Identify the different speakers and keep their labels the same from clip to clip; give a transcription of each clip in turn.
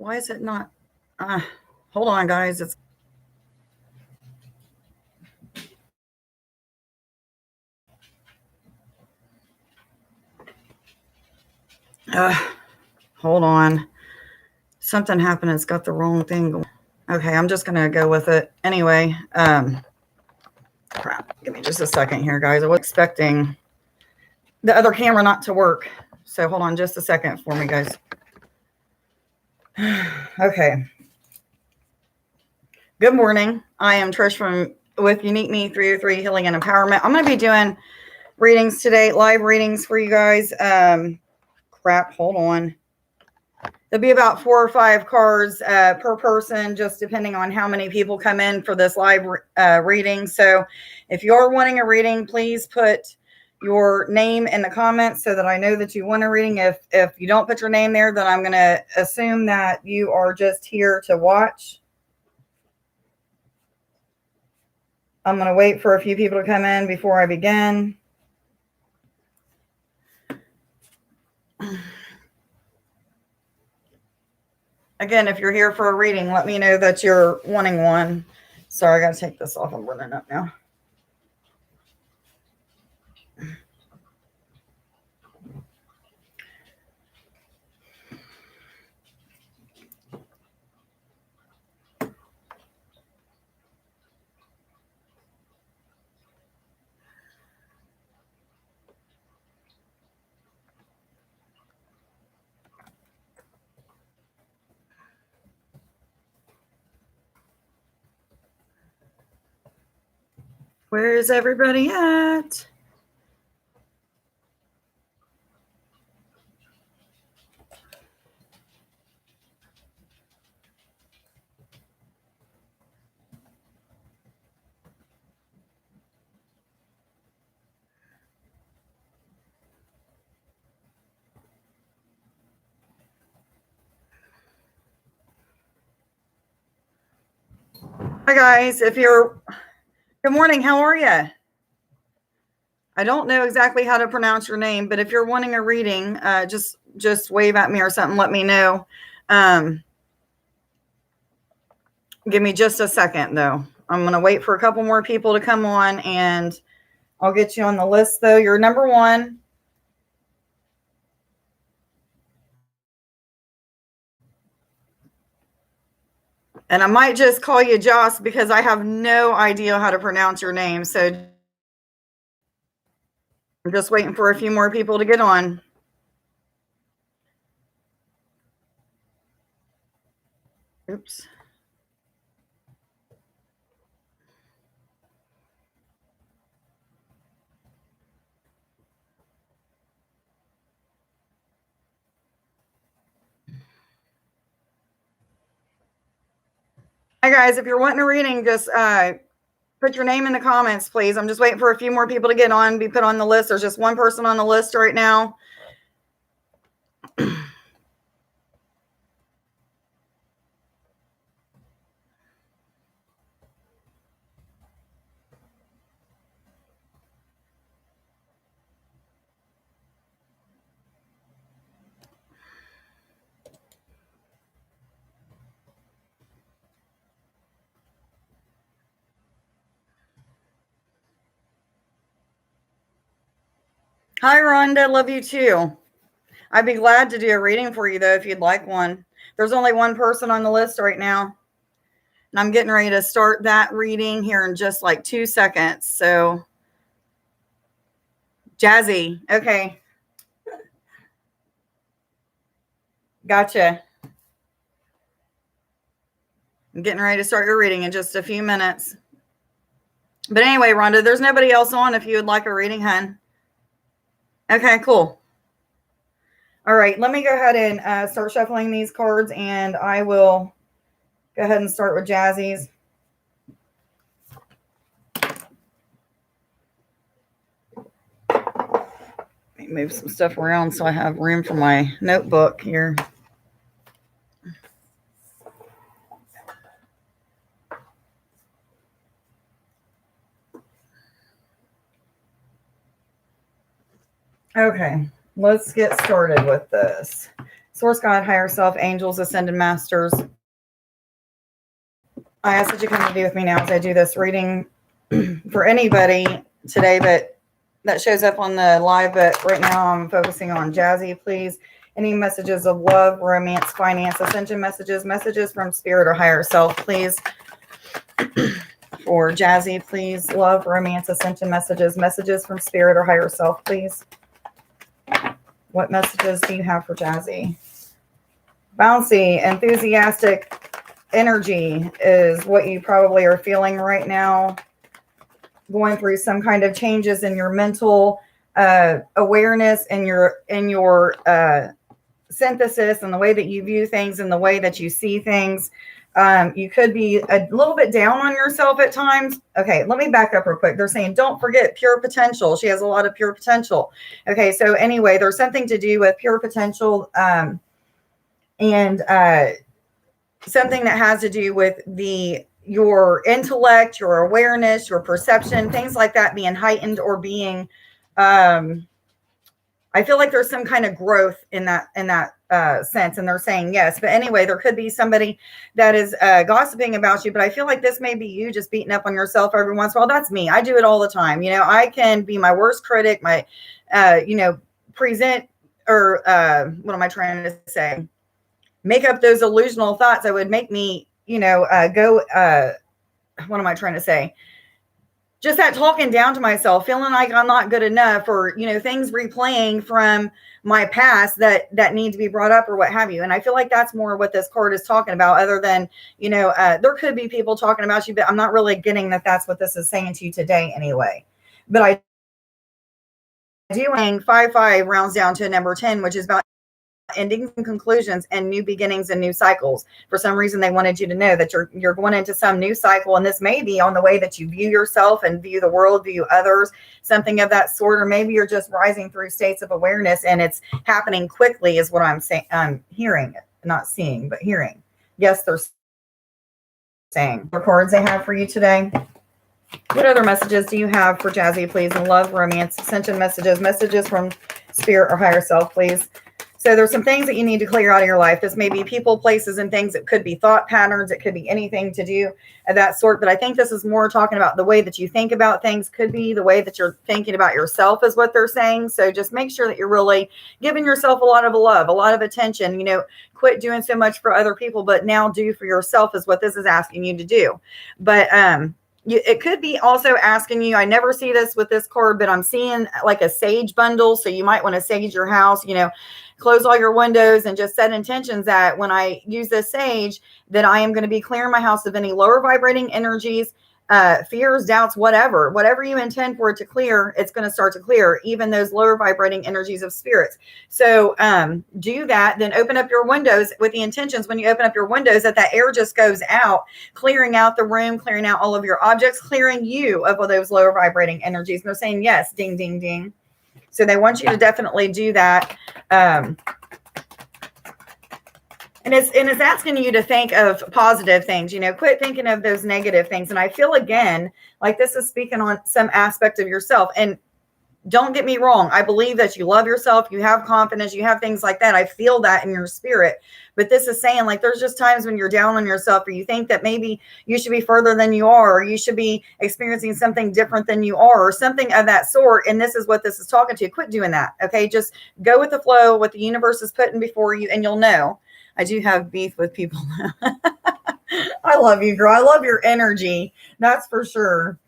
Speaker 1: Why is it not? Hold on, guys. It's hold on. Something happened. It's got the wrong thing going. Okay, I'm just gonna go with it anyway. Crap. Give me just a second here, guys. I was expecting the other camera not to work, so hold on just a second for me, guys. Okay. Good morning. I am Trish with Unique Me 303 Healing and Empowerment. I'm going to be doing readings today, live readings for you guys. Crap, hold on. There'll be about 4 or 5 cards per person, just depending on how many people come in for this live reading. So if you're wanting a reading, please put your name in the comments so that I know that you want a reading. If you don't put your name there, then I'm going to assume that you are just here to watch. I'm going to wait for a few people to come in before I begin. Again, if you're here for a reading, let me know that you're wanting one. Sorry, I got to take this off. I'm running up now. Where is everybody at? Hi, guys. Good morning. How are you? I don't know exactly how to pronounce your name, but if you're wanting a reading, just wave at me or something. Let me know. Give me just a second, though. I'm going to wait for a couple more people to come on, and I'll get you on the list, though. You're number 1. And I might just call you Joss because I have no idea how to pronounce your name. So I'm just waiting for a few more people to get on. Oops. Hi, guys. If you're wanting a reading, just put your name in the comments, please. I'm just waiting for a few more people to get on, be put on the list. There's just one person on the list right now. Hi, Rhonda. Love you too. I'd be glad to do a reading for you, though, if you'd like one. There's only one person on the list right now. And I'm getting ready to start that reading here in just like 2 seconds. So, Jazzy. Okay. Gotcha. I'm getting ready to start your reading in just a few minutes. But anyway, Rhonda, there's nobody else on if you would like a reading, hun. Okay, cool. All right, let me go ahead and start shuffling these cards, and I will go ahead and start with Jazzy's. Let me move some stuff around so I have room for my notebook here. Okay, let's get started with this. Source God, higher self, angels, ascended masters, I ask that you come and be with me now as I do this reading for anybody today that shows up on the live, but right now I'm focusing on Jazzy, please. Any messages of love, romance, finance, ascension messages, messages from spirit or higher self, please. For Jazzy, please. Love, romance, ascension messages, messages from spirit or higher self, please. What messages do you have for Jazzy? Bouncy, enthusiastic energy is what you probably are feeling right now. Going through some kind of changes in your mental awareness and your synthesis and the way that you view things and the way that you see things. You could be a little bit down on yourself at times. Okay, let me back up real quick. They're saying, don't forget pure potential. She has a lot of pure potential. Okay, so anyway, there's something to do with pure potential and something that has to do with your intellect, your awareness, your perception, things like that being heightened or being, I feel like there's some kind of growth in that sense. And they're saying yes. But anyway, there could be somebody that is gossiping about you. But I feel like this may be you just beating up on yourself every once in a while. That's me. I do it all the time. You know, I can be my worst critic, present or what am I trying to say? Make up those illusional thoughts that would make me, what am I trying to say? Just that talking down to myself, feeling like I'm not good enough, or, things replaying from my past that need to be brought up or what have you. And I feel like that's more what this card is talking about, other than, there could be people talking about you, but I'm not really getting that that's what this is saying to you today anyway. But I do think 5-5 rounds down to number 10, which is about endings and conclusions and new beginnings and new cycles. For some reason, they wanted you to know that you're going into some new cycle, and this may be on the way that you view yourself and view the world, view others, something of that sort. Or maybe you're just rising through states of awareness and it's happening quickly, is what I'm saying. I'm hearing, not seeing, but hearing. Yes, they're saying the cards they have for you today. What other messages do you have for Jazzy, please? And love, romance, ascension messages from spirit or higher self, please. So there's some things that you need to clear out of your life. This may be people, places, and things. It could be thought patterns. It could be anything to do of that sort. But I think this is more talking about the way that you think about things. Could be the way that you're thinking about yourself is what they're saying. So just make sure that you're really giving yourself a lot of love, a lot of attention. Quit doing so much for other people, but now do for yourself is what this is asking you to do. But it could be also asking you, I never see this with this card, but I'm seeing like a sage bundle. So you might want to sage your house, close all your windows and just set intentions that when I use this sage, that I am going to be clearing my house of any lower vibrating energies, fears, doubts, whatever you intend for it to clear, it's going to start to clear, even those lower vibrating energies of spirits. So do that, then open up your windows with the intentions when you open up your windows that air just goes out, clearing out the room, clearing out all of your objects, clearing you of all those lower vibrating energies. And they're saying yes, ding, ding, ding. So they want you to definitely do that. And it's asking you to think of positive things, quit thinking of those negative things. And I feel again, like this is speaking on some aspect of yourself. And don't get me wrong. I believe that you love yourself. You have confidence. You have things like that. I feel that in your spirit. But this is saying like there's just times when you're down on yourself, or you think that maybe you should be further than you are, or you should be experiencing something different than you are, or something of that sort. And this is what this is talking to you. Quit doing that. Okay. Just go with the flow, what the universe is putting before you, and you'll know. I do have beef with people. I love you, girl. I love your energy. That's for sure.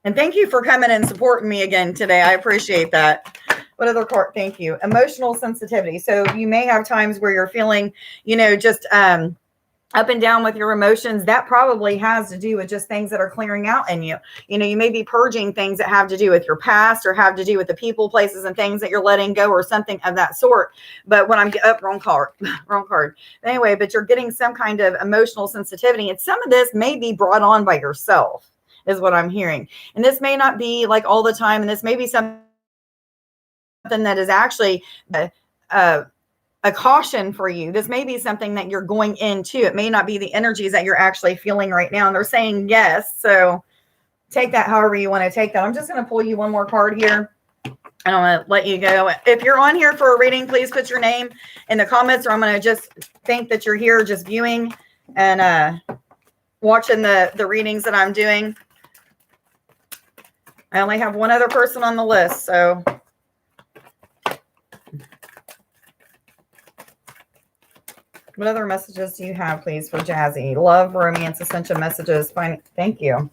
Speaker 1: And thank you for coming and supporting me again today. I appreciate that. What other card? Thank you. Emotional sensitivity. So you may have times where you're feeling, just up and down with your emotions. That probably has to do with just things that are clearing out in you. You may be purging things that have to do with your past, or have to do with the people, places, and things that you're letting go, or something of that sort. But when I'm wrong card. Anyway, but you're getting some kind of emotional sensitivity. And some of this may be brought on by yourself, is what I'm hearing. And this may not be like all the time. And this may be something that is actually a caution for you. This may be something that you're going into. It may not be the energies that you're actually feeling right now. And they're saying yes. So take that however you want to take that. I'm just going to pull you one more card here. And I'm going to let you go. If you're on here for a reading, please put your name in the comments, or I'm going to just think that you're here just viewing and watching the readings that I'm doing. I only have one other person on the list, so. What other messages do you have, please, for Jazzy? Love, romance, essential messages. Fine. Thank you.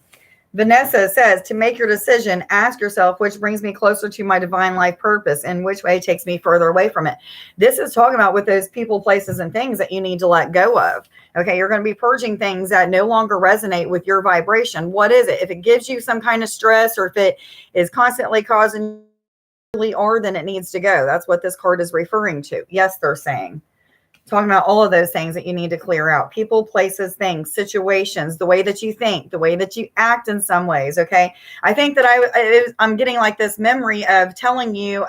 Speaker 1: Vanessa says, to make your decision, ask yourself which brings me closer to my divine life purpose and which way takes me further away from it. This is talking about with those people, places, and things that you need to let go of. Okay, you're going to be purging things that no longer resonate with your vibration. What is it? If it gives you some kind of stress, or if it is constantly causing you, then it needs to go. That's what this card is referring to. Yes, they're saying. Talking about all of those things that you need to clear out. People, places, things, situations, the way that you think, the way that you act in some ways, okay? I think that I'm getting like this memory of telling you,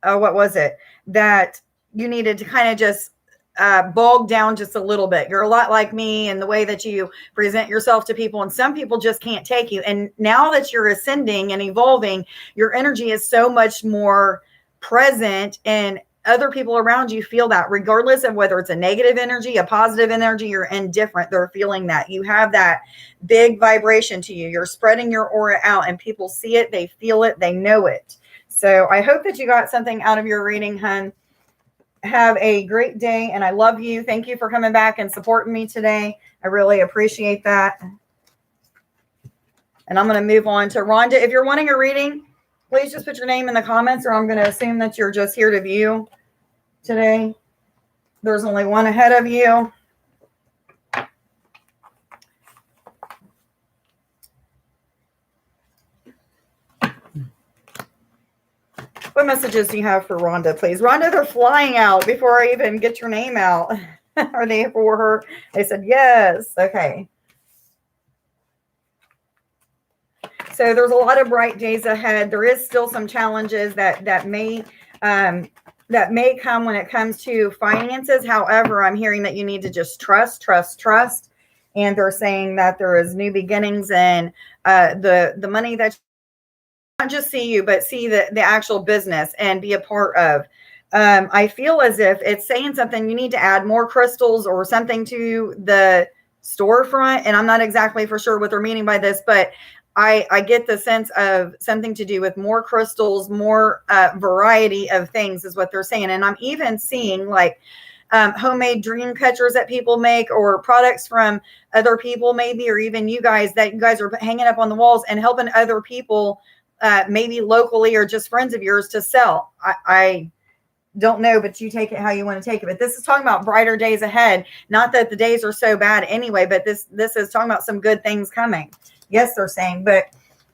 Speaker 1: what was it? That you needed to kind of just bog down just a little bit. You're a lot like me in the way that you present yourself to people, and some people just can't take you. And now that you're ascending and evolving, your energy is so much more present, and other people around you feel that, regardless of whether it's a negative energy, a positive energy, or indifferent. They're feeling that. You have that big vibration to you. You're spreading your aura out, and people see it, they feel it, they know it. So I hope that you got something out of your reading, hun. Have a great day, and I love you. Thank you for coming back and supporting me today. I really appreciate that. And I'm going to move on to Rhonda. If you're wanting a reading, please just put your name in the comments, or I'm going to assume that you're just here to view today. There's only one ahead of you. What messages do you have for Rhonda, please? Rhonda, they're flying out before I even get your name out. Are they for her? They said yes. Okay. So there's a lot of bright days ahead. There is still some challenges that may come when it comes to finances. However, I'm hearing that you need to just trust. And they're saying that there is new beginnings, and the money that not just see you, but see the actual business and be a part of. I feel as if it's saying something, you need to add more crystals or something to the storefront. And I'm not exactly for sure what they're meaning by this, but I get the sense of something to do with more crystals, more variety of things is what they're saying. And I'm even seeing like homemade dream catchers that people make, or products from other people maybe, or even you guys are hanging up on the walls and helping other people, maybe locally or just friends of yours, to sell. I don't know, but you take it how you want to take it. But this is talking about brighter days ahead. Not that the days are so bad anyway, but this is talking about some good things coming. Yes, they're saying, but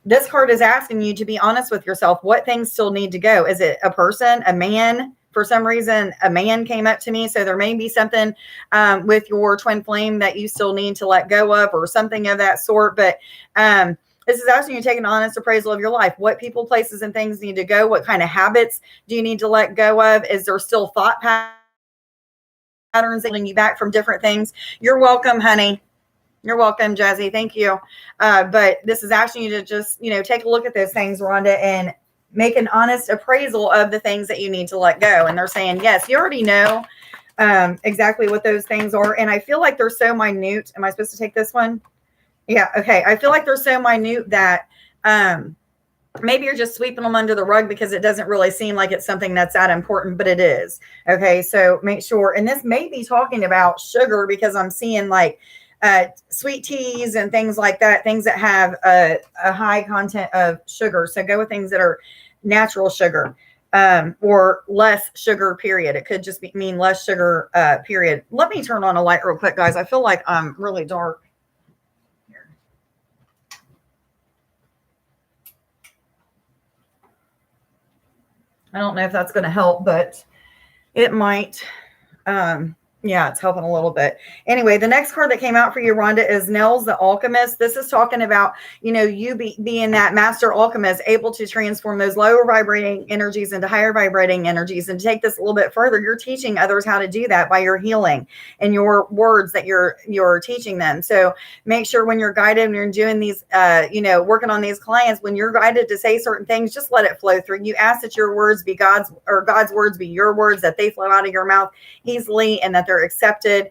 Speaker 1: this card is asking you to be honest with yourself. What things still need to go? Is it a person, a man? For some reason, a man came up to me. So there may be something with your twin flame that you still need to let go of, or something of that sort. But this is asking you to take an honest appraisal of your life. What people, places, and things need to go? What kind of habits do you need to let go of? Is there still thought patterns holding you back from different things? You're welcome, honey. You're welcome, Jazzy. Thank you. But this is asking you to just, take a look at those things, Rhonda, and make an honest appraisal of the things that you need to let go. And they're saying, yes, you already know exactly what those things are. And I feel like they're so minute. Am I supposed to take this one? Yeah. Okay. I feel like they're so minute that maybe you're just sweeping them under the rug because it doesn't really seem like it's something that's that important, but it is. Okay. So make sure. And this may be talking about sugar, because I'm seeing like sweet teas and things like that, things that have a high content of sugar. So go with things that are natural sugar, or less sugar, period. It could just mean less sugar, period. Let me turn on a light real quick, guys. I feel like I'm really dark. I don't know if that's going to help, but it might. Yeah, it's helping a little bit. Anyway, the next card that came out for you, Rhonda, is Nels the Alchemist. This is talking about, you being that master alchemist, able to transform those lower vibrating energies into higher vibrating energies. And to take this a little bit further, you're teaching others how to do that by your healing and your words that you're teaching them. So make sure when you're guided and you're doing these, working on these clients, when you're guided to say certain things, just let it flow through. You ask that your words be God's words be your words, that they flow out of your mouth easily and that they're accepted,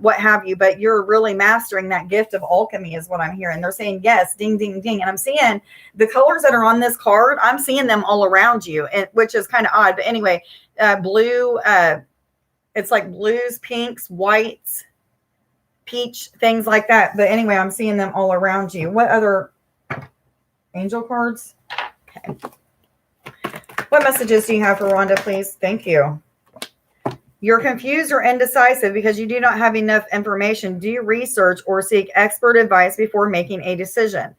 Speaker 1: what have you. But you're really mastering that gift of alchemy is what I'm hearing. They're saying yes, ding, ding, ding. And I'm seeing the colors that are on this card. I'm seeing them all around you, which is kind of odd. But anyway, blue, it's like blues, pinks, whites, peach, things like that. But anyway, I'm seeing them all around you. What other angel cards? Okay. What messages do you have for Rhonda, please? Thank you. You're confused or indecisive because you do not have enough information. Do research or seek expert advice before making a decision.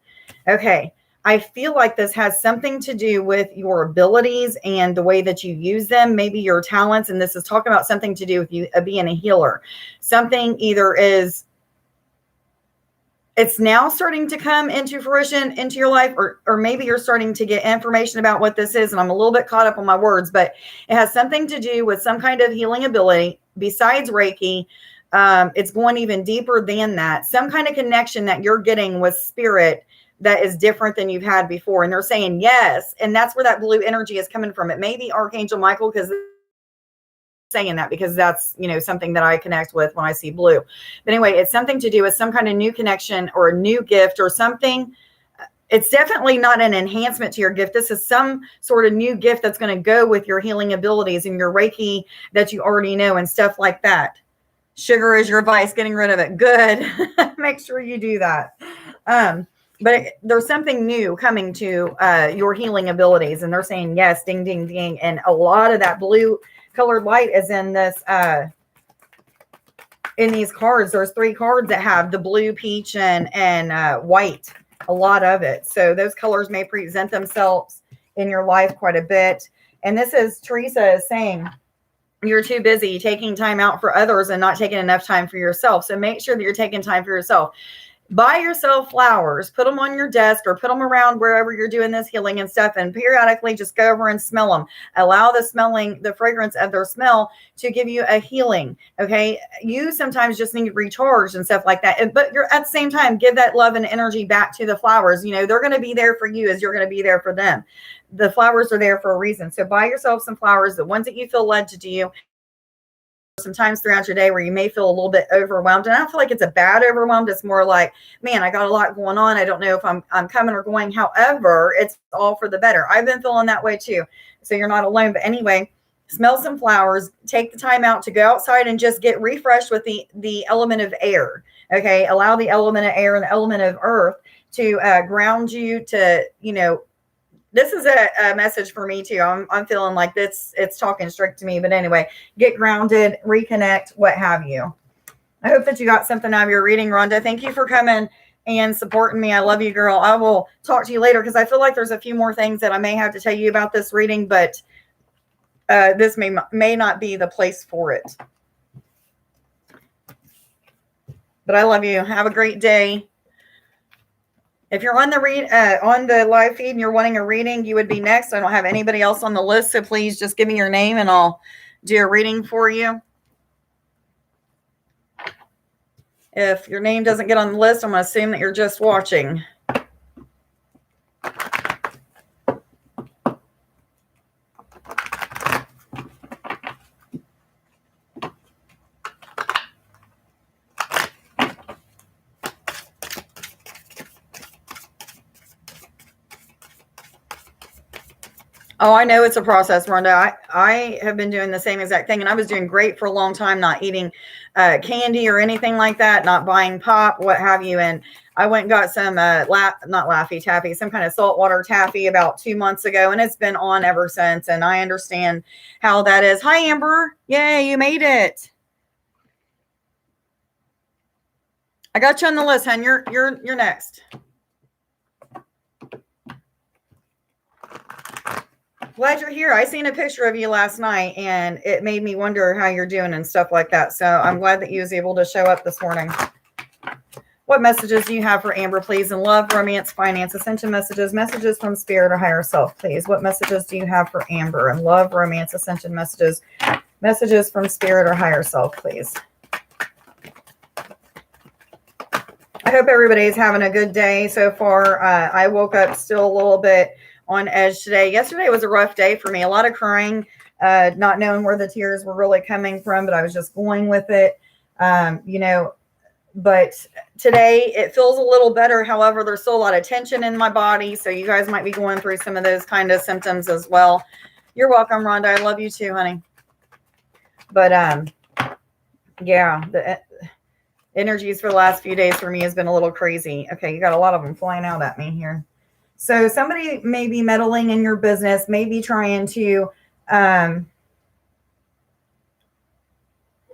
Speaker 1: Okay. I feel like this has something to do with your abilities and the way that you use them, maybe your talents. And this is talking about something to do with you being a healer. Something either it's now starting to come into fruition into your life, or maybe you're starting to get information about what this is. And I'm a little bit caught up on my words, but it has something to do with some kind of healing ability besides Reiki. It's going even deeper than that. Some kind of connection that you're getting with spirit that is different than you've had before. And they're saying yes. And that's where that blue energy is coming from. It may be Archangel Michael, because saying that because that's something that I connect with when I see blue. But anyway, it's something to do with some kind of new connection or a new gift or something. It's definitely not an enhancement to your gift. This is some sort of new gift that's going to go with your healing abilities and your Reiki that you already know and stuff like that. Sugar is your vice, getting rid of it. Good. Make sure you do that. But there's something new coming to your healing abilities. And they're saying, yes, ding, ding, ding. And a lot of that blue colored light is in this, in these cards. There's 3 cards that have the blue, peach, and white, a lot of it. So those colors may present themselves in your life quite a bit. And this is Teresa is saying, you're too busy taking time out for others and not taking enough time for yourself. So make sure that you're taking time for yourself. Buy yourself flowers, put them on your desk or put them around wherever you're doing this healing and stuff. And periodically just go over and smell them. Allow the fragrance of their smell to give you a healing. Okay. You sometimes just need recharge and stuff like that. But you're at the same time, give that love and energy back to the flowers. They're going to be there for you as you're going to be there for them. The flowers are there for a reason. So buy yourself some flowers, the ones that you feel led to do. Sometimes throughout your day where you may feel a little bit overwhelmed. And I don't feel like it's a bad overwhelmed. It's more like, man, I got a lot going on. I don't know if I'm coming or going. However, it's all for the better. I've been feeling that way too. So you're not alone. But anyway, smell some flowers, take the time out to go outside and just get refreshed with the element of air. Okay. Allow the element of air and the element of earth to ground you to, this is a message for me too. I'm feeling like it's talking straight to me. But anyway, get grounded, reconnect, what have you. I hope that you got something out of your reading, Rhonda. Thank you for coming and supporting me. I love you, girl. I will talk to you later because I feel like there's a few more things that I may have to tell you about this reading, but this may not be the place for it. But I love you. Have a great day. If you're on the live feed and you're wanting a reading, you would be next. I don't have anybody else on the list, so please just give me your name and I'll do a reading for you. If your name doesn't get on the list, I'm going to assume that you're just watching. Oh, I know it's a process, Rhonda. I have been doing the same exact thing, and I was doing great for a long time, not eating candy or anything like that, not buying pop, what have you. And I went and got some, not Laffy Taffy, some kind of saltwater taffy about 2 months ago, and it's been on ever since. And I understand how that is. Hi, Amber. Yay, you made it. I got you on the list, hon. You're next. Glad you're here. I seen a picture of you last night and it made me wonder how you're doing and stuff like that. So I'm glad that you was able to show up this morning. What messages do you have for Amber, please? In love, romance, finance, ascension messages, messages from spirit or higher self, please. What messages do you have for Amber? In love, romance, ascension messages, messages from spirit or higher self, please. I hope everybody's having a good day so far. I woke up still a little bit on edge today. Yesterday was a rough day for me. A lot of crying, not knowing where the tears were really coming from, but I was just going with it. But today it feels a little better. However, there's still a lot of tension in my body. So you guys might be going through some of those kind of symptoms as well. You're welcome, Rhonda. I love you too, honey. But yeah, the energies for the last few days for me has been a little crazy. Okay, you got a lot of them flying out at me here. So somebody may be meddling in your business, maybe trying to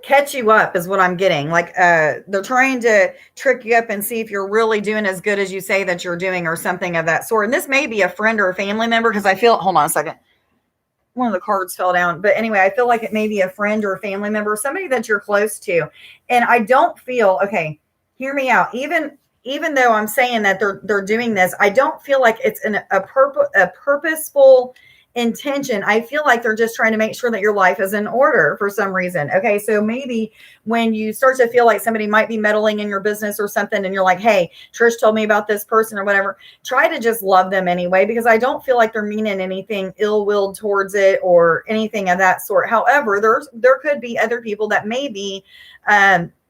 Speaker 1: catch you up is what I'm getting. Like they're trying to trick you up and see if you're really doing as good as you say that you're doing or something of that sort. And this may be a friend or a family member because I feel, hold on a second. One of the cards fell down. But anyway, I feel like it may be a friend or a family member, somebody that you're close to. And I don't feel, okay, hear me out. Even though I'm saying that they're doing this, I don't feel like it's a purposeful intention. I feel like they're just trying to make sure that your life is in order for some reason. Okay, so maybe when you start to feel like somebody might be meddling in your business or something, and you're like, hey, Trish told me about this person or whatever, try to just love them anyway, because I don't feel like they're meaning anything ill-willed towards it or anything of that sort. However, there could be other people that maybe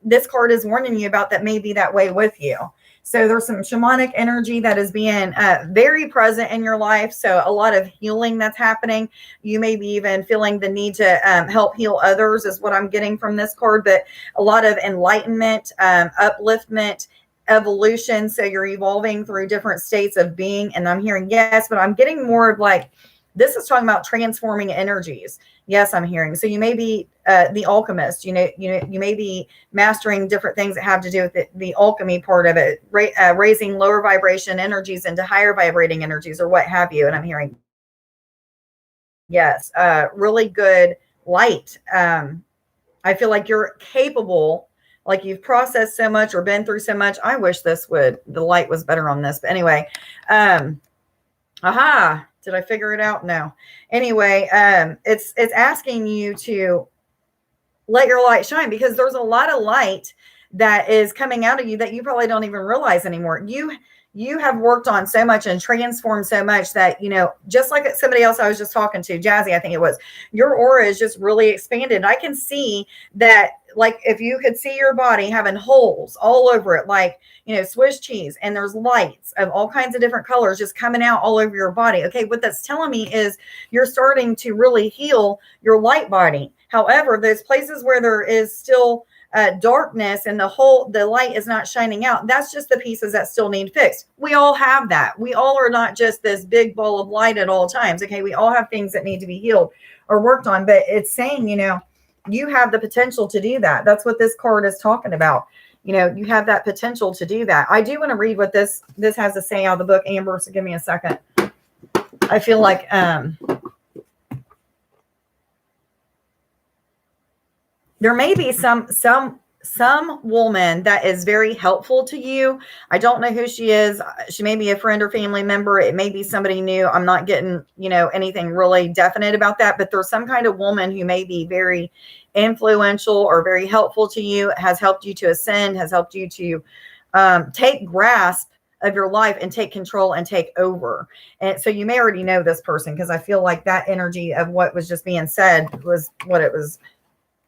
Speaker 1: this card is warning you about that may be that way with you. So there's some shamanic energy that is being very present in your life. So a lot of healing that's happening. You may be even feeling the need to help heal others is what I'm getting from this card, but a lot of enlightenment, upliftment, evolution. So you're evolving through different states of being. And I'm hearing yes, but I'm getting more of like, this is talking about transforming energies. Yes, I'm hearing. So you may be the alchemist. You may be mastering different things that have to do with the alchemy part of it, raising lower vibration energies into higher vibrating energies, or what have you. And I'm hearing yes, really good light. I feel like you're capable. Like you've processed so much or been through so much. I wish the light was better on this. But anyway, aha. Did I figure it out? No. Anyway, it's asking you to let your light shine, because there's a lot of light that is coming out of you that you probably don't even realize anymore. You have worked on so much and transformed so much that, just like somebody else I was just talking to, Jazzy, I think it was, your aura is just really expanded. I can see that, like, if you could see your body having holes all over it, like, Swiss cheese, and there's lights of all kinds of different colors just coming out all over your body. Okay, what that's telling me is you're starting to really heal your light body. However, there's places where there is still darkness and the light is not shining out. That's just the pieces that still need fixed. We all have that. We all are not just this big ball of light at all times. Okay, we all have things that need to be healed or worked on, but it's saying, you have the potential to do that. That's what this card is talking about. You have that potential to do that. I do want to read what this has to say out of the book, Amber, so give me a second. I feel like there may be some woman that is very helpful to you. I don't know who she is. She may be a friend or family member. It may be somebody new. I'm not getting, anything really definite about that, but there's some kind of woman who may be very influential or very helpful to you, has helped you to ascend, has helped you to take grasp of your life and take control and take over. And so you may already know this person, because I feel like that energy of what was just being said was what it was.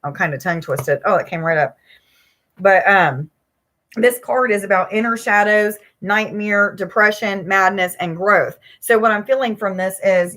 Speaker 1: I'm kind of tongue twisted. Oh, it came right up. But this card is about inner shadows, nightmare, depression, madness, and growth. So what I'm feeling from this is,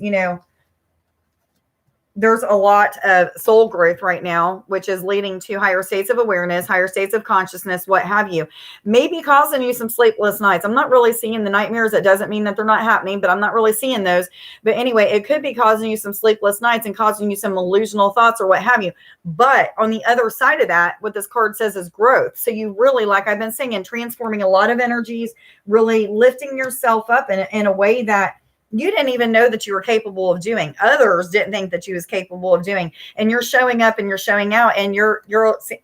Speaker 1: there's a lot of soul growth right now, which is leading to higher states of awareness, higher states of consciousness, what have you. Maybe causing you some sleepless nights. I'm not really seeing the nightmares. That doesn't mean that they're not happening, but I'm not really seeing those. But anyway, it could be causing you some sleepless nights and causing you some illusional thoughts or what have you. But on the other side of that, what this card says is growth. So you really, like I've been saying, transforming a lot of energies, really lifting yourself up in a way that you didn't even know that you were capable of doing. Others didn't think that you was capable of doing. And you're showing up and you're showing out, and you're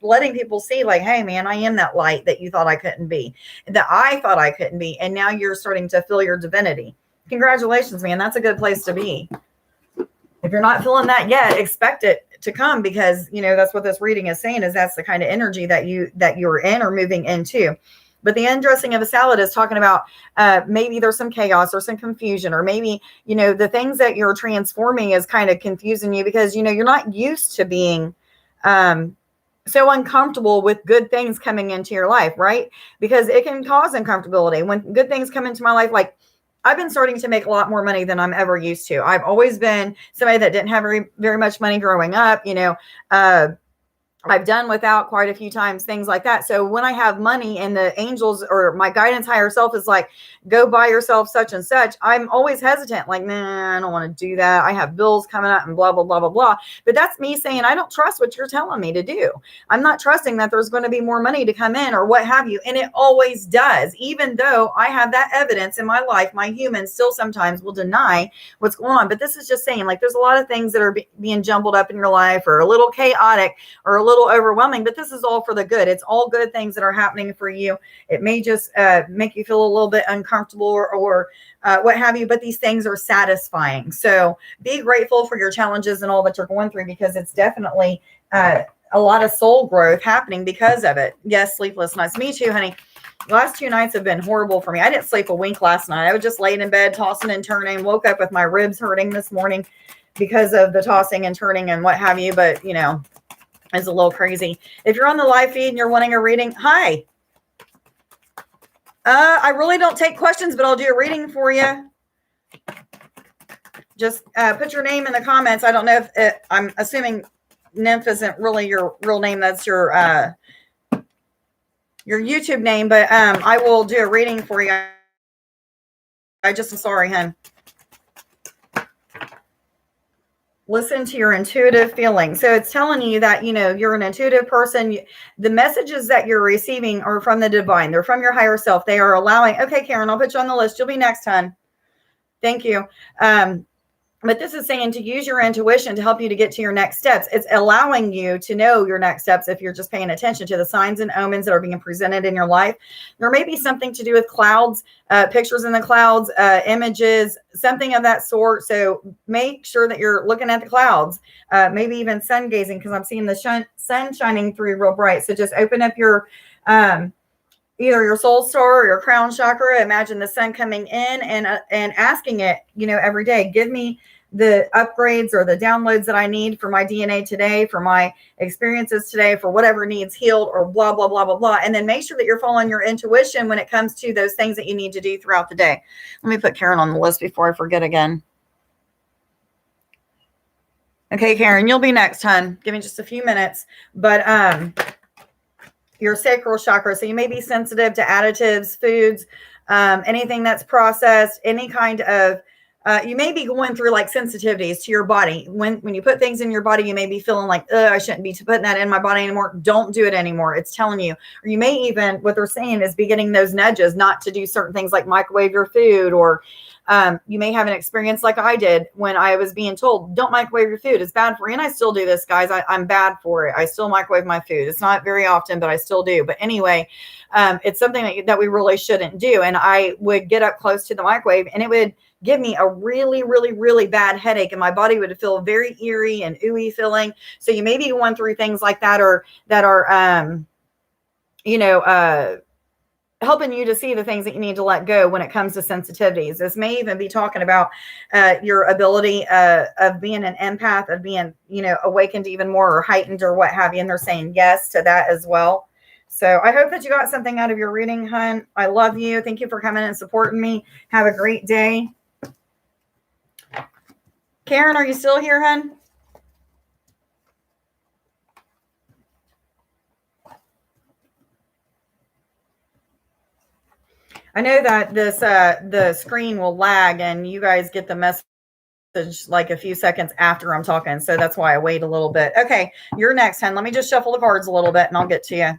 Speaker 1: letting people see like, hey man, I am that light that you thought I couldn't be, that I thought I couldn't be. And now you're starting to feel your divinity. Congratulations, man. That's a good place to be. If you're not feeling that yet, expect it to come, because that's what this reading is saying, is that's the kind of energy that you're in or moving into. But the undressing of a salad is talking about maybe there's some chaos or some confusion, or maybe the things that you're transforming is kind of confusing you, because you're not used to being so uncomfortable with good things coming into your life, right? Because it can cause uncomfortability when good things come into my life. Like, I've been starting to make a lot more money than I'm ever used to. I've always been somebody that didn't have very much money growing up. I've done without quite a few times, things like that. So when I have money and the angels or my guidance higher self is like, go buy yourself such and such, I'm always hesitant. Like, nah, I don't want to do that. I have bills coming up and blah, blah, blah, blah, blah. But that's me saying, I don't trust what you're telling me to do. I'm not trusting that there's going to be more money to come in or what have you. And it always does. Even though I have that evidence in my life, my humans still sometimes will deny what's going on. But this is just saying, like, there's a lot of things that are being jumbled up in your life, or a little chaotic, or a little overwhelming, but this is all for the good. It's all good things that are happening for you. It may just make you feel a little bit uncomfortable or what have you, but these things are satisfying. So be grateful for your challenges and all that you're going through, because it's definitely a lot of soul growth happening because of it. Yes, sleepless nights. Me too, honey. The last 2 nights have been horrible for me. I didn't sleep a wink last night. I was just laying in bed, tossing and turning. Woke up with my ribs hurting this morning because of the tossing and turning and what have you. But, it's a little crazy. If you're on the live feed and you're wanting a reading, hi. I really don't take questions, but I'll do a reading for you. Just put your name in the comments. I don't know if I'm assuming Nymph isn't really your real name. That's your YouTube name, but I will do a reading for you. I'm sorry, hun. Listen to your intuitive feeling. So it's telling you that, you're an intuitive person. The messages that you're receiving are from the divine. They're from your higher self. They are allowing. Okay, Karen, I'll put you on the list. You'll be next, hon. Thank you. But this is saying to use your intuition to help you to get to your next steps. It's allowing you to know your next steps if you're just paying attention to the signs and omens that are being presented in your life. There may be something to do with clouds, pictures in the clouds, images, something of that sort. So make sure that you're looking at the clouds, maybe even sun gazing, because I'm seeing the sun shining through real bright. So just open up your either your soul star or your crown chakra. Imagine the sun coming in and asking it, every day, give me the upgrades or the downloads that I need for my DNA today, for my experiences today, for whatever needs healed, or blah, blah, blah, blah, blah. And then make sure that you're following your intuition when it comes to those things that you need to do throughout the day. Let me put Karen on the list before I forget again. Okay, Karen, you'll be next, hon. Give me just a few minutes. But your sacral chakra. So you may be sensitive to additives, foods, anything that's processed, any kind of, you may be going through like sensitivities to your body. When you put things in your body, you may be feeling like, I shouldn't be putting that in my body anymore. Don't do it anymore. It's telling you. Or you may even, what they're saying is be getting those nudges not to do certain things like microwave your food, or you may have an experience like I did when I was being told, don't microwave your food. It's bad for you. And I still do this, guys. I'm bad for it. I still microwave my food. It's not very often, but I still do. But anyway, it's something that we really shouldn't do. And I would get up close to the microwave and it would give me a really, really, really bad headache. And my body would feel very eerie and ooey feeling. So you may be going through things like that, or that are, helping you to see the things that you need to let go when it comes to sensitivities. This may even be talking about your ability of being an empath, of being, awakened even more or heightened or what have you. And they're saying yes to that as well. So I hope that you got something out of your reading, hun. I love you. Thank you for coming and supporting me. Have a great day. Karen, are you still here, hun? I know that this the screen will lag and you guys get the message like a few seconds after I'm talking. So that's why I wait a little bit. Okay, you're next, hun. Let me just shuffle the cards a little bit and I'll get to you.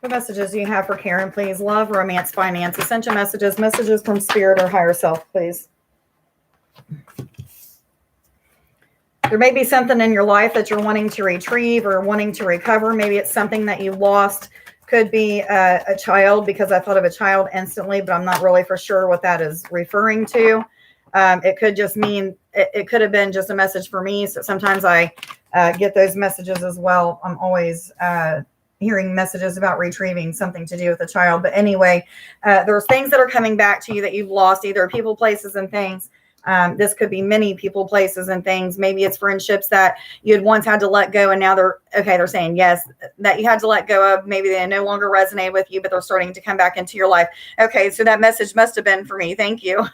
Speaker 1: What messages do you have for Karen, please? Love, romance, finance, essential messages, messages from spirit or higher self, please. There may be something in your life that you're wanting to retrieve or wanting to recover. Maybe it's something that you lost. Could be a child, because I thought of a child instantly, but I'm not really for sure what that is referring to. It could just mean, it could have been just a message for me. So sometimes I get those messages as well. I'm always hearing messages about retrieving something to do with a child. But anyway, there's things that are coming back to you that you've lost, either people, places, and things. This could be many people, places, and things. Maybe it's friendships that you had once had to let go, and now they're saying yes, that you had to let go of. Maybe they no longer resonate with you, but they're starting to come back into your life. Okay, so that message must have been for me. Thank you.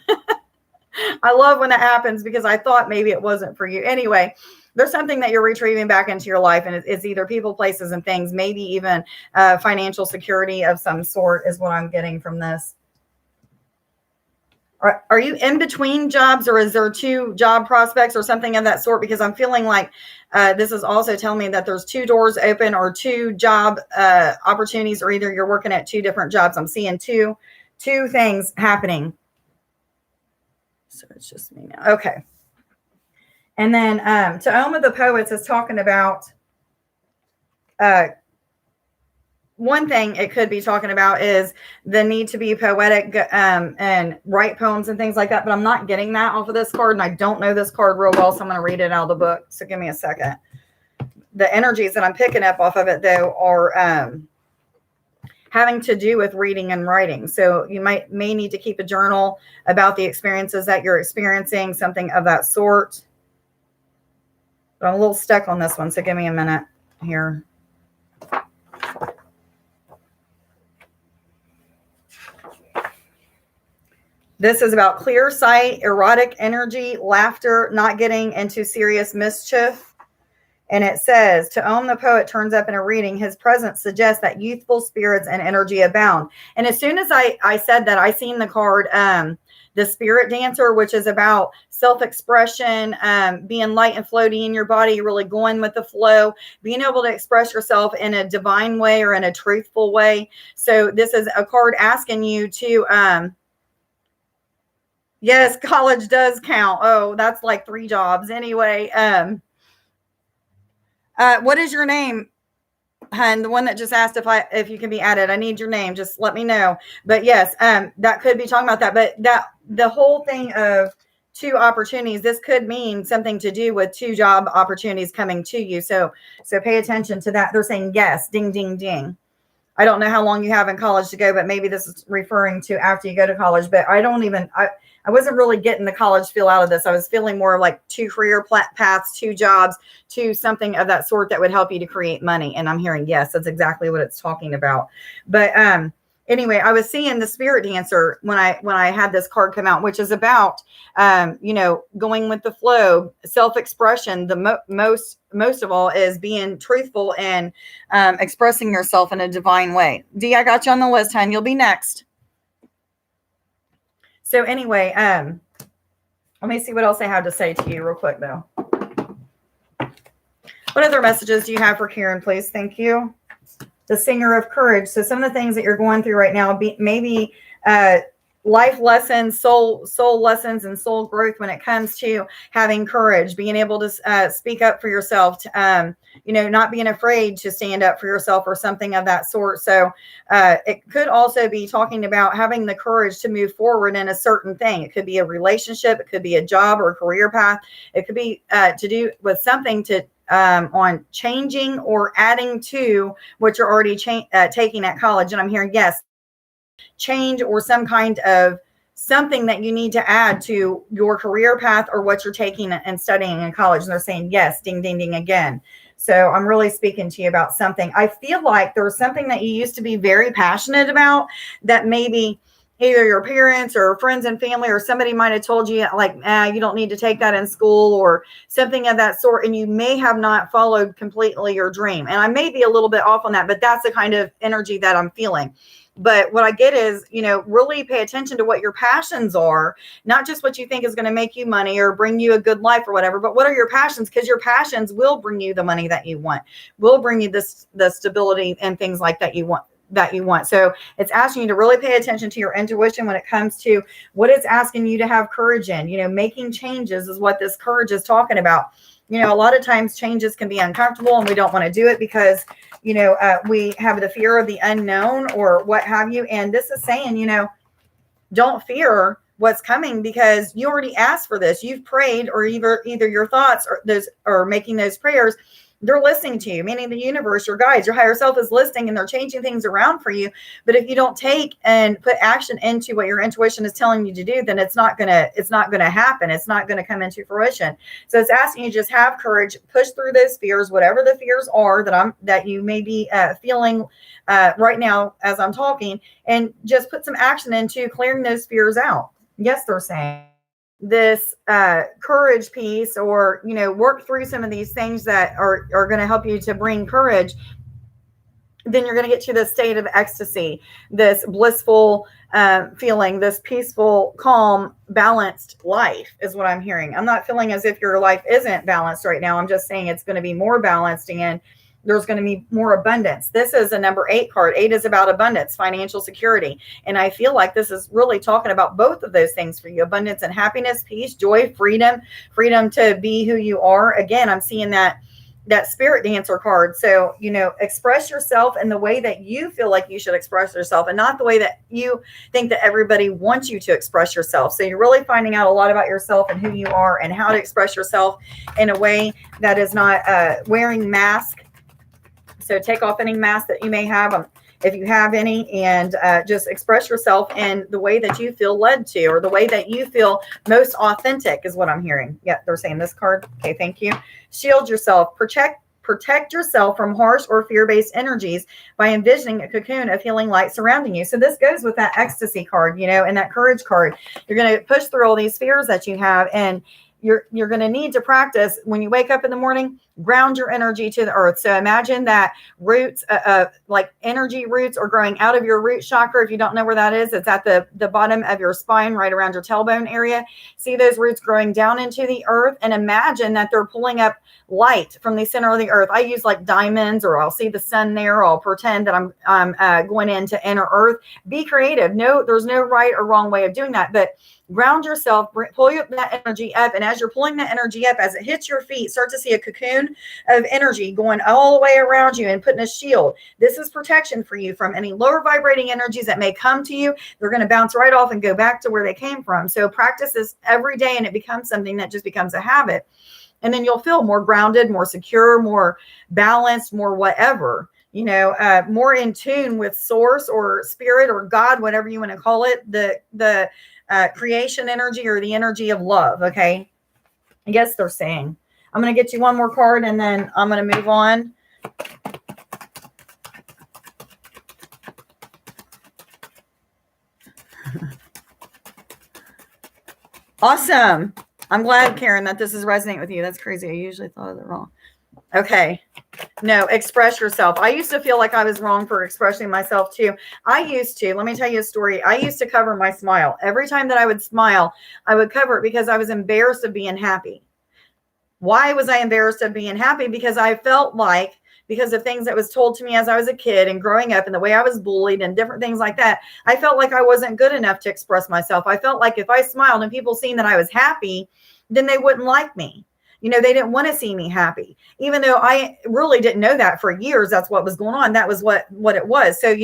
Speaker 1: I love when that happens, because I thought maybe it wasn't for you. Anyway, there's something that you're retrieving back into your life, and it's either people, places, and things, maybe even financial security of some sort is what I'm getting from this. Are you in between jobs, or is there two job prospects or something of that sort? Because I'm feeling like this is also telling me that there's two doors open or two job opportunities, or either you're working at two different jobs. I'm seeing two things happening. So it's just me now. Okay. And then Taoma the Poets is talking about one thing it could be talking about is the need to be poetic and write poems and things like that. But I'm not getting that off of this card, and I don't know this card real well, so I'm going to read it out of the book. So give me a second. The energies that I'm picking up off of it, though, are having to do with reading and writing. So you may need to keep a journal about the experiences that you're experiencing, something of that sort. But I'm a little stuck on this one, so give me a minute here. This is about clear sight, erotic energy, laughter, not getting into serious mischief. And it says, Taoma the Poet turns up in a reading. His presence suggests that youthful spirits and energy abound. And as soon as I said that, I seen the card, the Spirit Dancer, which is about self-expression, being light and floaty in your body, really going with the flow, being able to express yourself in a divine way or in a truthful way. So this is a card asking you to... yes, college does count. Oh, that's like 3 jobs. Anyway, what is your name, hun? The one that just asked if you can be added. I need your name. Just let me know. But yes, that could be talking about that. But the whole thing of 2 opportunities, this could mean something to do with 2 job opportunities coming to you. So pay attention to that. They're saying yes, ding, ding, ding. I don't know how long you have in college to go, but maybe this is referring to after you go to college. But I wasn't really getting the college feel out of this. I was feeling more like 2 career paths, 2 jobs, 2 something of that sort that would help you to create money. And I'm hearing, yes, that's exactly what it's talking about. But anyway, I was seeing the Spirit Dancer when I had this card come out, which is about, going with the flow, self-expression. The most of all is being truthful and expressing yourself in a divine way. Dee, I got you on the list, hon. You'll be next. So anyway, let me see what else I have to say to you real quick, though. What other messages do you have for Karen, please? Thank you. The Singer of Courage. So some of the things that you're going through right now, maybe life lessons, soul lessons, and soul growth when it comes to having courage, being able to speak up for yourself, not being afraid to stand up for yourself or something of that sort. So it could also be talking about having the courage to move forward in a certain thing. It could be a relationship. It could be a job or a career path. It could be to do with something to on changing or adding to what you're already taking at college. And I'm hearing, yes, change or some kind of something that you need to add to your career path or what you're taking and studying in college. And they're saying, yes, ding, ding, ding again. So I'm really speaking to you about something. I feel like there was something that you used to be very passionate about that maybe either your parents or friends and family or somebody might have told you, like, you don't need to take that in school or something of that sort. And you may have not followed completely your dream. And I may be a little bit off on that, but that's the kind of energy that I'm feeling. But what I get is, really pay attention to what your passions are, not just what you think is going to make you money or bring you a good life or whatever, but what are your passions? Because your passions will bring you the money that you want, will bring you the stability and things like that you want, that you want. So it's asking you to really pay attention to your intuition when it comes to what it's asking you to have courage in. Making changes is what this courage is talking about. A lot of times changes can be uncomfortable and we don't want to do it because, we have the fear of the unknown or what have you. And this is saying, don't fear what's coming because you already asked for this. You've prayed, or either your thoughts or making those prayers, they're listening to you, meaning the universe, your guides, your higher self is listening, and they're changing things around for you. But if you don't take and put action into what your intuition is telling you to do, then it's not gonna happen. It's not gonna come into fruition. So it's asking you just have courage, push through those fears, whatever the fears are that you may be feeling right now as I'm talking, and just put some action into clearing those fears out. Yes, they're saying this courage piece, or work through some of these things that are going to help you to bring courage. Then you're going to get to this state of ecstasy, this blissful feeling, this peaceful, calm, balanced life is what I'm hearing. I'm not feeling as if your life isn't balanced right now. I'm just saying it's going to be more balanced, and there's going to be more abundance. This is a number 8 card. 8 is about abundance, financial security. And I feel like this is really talking about both of those things for you: abundance and happiness, peace, joy, freedom to be who you are. Again, I'm seeing that spirit dancer card. So, express yourself in the way that you feel like you should express yourself, and not the way that you think that everybody wants you to express yourself. So you're really finding out a lot about yourself and who you are and how to express yourself in a way that is not wearing masks. So take off any mask that you may have, if you have any, and just express yourself in the way that you feel led to, or the way that you feel most authentic is what I'm hearing. Yeah, they're saying this card. Okay, thank you. Shield yourself. Protect yourself from harsh or fear-based energies by envisioning a cocoon of healing light surrounding you. So this goes with that ecstasy card, and that courage card. You're going to push through all these fears that you have, and you're going to need to practice when you wake up in the morning. Ground your energy to the earth. So imagine that roots, like energy roots, are growing out of your root chakra. If you don't know where that is, it's at the bottom of your spine, right around your tailbone area. See those roots growing down into the earth, and imagine that they're pulling up light from the center of the earth. I use like diamonds, or I'll see the sun there. I'll pretend that I'm going into inner earth. Be creative. No, there's no right or wrong way of doing that, but ground yourself, pull that energy up. And as you're pulling that energy up, as it hits your feet, start to see a cocoon of energy going all the way around you and putting a shield. This is protection for you from any lower vibrating energies that may come to you. They're going to bounce right off and go back to where they came from. So practice this every day, and it becomes something that just becomes a habit. And then you'll feel more grounded, more secure, more balanced, more whatever, more in tune with source or spirit or God, whatever you want to call it, the creation energy, or the energy of love. Okay. I guess they're saying. I'm going to get you one more card, and then I'm going to move on. Awesome. I'm glad, Karen, that this is resonating with you. That's crazy. I usually thought of it wrong. Okay. No, express yourself. I used to feel like I was wrong for expressing myself too. Let me tell you a story. I used to cover my smile. Every time that I would smile, I would cover it because I was embarrassed of being happy. Why was I embarrassed of being happy? Because I felt like, because of things that was told to me as I was a kid and growing up, and the way I was bullied and different things like that, I felt like I wasn't good enough to express myself. I felt like if I smiled and people seen that I was happy, then they wouldn't like me. They didn't want to see me happy, even though I really didn't know that for years. That's what was going on. That was what it was. So,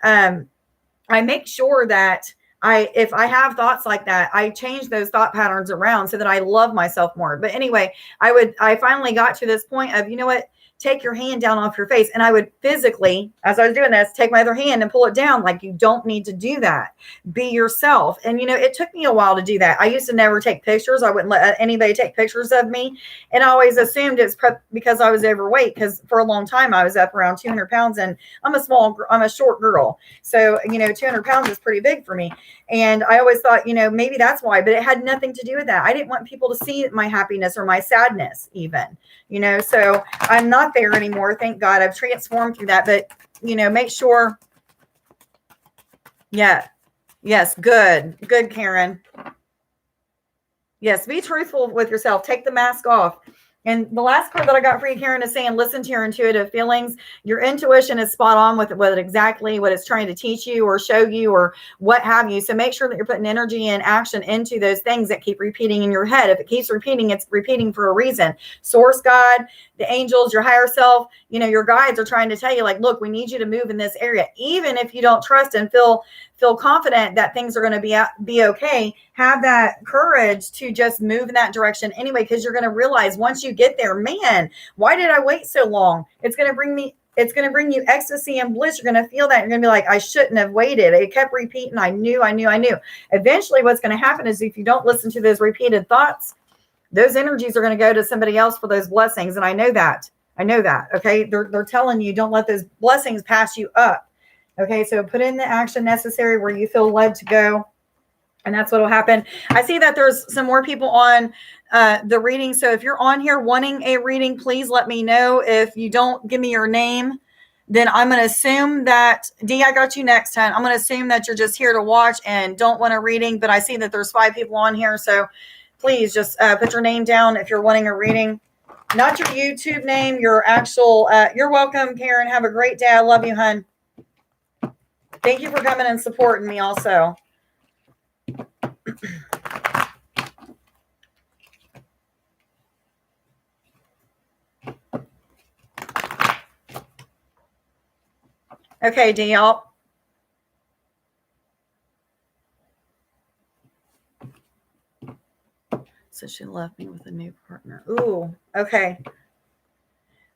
Speaker 1: I make sure that if I have thoughts like that, I change those thought patterns around so that I love myself more. But anyway, I finally got to this point of, you know what? Take your hand down off your face. And I would physically, as I was doing this, take my other hand and pull it down. Like, you don't need to do that. Be yourself. And, it took me a while to do that. I used to never take pictures. I wouldn't let anybody take pictures of me. And I always assumed it's because I was overweight, because for a long time I was up around 200 pounds, and I'm a short girl. So, 200 pounds is pretty big for me. And I always thought, maybe that's why, but it had nothing to do with that. I didn't want people to see my happiness or my sadness even, so I'm not there anymore. Thank God I've transformed through that. But, make sure. Yeah. Yes. Good, Karen. Yes. Be truthful with yourself. Take the mask off. And the last card that I got for you, Karen, is saying, listen to your intuitive feelings. Your intuition is spot on with exactly what it's trying to teach you or show you or what have you. So make sure that you're putting energy and action into those things that keep repeating in your head. If it keeps repeating, it's repeating for a reason. Source, God, the angels, your higher self, your guides are trying to tell you, like, look, we need you to move in this area. Even if you don't trust and feel confident that things are going to be okay, have that courage to just move in that direction anyway, because you're going to realize once you get there, man, why did I wait so long? It's going to bring you ecstasy and bliss. You're going to feel that. You're going to be like, I shouldn't have waited. It kept repeating. I knew. Eventually what's going to happen is if you don't listen to those repeated thoughts, those energies are going to go to somebody else for those blessings. And I know that. Okay. They're telling you, don't let those blessings pass you up. Okay, so put in the action necessary where you feel led to go, and that's what will happen. I see that there's some more people on the reading. So if you're on here wanting a reading, please let me know. If you don't give me your name, then I'm going to assume that, D, I got you next time. I'm going to assume that you're just here to watch and don't want a reading, but I see that there's 5 people on here. So please just put your name down if you're wanting a reading. Not your YouTube name, your actual, you're welcome, Karen. Have a great day. I love you, hun. Thank you for coming and supporting me also. Okay, Dale. So she left me with a new partner. Ooh, okay.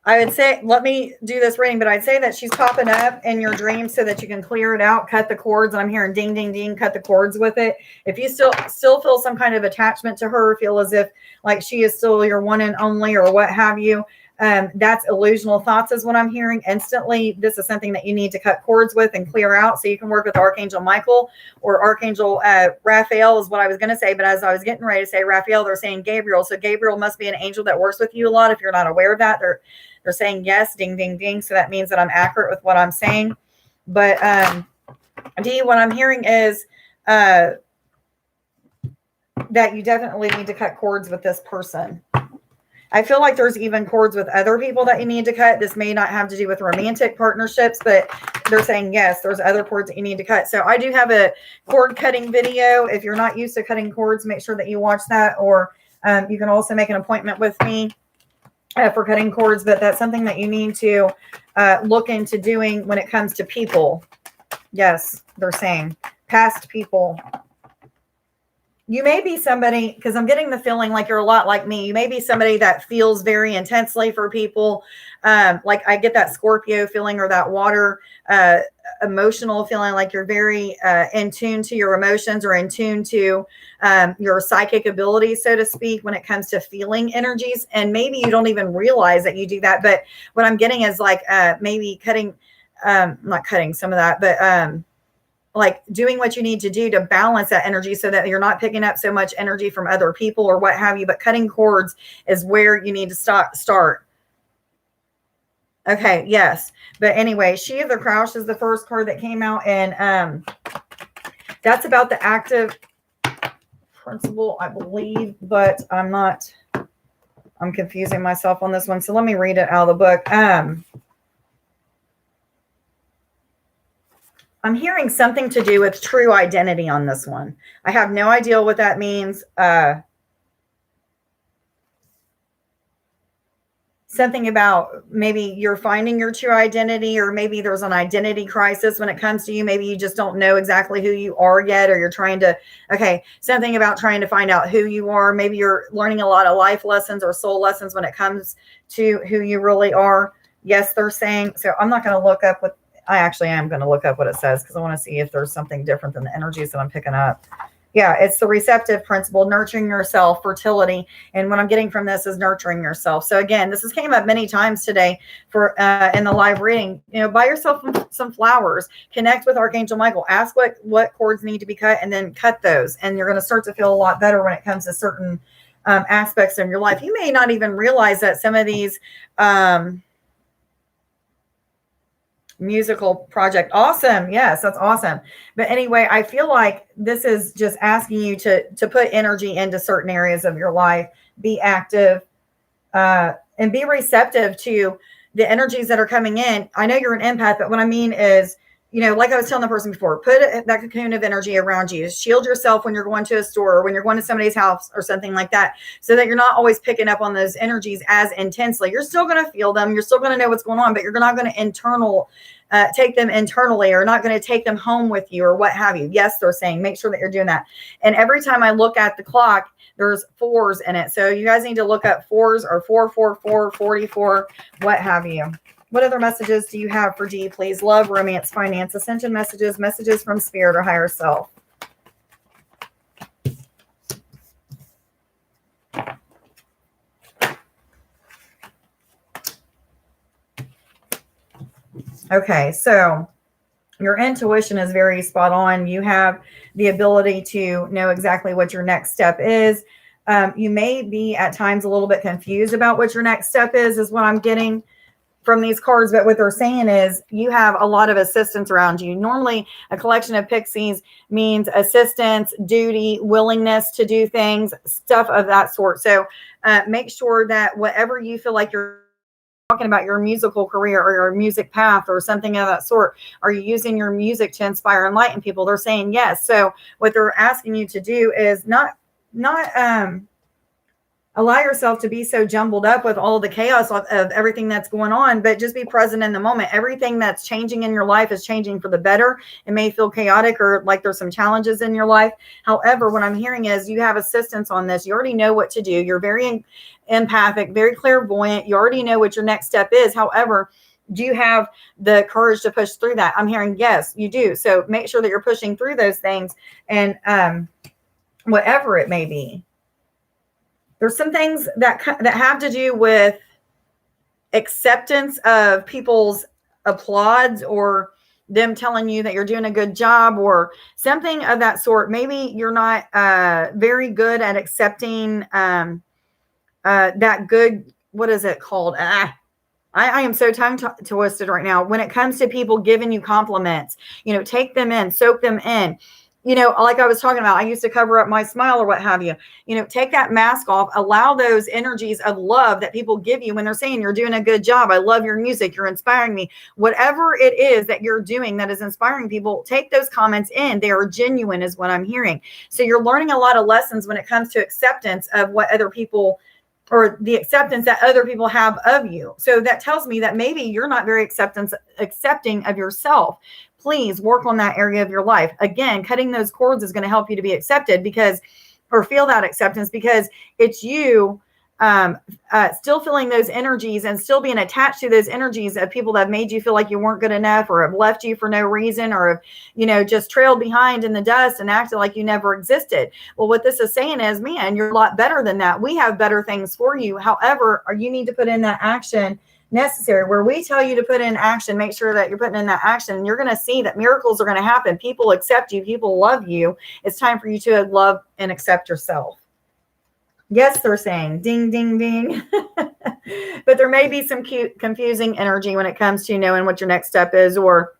Speaker 1: I would say, let me do this reading, but I'd say that she's popping up in your dreams so that you can clear it out, cut the cords. And I'm hearing ding, ding, ding, cut the cords with it. If you still feel some kind of attachment to her, feel as if like she is still your one and only or what have you, that's illusional thoughts is what I'm hearing instantly. This is something that you need to cut cords with and clear out so you can work with Archangel Michael or Archangel Raphael is what I was going to say. But as I was getting ready to say Raphael, they're saying Gabriel. So Gabriel must be an angel that works with you a lot. If you're not aware of that, they're saying yes, ding, ding, ding. So that means that I'm accurate with what I'm saying. But D, what I'm hearing is that you definitely need to cut cords with this person. I feel like there's even cords with other people that you need to cut. This may not have to do with romantic partnerships, but they're saying, yes, there's other cords that you need to cut. So I do have a cord cutting video. If you're not used to cutting cords, make sure that you watch that, or you can also make an appointment with me for cutting cords, but that's something that you need to look into doing when it comes to people. Yes, they're saying past people. You may be somebody, because I'm getting the feeling like you're a lot like me. You may be somebody that feels very intensely for people. Like I get that Scorpio feeling or that water emotional feeling, like you're very in tune to your emotions or in tune to your psychic abilities, so to speak, when it comes to feeling energies. And maybe you don't even realize that you do that. But what I'm getting is like maybe cutting, not cutting some of that, but like doing what you need to do to balance that energy so that you're not picking up so much energy from other people or what have you. But cutting cords is where you need to start. Okay, yes. But anyway, She of the Crouch is the first card that came out. And that's about the active principle, I believe. But I'm confusing myself on this one. So let me read it out of the book. I'm hearing something to do with true identity on this one. I have no idea what that means. Something about maybe you're finding your true identity, or maybe there's an identity crisis when it comes to you. Maybe you just don't know exactly who you are yet, or you're trying to, something about trying to find out who you are. Maybe you're learning a lot of life lessons or soul lessons when it comes to who you really are. Yes, they're saying. So I'm not going to look up I actually am going to look up what it says because I want to see if there's something different than the energies that I'm picking up. Yeah, it's the receptive principle, nurturing yourself, fertility. And what I'm getting from this is nurturing yourself. So again, this has came up many times today for in the live reading. Buy yourself some flowers, connect with Archangel Michael, ask what cords need to be cut, and then cut those. And you're going to start to feel a lot better when it comes to certain aspects of your life. You may not even realize that some of these musical project. Awesome. Yes, that's awesome. But anyway, I feel like this is just asking you to put energy into certain areas of your life, be active, and be receptive to the energies that are coming in. I know you're an empath, but what I mean is, like I was telling the person before, put that cocoon of energy around you. Shield yourself when you're going to a store or when you're going to somebody's house or something like that, so that you're not always picking up on those energies as intensely. You're still going to feel them. You're still going to know what's going on, but you're not going to take them internally, or not going to take them home with you or what have you. Yes, they're saying make sure that you're doing that. And every time I look at the clock, there's 4s in it. So you guys need to look up 4s or 444, 44, what have you. What other messages do you have for D, please? Love, romance, finance, ascension messages, messages from spirit or higher self. Okay, so your intuition is very spot on. You have the ability to know exactly what your next step is. You may be at times a little bit confused about what your next step is what I'm getting from these cards. But what they're saying is you have a lot of assistance around you. Normally, a collection of pixies means assistance, duty, willingness to do things, stuff of that sort. So make sure that whatever you feel like you're talking about, your musical career or your music path or something of that sort, are you using your music to inspire and enlighten people? They're saying yes. So what they're asking you to do is not allow yourself to be so jumbled up with all the chaos of everything that's going on, but just be present in the moment. Everything that's changing in your life is changing for the better. It may feel chaotic or like there's some challenges in your life. However, what I'm hearing is you have assistance on this. You already know what to do. You're very empathic, very clairvoyant. You already know what your next step is. However, do you have the courage to push through that? I'm hearing yes, you do. So make sure that you're pushing through those things, and whatever it may be. There's some things that have to do with acceptance of people's applause or them telling you that you're doing a good job or something of that sort. Maybe you're not very good at accepting that good, what is it called? I am so tongue twisted right now. When it comes to people giving you compliments, take them in, soak them in. Like I was talking about, I used to cover up my smile or what have you. Take that mask off, allow those energies of love that people give you when they're saying you're doing a good job. I love your music. You're inspiring me. Whatever it is that you're doing that is inspiring people, take those comments in. They are genuine is what I'm hearing. So you're learning a lot of lessons when it comes to acceptance of what other people, or the acceptance that other people have of you. So that tells me that maybe you're not very accepting of yourself. Please work on that area of your life. Again, cutting those cords is going to help you to be accepted or feel that acceptance, because it's you still feeling those energies and still being attached to those energies of people that have made you feel like you weren't good enough, or have left you for no reason, or have, just trailed behind in the dust and acted like you never existed. Well, what this is saying is, man, you're a lot better than that. We have better things for you. However, you need to put in that action necessary. Where we tell you to put in action, make sure that you're putting in that action, and you're going to see that miracles are going to happen. People accept you. People love you. It's time for you to love and accept yourself. Yes, they're saying ding, ding, ding. But there may be some confusing energy when it comes to knowing what your next step is, or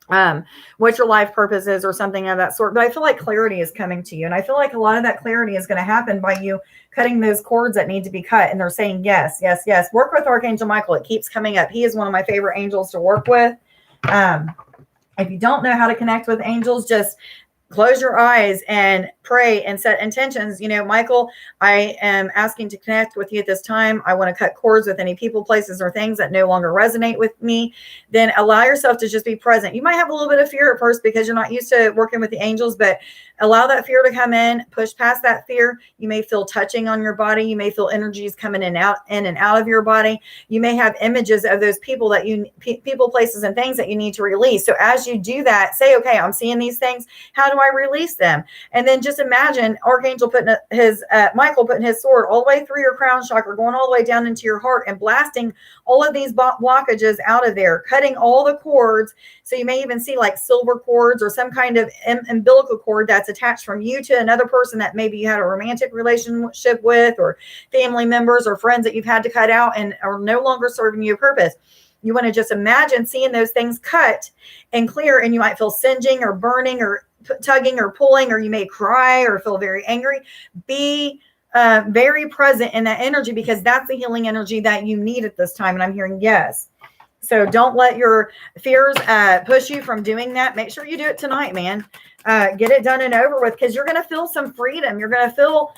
Speaker 1: what your life purpose is, or something of that sort. But I feel like clarity is coming to you. And I feel like a lot of that clarity is going to happen by you cutting those cords that need to be cut. And they're saying, yes, yes, yes. Work with Archangel Michael. It keeps coming up. He is one of my favorite angels to work with. If you don't know how to connect with angels, just close your eyes and pray and set intentions. Michael, I am asking to connect with you at this time. I want to cut cords with any people, places, or things that no longer resonate with me. Then allow yourself to just be present. You might have a little bit of fear at first because you're not used to working with the angels, but allow that fear to come in, push past that fear. You may feel touching on your body. You may feel energies coming in and out of your body. You may have images of those people that people, places, and things that you need to release. So as you do that, say, okay, I'm seeing these things. How do I release them? And then just imagine Archangel Michael putting his sword all the way through your crown chakra, going all the way down into your heart, and blasting all of these blockages out of there, cutting all the cords. So you may even see like silver cords or some kind of umbilical cord that's attached from you to another person that maybe you had a romantic relationship with, or family members or friends that you've had to cut out and are no longer serving you a purpose. You want to just imagine seeing those things cut and clear, and you might feel singeing or burning or tugging or pulling, or you may cry or feel very angry. Be very present in that energy, because that's the healing energy that you need at this time. And I'm hearing yes. So don't let your fears push you from doing that. Make sure you do it tonight, man. Get it done and over with, because you're going to feel some freedom. You're going to feel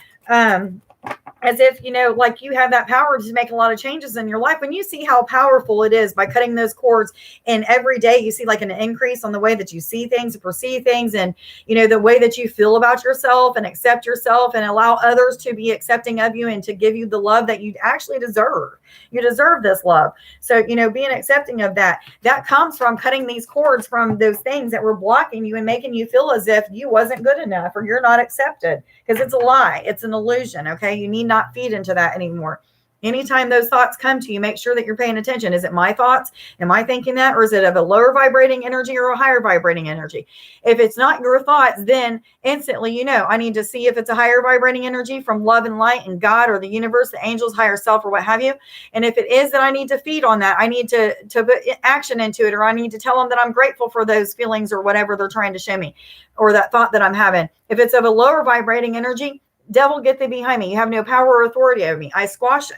Speaker 1: as if, like you have that power to make a lot of changes in your life. When you see how powerful it is by cutting those cords, and every day you see like an increase on the way that you see things and perceive things, and, the way that you feel about yourself and accept yourself and allow others to be accepting of you and to give you the love that you actually deserve. You deserve this love. So, being accepting of that comes from cutting these cords from those things that were blocking you and making you feel as if you wasn't good enough or you're not accepted, because it's a lie. It's an illusion. Okay. You need not feed into that anymore. Anytime those thoughts come to you, make sure that you're paying attention. Is it my thoughts? Am I thinking that? Or is it of a lower vibrating energy or a higher vibrating energy? If it's not your thoughts, then instantly, I need to see if it's a higher vibrating energy from love and light and God or the universe, the angels, higher self, or what have you. And if it is, then I need to feed on that. I need to put action into it, or I need to tell them that I'm grateful for those feelings or whatever they're trying to show me, or that thought that I'm having. If it's of a lower vibrating energy, devil, get thee behind me. You have no power or authority over me. I squash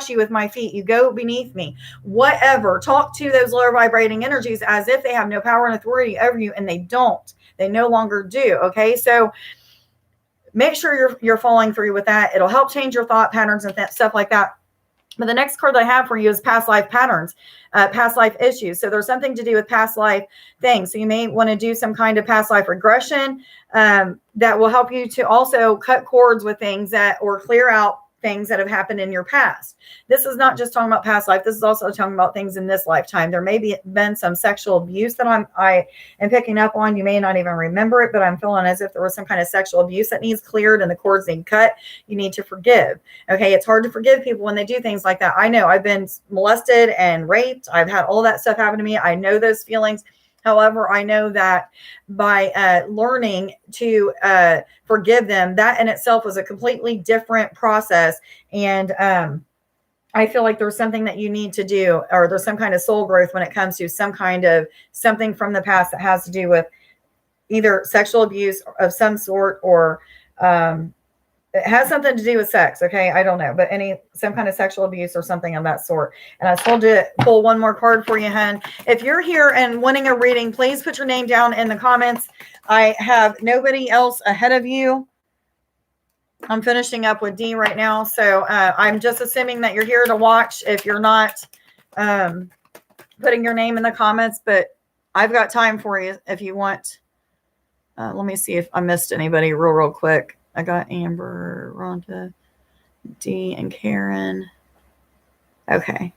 Speaker 1: you with my feet. You go beneath me. Whatever. Talk to those lower vibrating energies as if they have no power and authority over you, and they don't. They no longer do. Okay, so make sure you're following through with that. It'll help change your thought patterns and stuff like that. But the next card that I have for you is past life patterns, past life issues. So there's something to do with past life things. So you may want to do some kind of past life regression that will help you to also cut cords with things or clear out things that have happened in your past. This is not just talking about past life. This is also talking about things in this lifetime. There may be been some sexual abuse that I am picking up on. You may not even remember it, but I'm feeling as if there was some kind of sexual abuse that needs cleared and the cords need cut. You need to forgive. Okay. It's hard to forgive people when they do things like that. I know I've been molested and raped. I've had all that stuff happen to me. I know those feelings. However, I know that by learning to forgive them, that in itself was a completely different process. And I feel like there's something that you need to do, or there's some kind of soul growth when it comes to some kind of something from the past that has to do with either sexual abuse of some sort, or it has something to do with sex. Okay. I don't know, but some kind of sexual abuse or something of that sort. And I told you to pull one more card for you, hun. If you're here and wanting a reading, please put your name down in the comments. I have nobody else ahead of you. I'm finishing up with D right now. So I'm just assuming that you're here to watch if you're not putting your name in the comments, but I've got time for you if you want. Let me see if I missed anybody real quick. I got Amber, Rhonda, Dee, and Karen. Okay.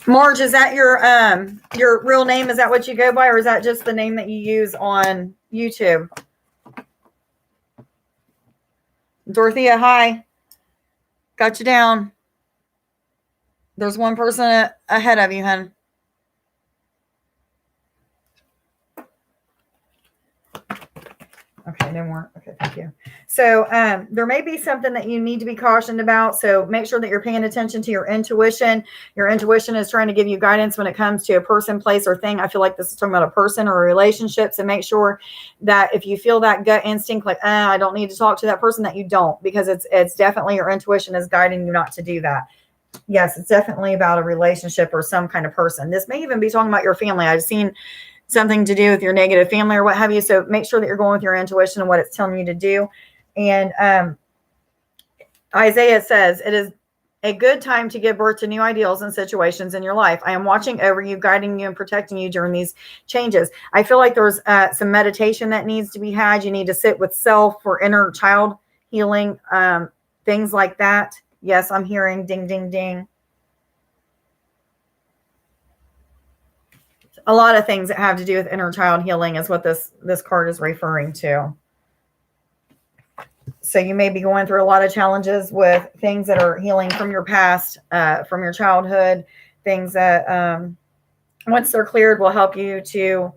Speaker 1: Marge, is that your real name? Is that what you go by, or is that just the name that you use on YouTube? Dorothea, hi. Got you down. There's one person ahead of you, hun. Okay, no more. Okay, thank you. So there may be something that you need to be cautioned about. So make sure that you're paying attention to your intuition. Your intuition is trying to give you guidance when it comes to a person, place, or thing. I feel like this is talking about a person or a relationship. So make sure that if you feel that gut instinct, like, I don't need to talk to that person, that you don't, because it's definitely your intuition is guiding you not to do that. Yes, it's definitely about a relationship or some kind of person. This may even be talking about your family. I've seen something to do with your negative family or what have you. So make sure that you're going with your intuition and what it's telling you to do. And Isaiah says, it is a good time to give birth to new ideals and situations in your life. I am watching over you, guiding you, and protecting you during these changes. I feel like there's some meditation that needs to be had. You need to sit with self for inner child healing, things like that. Yes, I'm hearing ding, ding, ding. A lot of things that have to do with inner child healing is what this card is referring to. So you may be going through a lot of challenges with things that are healing from your past, from your childhood, things that once they're cleared will help you to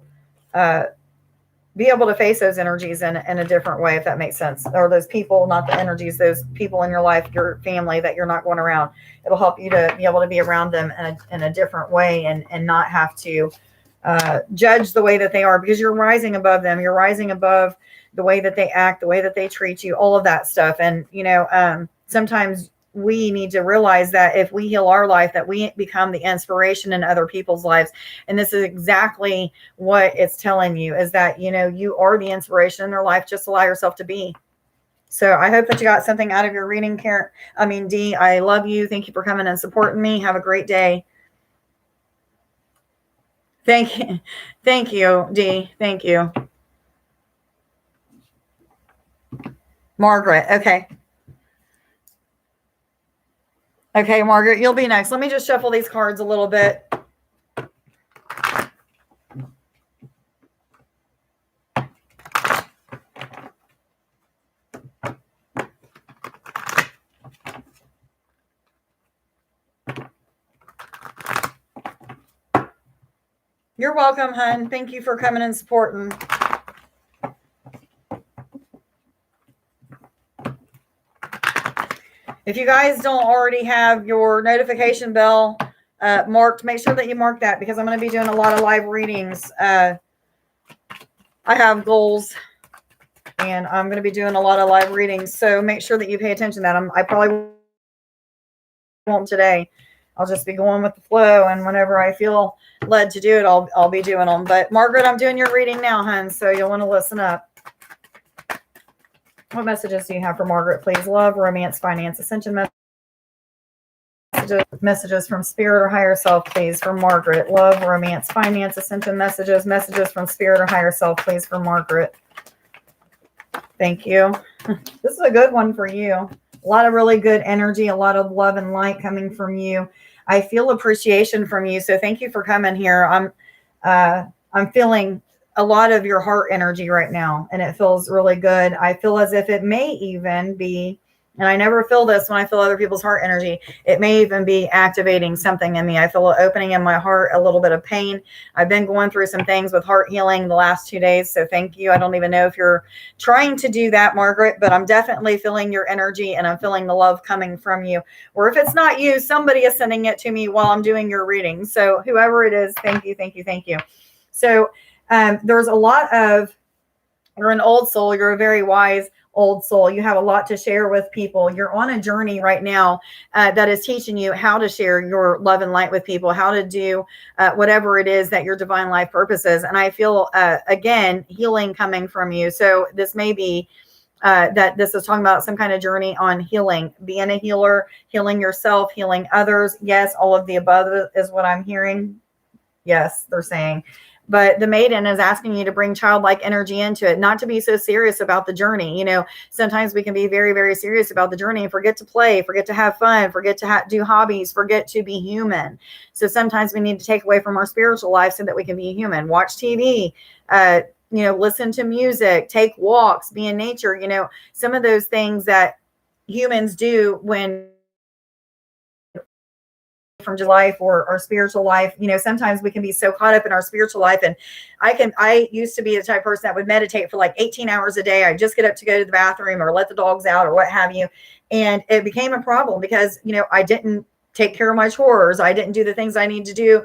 Speaker 1: be able to face those energies in a different way, if that makes sense. Or those people, not the energies, those people in your life, your family that you're not going around. It'll help you to be able to be around them in a different way and not have to judge the way that they are, because you're rising above them. You're rising above the way that they act, the way that they treat you, all of that stuff. And, sometimes we need to realize that if we heal our life, that we become the inspiration in other people's lives. And this is exactly what it's telling you, is that, you are the inspiration in their life. Just allow yourself to be. So I hope that you got something out of your reading, Dee. I love you. Thank you for coming and supporting me. Have a great day. Thank you. Thank you, Dee. Thank you. Margaret. Okay. Okay, Margaret, you'll be next. Let me just shuffle these cards a little bit. You're welcome, hun. Thank you for coming and supporting. If you guys don't already have your notification bell marked, make sure that you mark that, because I'm going to be doing a lot of live readings. I have goals, and I'm going to be doing a lot of live readings. So make sure that you pay attention to that. I probably won't today. I'll just be going with the flow, and whenever I feel led to do it, I'll be doing them. But Margaret, I'm doing your reading now, hun, so you'll want to listen up. What messages do you have for Margaret, please? Love, romance, finance, ascension messages from spirit or higher self, please, for Margaret. Love, romance, finance, ascension messages from spirit or higher self, please, for Margaret. Thank you. This is a good one for you. A lot of really good energy, a lot of love and light coming from you. I feel appreciation from you. So thank you for coming here. I'm feeling a lot of your heart energy right now, and it feels really good. I feel as if it may even be, and I never feel this when I feel other people's heart energy, it may even be activating something in me. I feel an opening in my heart, a little bit of pain. I've been going through some things with heart healing the last 2 days, so thank you. I don't even know if you're trying to do that, Margaret, but I'm definitely feeling your energy, and I'm feeling the love coming from you. Or if it's not you, somebody is sending it to me while I'm doing your reading. So whoever it is, thank you, thank you, thank you. So there's a lot of, you're an old soul. You're a very wise old soul. You have a lot to share with people. You're on a journey right now that is teaching you how to share your love and light with people, how to do whatever it is that your divine life purpose is. And I feel, again, healing coming from you. So this may be that this is talking about some kind of journey on healing, being a healer, healing yourself, healing others. Yes, all of the above is what I'm hearing. Yes, they're saying. But the maiden is asking you to bring childlike energy into it, not to be so serious about the journey. Sometimes we can be very, very serious about the journey and forget to play, forget to have fun, forget to do hobbies, forget to be human. So sometimes we need to take away from our spiritual life so that we can be human. Watch TV, listen to music, take walks, be in nature. Some of those things that humans do when from life or our spiritual life. Sometimes we can be so caught up in our spiritual life. And I used to be the type of person that would meditate for like 18 hours a day. I just get up to go to the bathroom or let the dogs out or what have you. And it became a problem because, I didn't take care of my chores. I didn't do the things I need to do,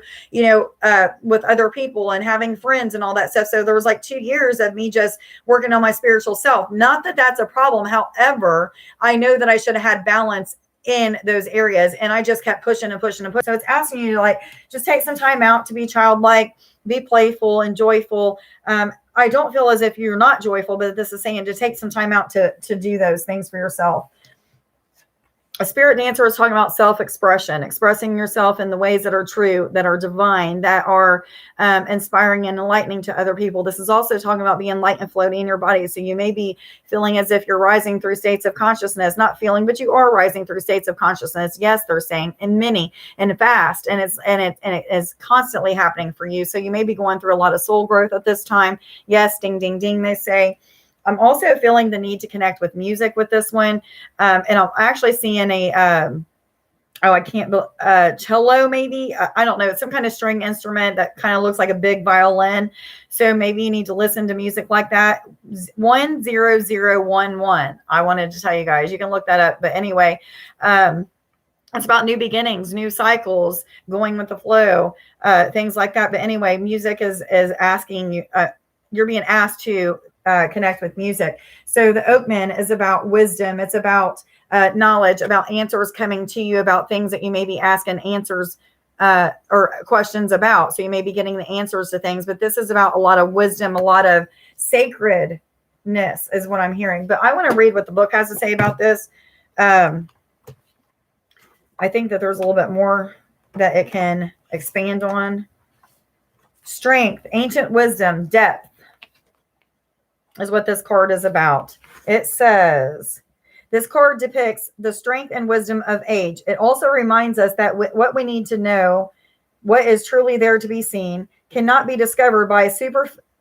Speaker 1: with other people and having friends and all that stuff. So there was like 2 years of me just working on my spiritual self. Not that that's a problem. However, I know that I should have had balance in those areas. And I just kept pushing and pushing and pushing. So it's asking you to just take some time out to be childlike, be playful and joyful. I don't feel as if you're not joyful, but this is saying to take some time out to do those things for yourself. A spirit dancer is talking about self-expression, expressing yourself in the ways that are true, that are divine, that are inspiring and enlightening to other people. This is also talking about being light and floating in your body. So you may be feeling as if you're rising through states of consciousness, not feeling, but you are rising through states of consciousness. Yes, they're saying, and many and fast, and it is constantly happening for you. So you may be going through a lot of soul growth at this time. Yes, ding, ding, ding, they say. I'm also feeling the need to connect with music with this one. And I'm actually seeing cello maybe. I don't know. It's some kind of string instrument that kind of looks like a big violin. So maybe you need to listen to music like that. 10011. I wanted to tell you guys, you can look that up. But anyway, It's about new beginnings, new cycles, going with the flow, things like that. But anyway, music is asking you, you're being asked to connect with music. So the Oakman is about wisdom. It's about knowledge, about answers coming to you, about things that you may be asking answers or questions about. So you may be getting the answers to things, but this is about a lot of wisdom, a lot of sacredness is what I'm hearing. But I want to read what the book has to say about this. I think that there's a little bit more that it can expand on. Strength, ancient wisdom, depth is what this card is about. It says, this card depicts the strength and wisdom of age. It also reminds us that what we need to know, what is truly there to be seen, cannot be discovered by a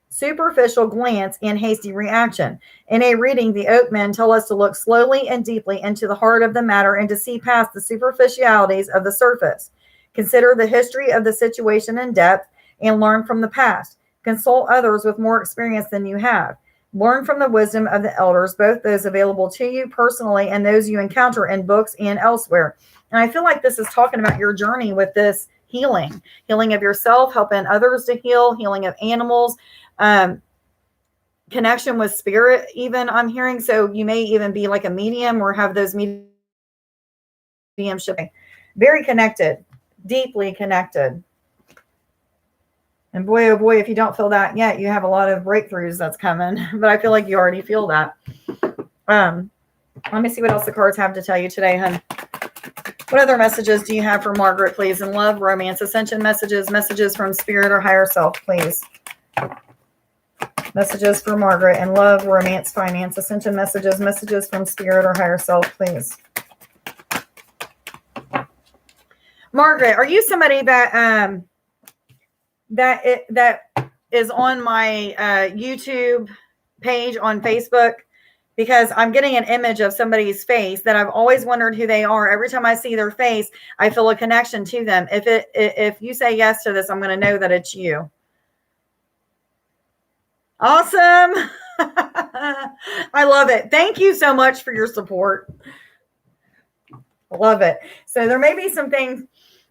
Speaker 1: superficial glance and hasty reaction. In a reading, the Oakmen tell us to look slowly and deeply into the heart of the matter and to see past the superficialities of the surface. Consider the history of the situation in depth and learn from the past. Consult others with more experience than you have. Learn from the wisdom of the elders, both those available to you personally and those you encounter in books and elsewhere. And I feel like this is talking about your journey with this healing of yourself, helping others to heal, healing of animals, connection with spirit, even I'm hearing. So you may even be like a medium or have those mediumship. Very connected, deeply connected. And boy, oh boy, if you don't feel that yet, you have a lot of breakthroughs that's coming. But I feel like you already feel that. Let me see what else the cards have to tell you today, hun. What other messages do you have for Margaret, please? In love, romance, ascension messages, messages from spirit or higher self, please. Messages for Margaret in love, romance, finance, ascension messages, messages from spirit or higher self, please. Margaret, are you somebody that that is on my YouTube page on Facebook? Because I'm getting an image of somebody's face that I've always wondered who they are. Every time I see their face, I feel a connection to them. If you say yes to this, I'm going to know that it's you. Awesome. I love it. Thank you so much for your support. Love it. So there may be some things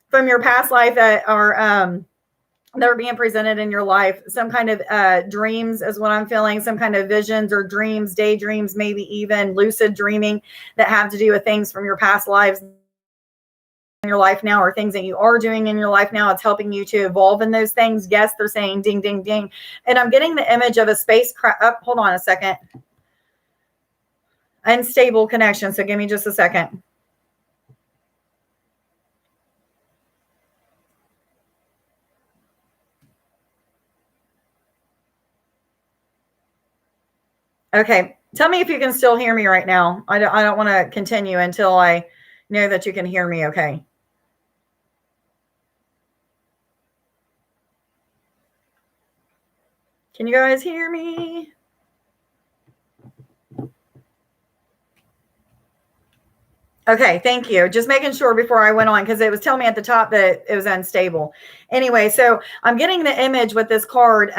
Speaker 1: from your past life that are being presented in your life. Some kind of dreams is what I'm feeling. Some kind of visions or dreams, daydreams, maybe even lucid dreaming that have to do with things from your past lives in your life now, or things that you are doing in your life now. It's helping you to evolve in those things. Yes, they're saying ding, ding, ding. And I'm getting the image of a spacecraft. Oh, hold on a second. Unstable connection. So give me just a second. Okay. Tell me if you can still hear me right now. I don't want to continue until I know that you can hear me. Okay. Can you guys hear me? Okay, thank you. Just making sure before I went on, because it was telling me at the top that it was unstable. Anyway, so I'm getting the image with this card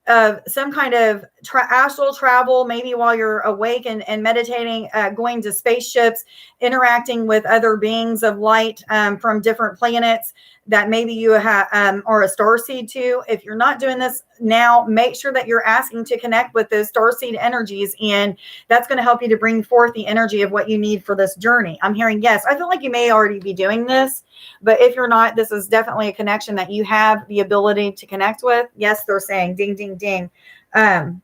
Speaker 1: of some kind of astral travel, maybe while you're awake and meditating, going to spaceships, interacting with other beings of light from different planets that maybe you have are a starseed to. If you're not doing this now, make sure that you're asking to connect with those starseed energies, and that's going to help you to bring forth the energy of what you need for this journey. I'm hearing yes. I feel like you may already be doing this, but if you're not, this is definitely a connection that you have the ability to connect with. Yes, they're saying ding, ding, ding. And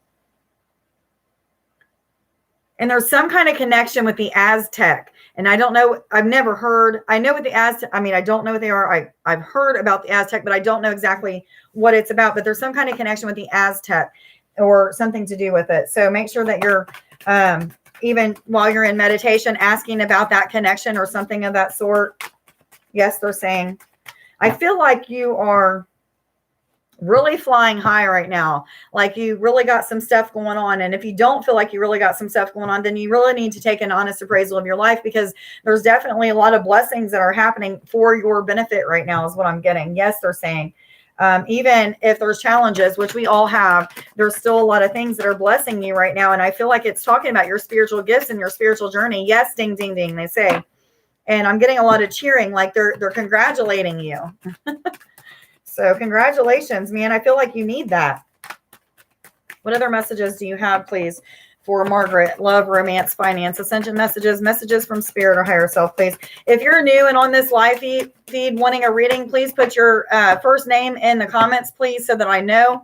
Speaker 1: there's some kind of connection with the Aztec. And I don't know, I've never heard, I know what the Aztec, I mean, I don't know what they are. I've heard about the Aztec, but I don't know exactly what it's about. But there's some kind of connection with the Aztec or something to do with it. So make sure that you're, even while you're in meditation, asking about that connection or something of that sort. Yes, they're saying, I feel like you are really flying high right now. Like you really got some stuff going on. And if you don't feel like you really got some stuff going on, then you really need to take an honest appraisal of your life, because there's definitely a lot of blessings that are happening for your benefit right now is what I'm getting. Yes, they're saying, even if there's challenges, which we all have, there's still a lot of things that are blessing you right now. And I feel like it's talking about your spiritual gifts and your spiritual journey. Yes, ding, ding, ding, they say. And I'm getting a lot of cheering, like they're congratulating you. So congratulations, man. I feel like you need that. What other messages do you have, please, for Margaret? Love, romance, finance, ascension messages, messages from spirit or higher self, please. If you're new and on this live feed wanting a reading, please put your first name in the comments, please, so that I know.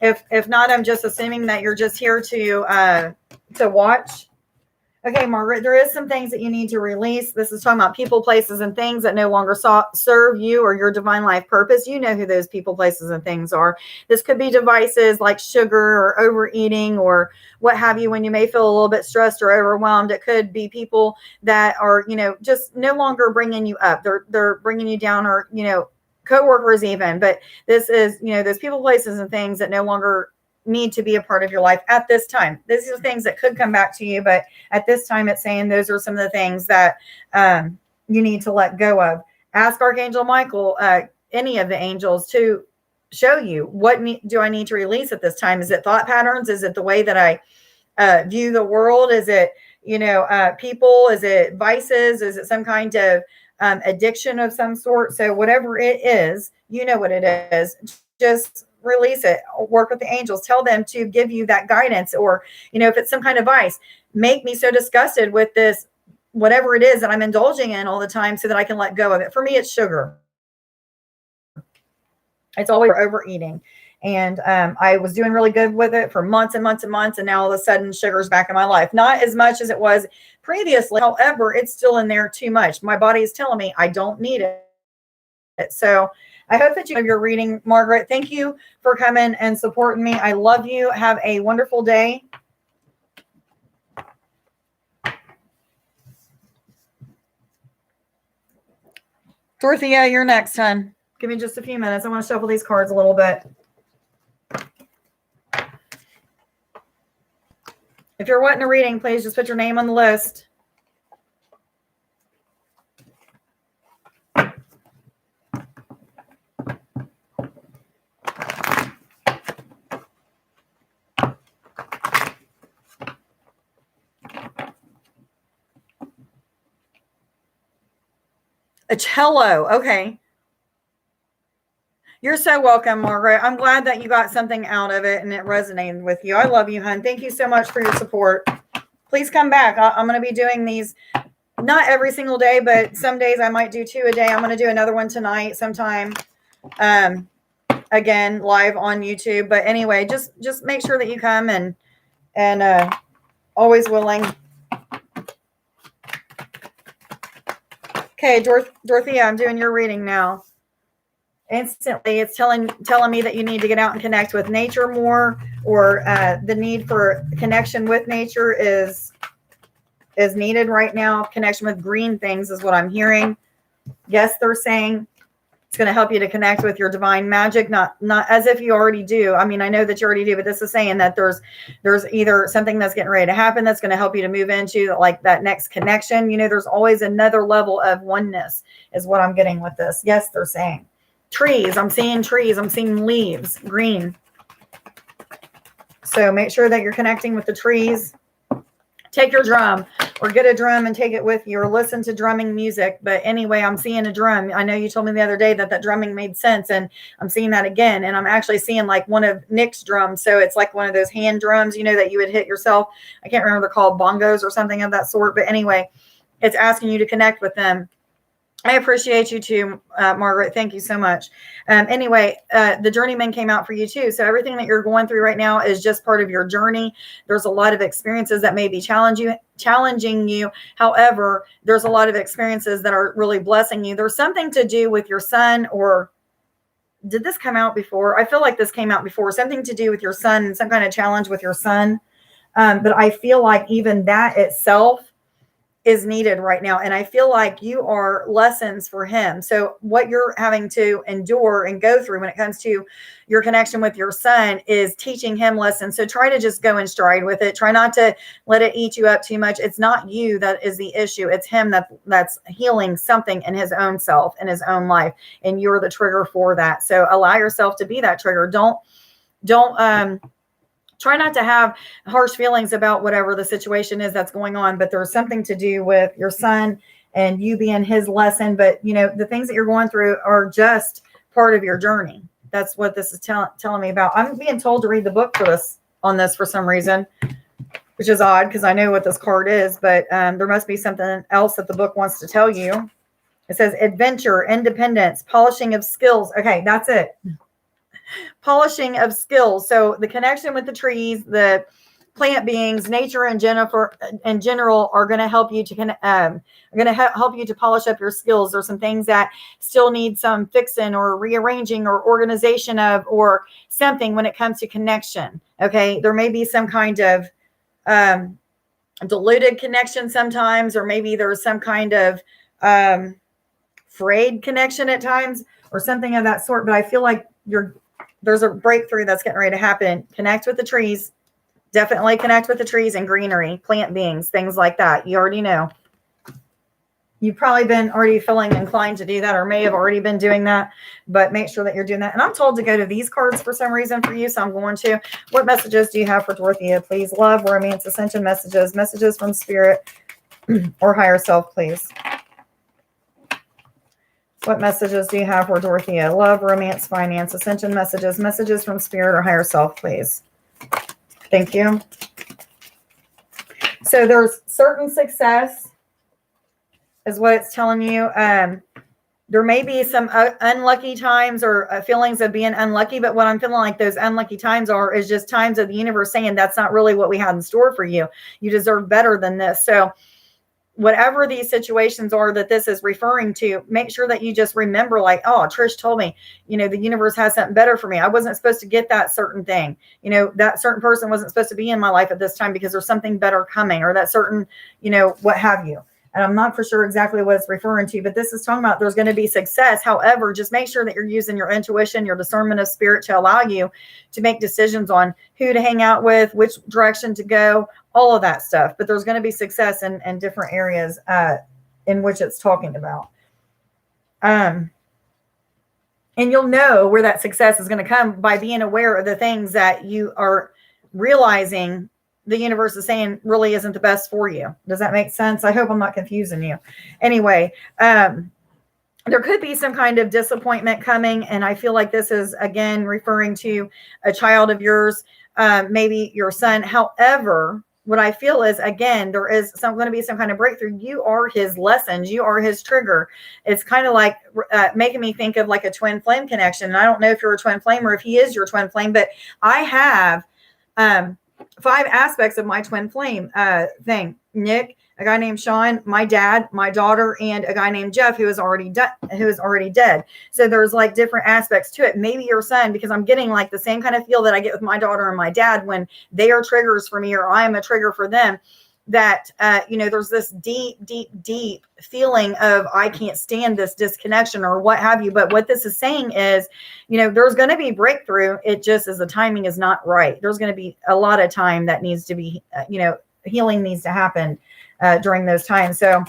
Speaker 1: If not, I'm just assuming that you're just here to watch. Okay, Margaret, there is some things that you need to release. This is talking about people, places, and things that no longer serve you or your divine life purpose. You know who those people, places, and things are. This could be devices like sugar or overeating or what have you when you may feel a little bit stressed or overwhelmed. It could be people that are, just no longer bringing you up. They're bringing you down, or, coworkers even. But this is, those people, places, and things that no longer need to be a part of your life at this time. These are things that could come back to you, but at this time it's saying those are some of the things that you need to let go of. Ask Archangel Michael, any of the angels, to show you what do I need to release at this time. Is it thought patterns? Is it the way that I view the world? Is it people? Is it vices? Is it some kind of addiction of some sort? So whatever it is, you know what it is, just release it. Work with the angels, tell them to give you that guidance. Or if it's some kind of vice, make me so disgusted with this, whatever it is that I'm indulging in all the time, so that I can let go of it. For me, it's sugar. It's always overeating. And I was doing really good with it for months and months and months. And now all of a sudden sugar's back in my life. Not as much as it was previously. However, it's still in there too much. My body is telling me I don't need it. So I hope that you have your reading, Margaret. Thank you for coming and supporting me. I love you. Have a wonderful day. Dorothea, you're next, hon. Give me just a few minutes. I want to shuffle these cards a little bit. If you're wanting a reading, please just put your name on the list. A cello. Okay. You're so welcome, Margaret. I'm glad that you got something out of it and it resonated with you. I love you, hon. Thank you so much for your support. Please come back. I'm going to be doing these not every single day, but some days I might do 2 a day. I'm going to do another one tonight sometime. Again, live on YouTube. But anyway, just make sure that you come and always willing. Okay, Dorothea, I'm doing your reading now. Instantly, it's telling me that you need to get out and connect with nature more, or the need for connection with nature is needed right now. Connection with green things is what I'm hearing. Yes, they're saying it's going to help you to connect with your divine magic, not as if you already do. I mean, I know that you already do, but this is saying that there's either something that's getting ready to happen that's going to help you to move into like that next connection. There's always another level of oneness is what I'm getting with this. Yes, they're saying. Trees. I'm seeing trees. I'm seeing leaves, green. So make sure that you're connecting with the trees. Take your drum or get a drum and take it with you, or listen to drumming music. But anyway, I'm seeing a drum. I know you told me the other day that drumming made sense, and I'm seeing that again. And I'm actually seeing like one of Nick's drums. So it's like one of those hand drums, that you would hit yourself. I can't remember, they're called bongos or something of that sort. But anyway, it's asking you to connect with them. I appreciate you too, Margaret. Thank you so much. Anyway, the journeyman came out for you too. So everything that you're going through right now is just part of your journey. There's a lot of experiences that may be challenging you. However, there's a lot of experiences that are really blessing you. There's something to do with your son, or did this come out before? I feel like this came out before. Something to do with your son and some kind of challenge with your son. But I feel like even that itself is needed right now. And I feel like you are lessons for him. So what you're having to endure and go through when it comes to your connection with your son is teaching him lessons. So try to just go in stride with it. Try not to let it eat you up too much. It's not you that is the issue. It's him that's healing something in his own self, in his own life. And you're the trigger for that. So allow yourself to be that trigger. Don't try not to have harsh feelings about whatever the situation is that's going on, but there's something to do with your son and you being his lesson. But, the things that you're going through are just part of your journey. That's what this is telling me about. I'm being told to read the book on this for some reason, which is odd because I know what this card is, but there must be something else that the book wants to tell you. It says adventure, independence, polishing of skills. Okay, that's it. Polishing of skills. So the connection with the trees, the plant beings, nature in general are going to help you to help you to polish up your skills. There's some things that still need some fixing or rearranging or organization of, or something when it comes to connection. Okay. There may be some kind of diluted connection sometimes, or maybe there's some kind of frayed connection at times or something of that sort. But I feel like there's a breakthrough that's getting ready to happen. Connect with the trees. Definitely connect with the trees and greenery, plant beings, things like that. You already know. You've probably been already feeling inclined to do that, or may have already been doing that, but make sure that you're doing that. And I'm told to go to these cards for some reason for you, so I'm going to. What messages do you have for Dorothea, please? Love, romance, ascension messages from spirit or higher self, please. What messages do you have for Dorothea? Love, romance, finance, ascension messages from spirit or higher self, please. Thank you. So there's certain success is what it's telling you. There may be some unlucky times or feelings of being unlucky, but what I'm feeling like those unlucky times is just times of the universe saying that's not really what we had in store for you. You deserve better than this. So whatever these situations are that this is referring to, make sure that you just remember, like, oh, Trish told me, the universe has something better for me. I wasn't supposed to get that certain thing. That certain person wasn't supposed to be in my life at this time because there's something better coming, or that certain, what have you. And I'm not for sure exactly what it's referring to, but this is talking about there's going to be success. However, just make sure that you're using your intuition, your discernment of spirit to allow you to make decisions on who to hang out with, which direction to go, all of that stuff. But there's going to be success in different areas in which it's talking about. And you'll know where that success is going to come by being aware of the things that you are realizing the universe is saying really isn't the best for you. Does that make sense? I hope I'm not confusing you. Anyway, there could be some kind of disappointment coming. And I feel like this is, again, referring to a child of yours, maybe your son. However, what I feel is, again, there is going to be some kind of breakthrough. You are his lessons. You are his trigger. It's kind of like making me think of like a twin flame connection. And I don't know if you're a twin flame or if he is your twin flame, but I have 5 aspects of my twin flame thing. Nick, a guy named Sean, my dad, my daughter, and a guy named Jeff who is already dead. So there's like different aspects to it. Maybe your son, because I'm getting like the same kind of feel that I get with my daughter and my dad when they are triggers for me or I am a trigger for them. That, there's this deep feeling of, I can't stand this disconnection or what have you. But what this is saying is, there's going to be breakthrough. It just is the timing is not right. There's going to be a lot of time that needs to be, healing needs to happen during those times. So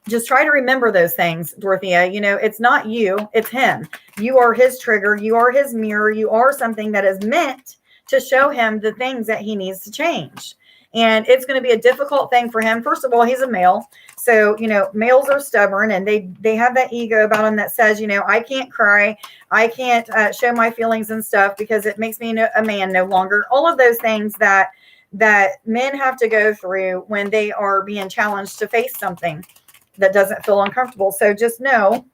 Speaker 1: just try to remember those things, Dorothea. It's not you, it's him. You are his trigger. You are his mirror. You are something that is meant to show him the things that he needs to change. And it's going to be a difficult thing for him. First of all, he's a male. So, males are stubborn and they have that ego about them that says, I can't cry. I can't show my feelings and stuff because it makes me a man no longer. All of those things that men have to go through when they are being challenged to face something that doesn't feel uncomfortable. So just know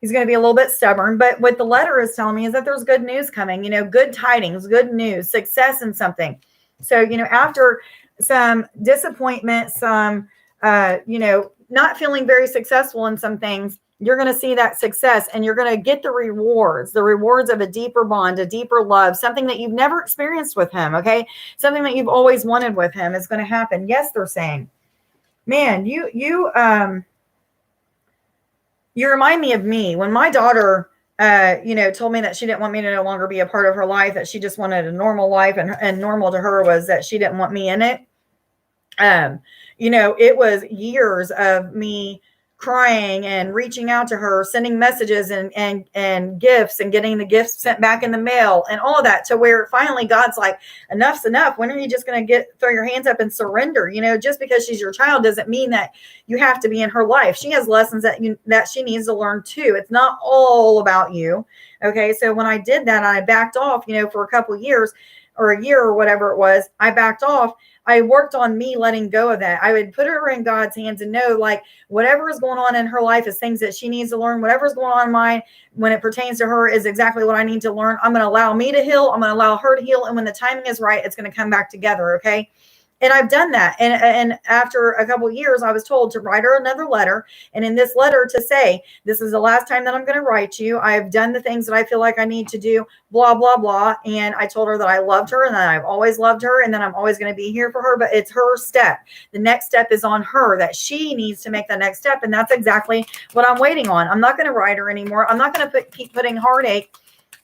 Speaker 1: he's going to be a little bit stubborn, but what the letter is telling me is that there's good news coming, good tidings, good news, success in something. So, after some disappointment, some, not feeling very successful in some things, you're going to see that success and you're going to get the rewards of a deeper bond, a deeper love, something that you've never experienced with him. Okay. Something that you've always wanted with him is going to happen. Yes, they're saying, man, you remind me of me when my daughter, told me that she didn't want me to no longer be a part of her life, that she just wanted a normal life, and normal to her was that she didn't want me in it. It was years of me crying and reaching out to her, sending messages and gifts and getting the gifts sent back in the mail and all of that, to where finally God's like, enough's enough. When are you just going to throw your hands up and surrender? Just because she's your child doesn't mean that you have to be in her life. She has lessons that she needs to learn too. It's not all about you. Okay. So when I did that, I backed off, for a couple of years or a year or whatever it was, I backed off. I worked on me letting go of that. I would put her in God's hands and know, like, whatever is going on in her life is things that she needs to learn. Whatever's going on in mine when it pertains to her is exactly what I need to learn. I'm going to allow me to heal. I'm going to allow her to heal. And when the timing is right, it's going to come back together. Okay. And I've done that. And after a couple of years, I was told to write her another letter. And in this letter to say, this is the last time that I'm going to write you. I've done the things that I feel like I need to do, blah, blah, blah. And I told her that I loved her and that I've always loved her and that I'm always going to be here for her. But it's her step. The next step is on her, that she needs to make the next step. And that's exactly what I'm waiting on. I'm not going to write her anymore. I'm not going to keep putting heartache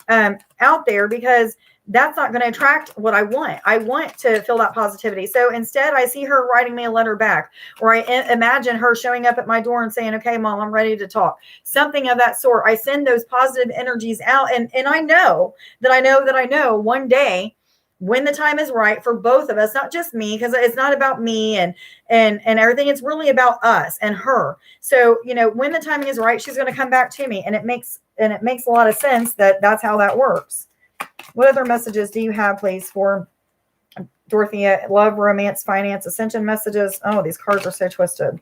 Speaker 1: out there, because that's not going to attract what I want. I want to feel that positivity. So instead, I see her writing me a letter back, or I imagine her showing up at my door and saying, okay, Mom, I'm ready to talk. Something of that sort. I send those positive energies out. And I know that I know one day, when the time is right for both of us, not just me, because it's not about me and everything. It's really about us and her. So, when the timing is right, she's going to come back to me. And it makes a lot of sense that that's how that works. What other messages do you have, please, for Dorothea? Love, romance, finance, ascension messages. Oh, these cards are so twisted.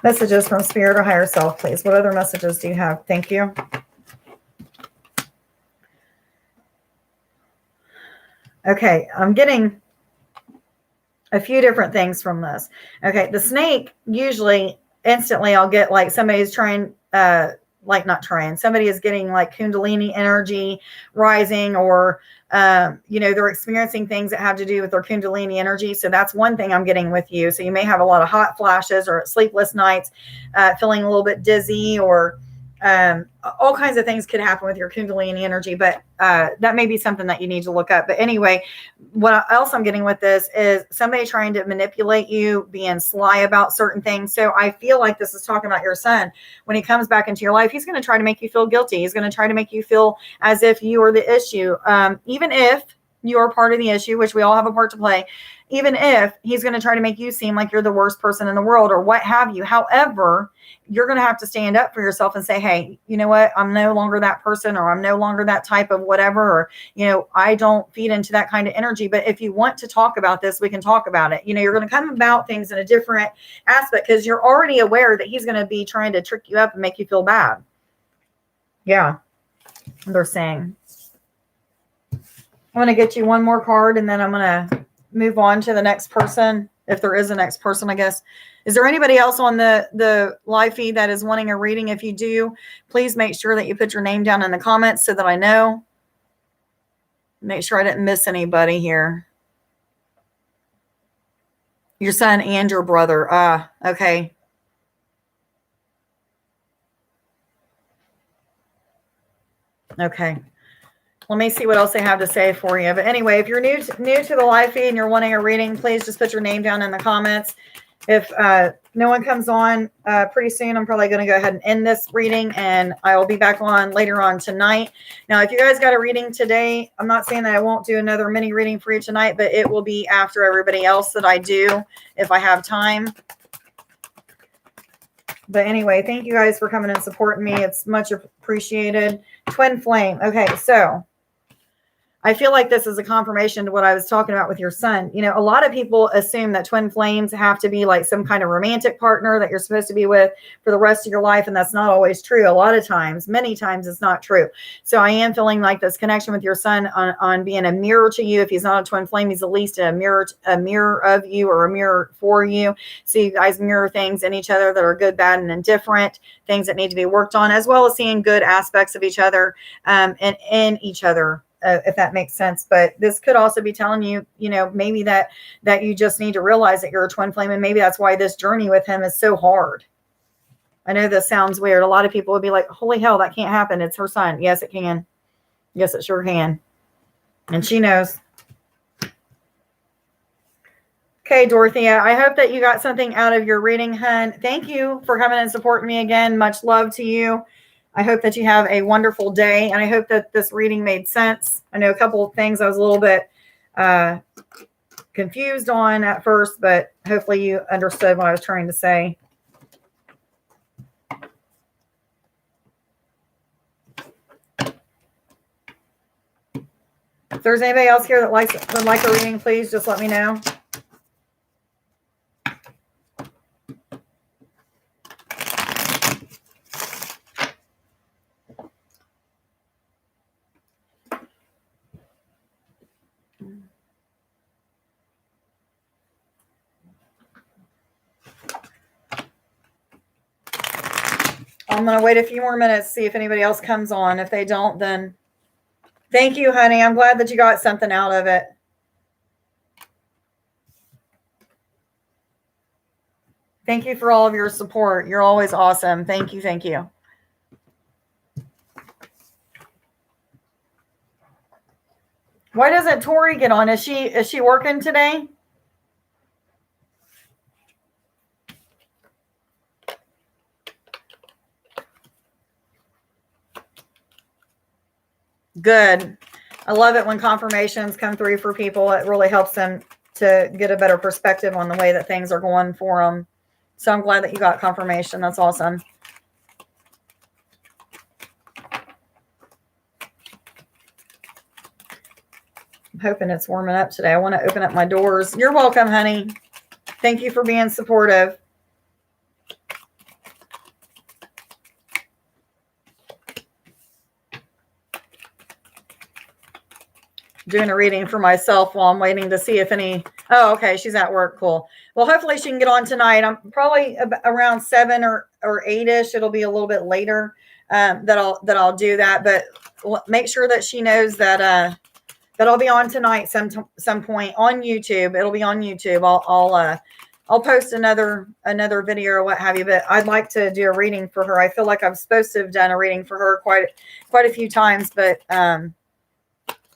Speaker 1: Messages from spirit or higher self, please. What other messages do you have? Thank you. Okay, I'm getting a few different things from this. Okay, the snake, usually instantly I'll get like somebody's trying, somebody is getting like Kundalini energy rising, or, they're experiencing things that have to do with their Kundalini energy. So that's one thing I'm getting with you. So you may have a lot of hot flashes or sleepless nights, feeling a little bit dizzy, or all kinds of things could happen with your Kundalini energy, but that may be something that you need to look up. But anyway, what else I'm getting with this is somebody trying to manipulate you, being sly about certain things. So I feel like this is talking about your son. When he comes back into your life, he's going to try to make you feel guilty. He's going to try to make you feel as if you are the issue. Even if you are part of the issue, which we all have a part to play, even if he's going to try to make you seem like you're the worst person in the world or what have you. However, you're going to have to stand up for yourself and say, hey, you know what? I'm no longer that person, or I'm no longer that type of whatever, or, I don't feed into that kind of energy. But if you want to talk about this, we can talk about it. You're going to come about things in a different aspect, because you're already aware that he's going to be trying to trick you up and make you feel bad. Yeah, they're saying. I'm going to get you one more card, and then I'm going to move on to the next person, if there is a next person, I guess. Is there anybody else on the live feed that is wanting a reading? If you do, please make sure that you put your name down in the comments so that I know. Make sure I didn't miss anybody here. Your son and your brother. Okay. Okay. Let me see what else they have to say for you. But anyway, if you're new to the live feed and you're wanting a reading, please just put your name down in the comments. If no one comes on pretty soon, I'm probably going to go ahead and end this reading, and I will be back on later on tonight. Now, if you guys got a reading today, I'm not saying that I won't do another mini reading for you tonight, but it will be after everybody else that I do, if I have time. But anyway, thank you guys for coming and supporting me. It's much appreciated. Twin flame. Okay, so I feel like this is a confirmation to what I was talking about with your son. A lot of people assume that twin flames have to be like some kind of romantic partner that you're supposed to be with for the rest of your life. And that's not always true. A lot of times, many times it's not true. So I am feeling like this connection with your son on being a mirror to you. If he's not a twin flame, he's at least a mirror of you, or a mirror for you. So you guys mirror things in each other that are good, bad, and indifferent, things that need to be worked on, as well as seeing good aspects of each other and in each other. If that makes sense. But this could also be telling you, maybe that you just need to realize that you're a twin flame, and maybe that's why this journey with him is so hard. I know this sounds weird. A lot of people would be like, holy hell, that can't happen. It's her son. Yes, it can. Yes, it sure can. And she knows. Okay, Dorothea, I hope that you got something out of your reading, hun. Thank you for coming and supporting me again. Much love to you. I hope that you have a wonderful day, and I hope that this reading made sense. I know a couple of things I was a little bit confused on at first, but hopefully you understood what I was trying to say. If there's anybody else here that would like a reading, please just let me know. I'm going to wait a few more minutes to see if anybody else comes on. If they don't, then thank you, honey. I'm glad that you got something out of it. Thank you for all of your support. You're always awesome. Thank you. Thank you. Why doesn't Tori get on? Is she working today? Good. I love it when confirmations come through for people. It really helps them to get a better perspective on the way that things are going for them. So I'm glad that you got confirmation. That's awesome. I'm hoping it's warming up today. I want to open up my doors. You're welcome, honey. Thank you for being supportive. Doing a reading for myself while I'm waiting to see if any. Oh, okay. She's at work. Cool. Well, hopefully she can get on tonight. I'm probably around 7 or 8ish. It'll be a little bit later that I'll do that. But make sure that she knows that that I'll be on tonight some point on YouTube. It'll be on YouTube. I'll post another video or what have you. But I'd like to do a reading for her. I feel like I'm supposed to have done a reading for her quite a few times, but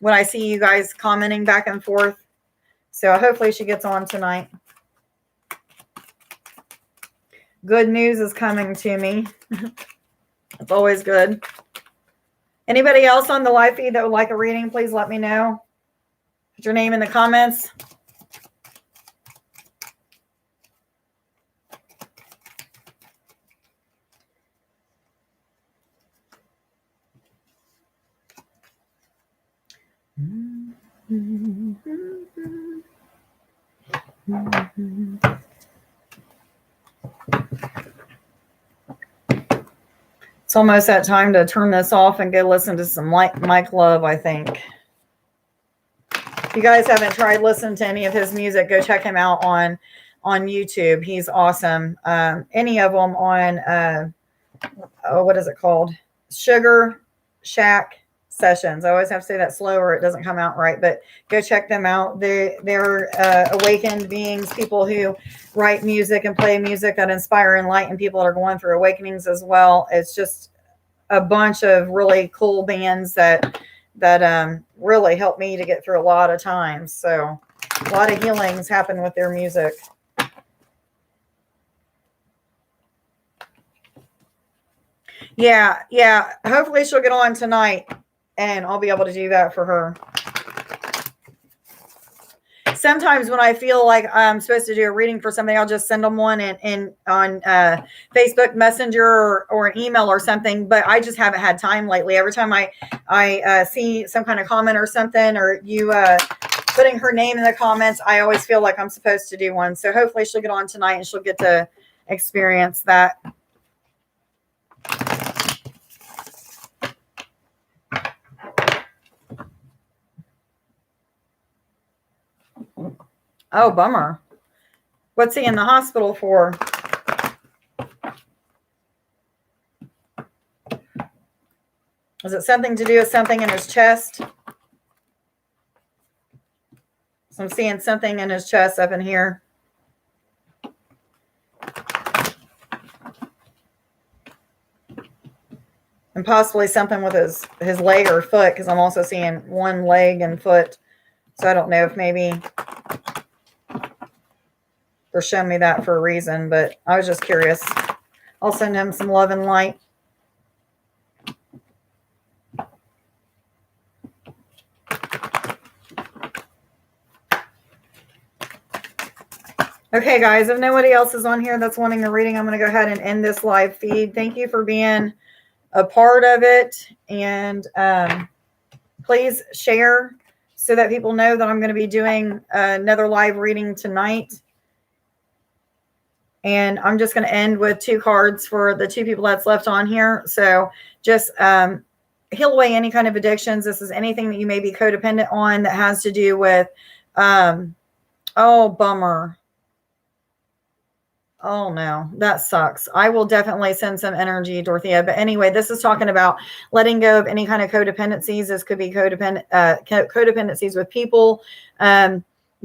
Speaker 1: when I see you guys commenting back and forth. So hopefully she gets on tonight. Good news is coming to me. It's always good. Anybody else on the live feed that would like a reading, please let me know. Put your name in the comments. It's almost that time to turn this off and go listen to some Mike Love, I think. If you guys haven't tried listening to any of his music, go check him out on YouTube. He's awesome. Any of them on, what is it called? Sugar Shack Sessions. I always have to say that slow or it doesn't come out right, but go check them out. They're awakened beings, people who write music and play music that inspire and enlighten people that are going through awakenings as well. It's just a bunch of really cool bands that really helped me to get through a lot of times. So a lot of healings happen with their music. Yeah. Hopefully she'll get on tonight and I'll be able to do that for her. Sometimes when I feel like I'm supposed to do a reading for somebody, I'll just send them one on Facebook Messenger or an email or something. But I just haven't had time lately. Every time I see some kind of comment or something, or you putting her name in the comments, I always feel like I'm supposed to do one. So hopefully she'll get on tonight and she'll get to experience that. Oh, bummer. What's he in the hospital for? Is it something to do with something in his chest? So I'm seeing something in his chest up in here. And possibly something with his leg or foot, because I'm also seeing one leg and foot. So I don't know if maybe They're showing me that for a reason, but I was just curious. I'll send him some love and light. Okay, guys, if nobody else is on here that's wanting a reading, I'm going to go ahead and end this live feed. Thank you for being a part of it. And please share so that people know that I'm going to be doing another live reading tonight. And I'm just going to end with 2 cards for the 2 people that's left on here. So just heal away any kind of addictions. This is anything that you may be codependent on that has to do with, oh, bummer. Oh, no, that sucks. I will definitely send some energy, Dorothea. But anyway, this is talking about letting go of any kind of codependencies. This could be codependencies with people,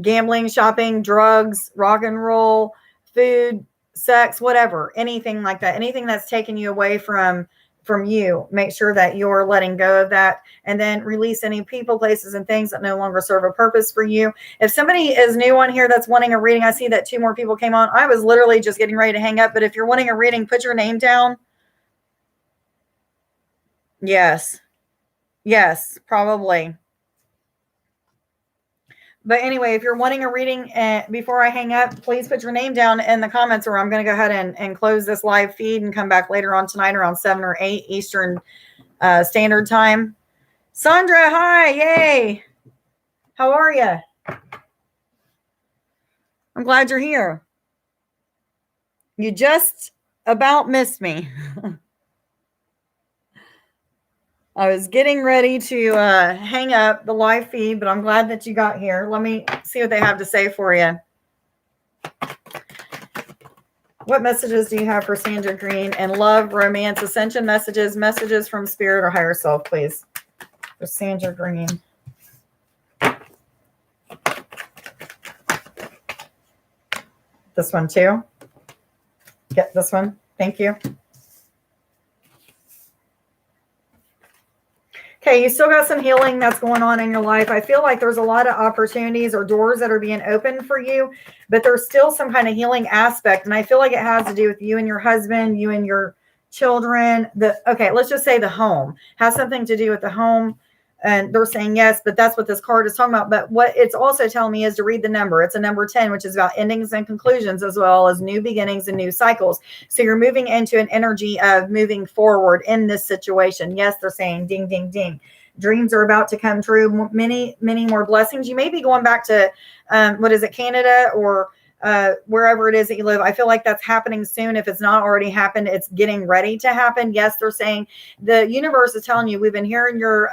Speaker 1: gambling, shopping, drugs, rock and roll, food, sex, whatever, anything like that, anything that's taken you away from you. Make sure that you're letting go of that, and then release any people, places, and things that no longer serve a purpose for you. If somebody is new on here that's wanting a reading, I see that 2 more people came on. I was literally just getting ready to hang up, but if you're wanting a reading, put your name down. Yes, probably. But anyway, if you're wanting a reading before I hang up, please put your name down in the comments, or I'm going to go ahead and close this live feed and come back later on tonight around 7 or 8 Eastern Standard Time. Sandra, hi, yay. How are you? I'm glad you're here. You just about missed me. I was getting ready to hang up the live feed, but I'm glad that you got here. Let me see what they have to say for you. What messages do you have for Sandra Green and love, romance, ascension messages from spirit or higher self, please? For Sandra Green. This one too. Get this one. Thank you. Okay, you still got some healing that's going on in your life. I feel like there's a lot of opportunities or doors that are being opened for you, but there's still some kind of healing aspect. And I feel like it has to do with you and your husband, you and your children. Okay, let's just say the home has something to do with the home. And they're saying yes, but that's what this card is talking about. But what it's also telling me is to read the number. It's a number 10, which is about endings and conclusions, as well as new beginnings and new cycles. So you're moving into an energy of moving forward in this situation. Yes, they're saying ding, ding, ding. Dreams are about to come true. Many, many more blessings. You may be going back to, Canada or wherever it is that you live. I feel like that's happening soon. If it's not already happened, it's getting ready to happen. Yes, they're saying the universe is telling you, we've been hearing your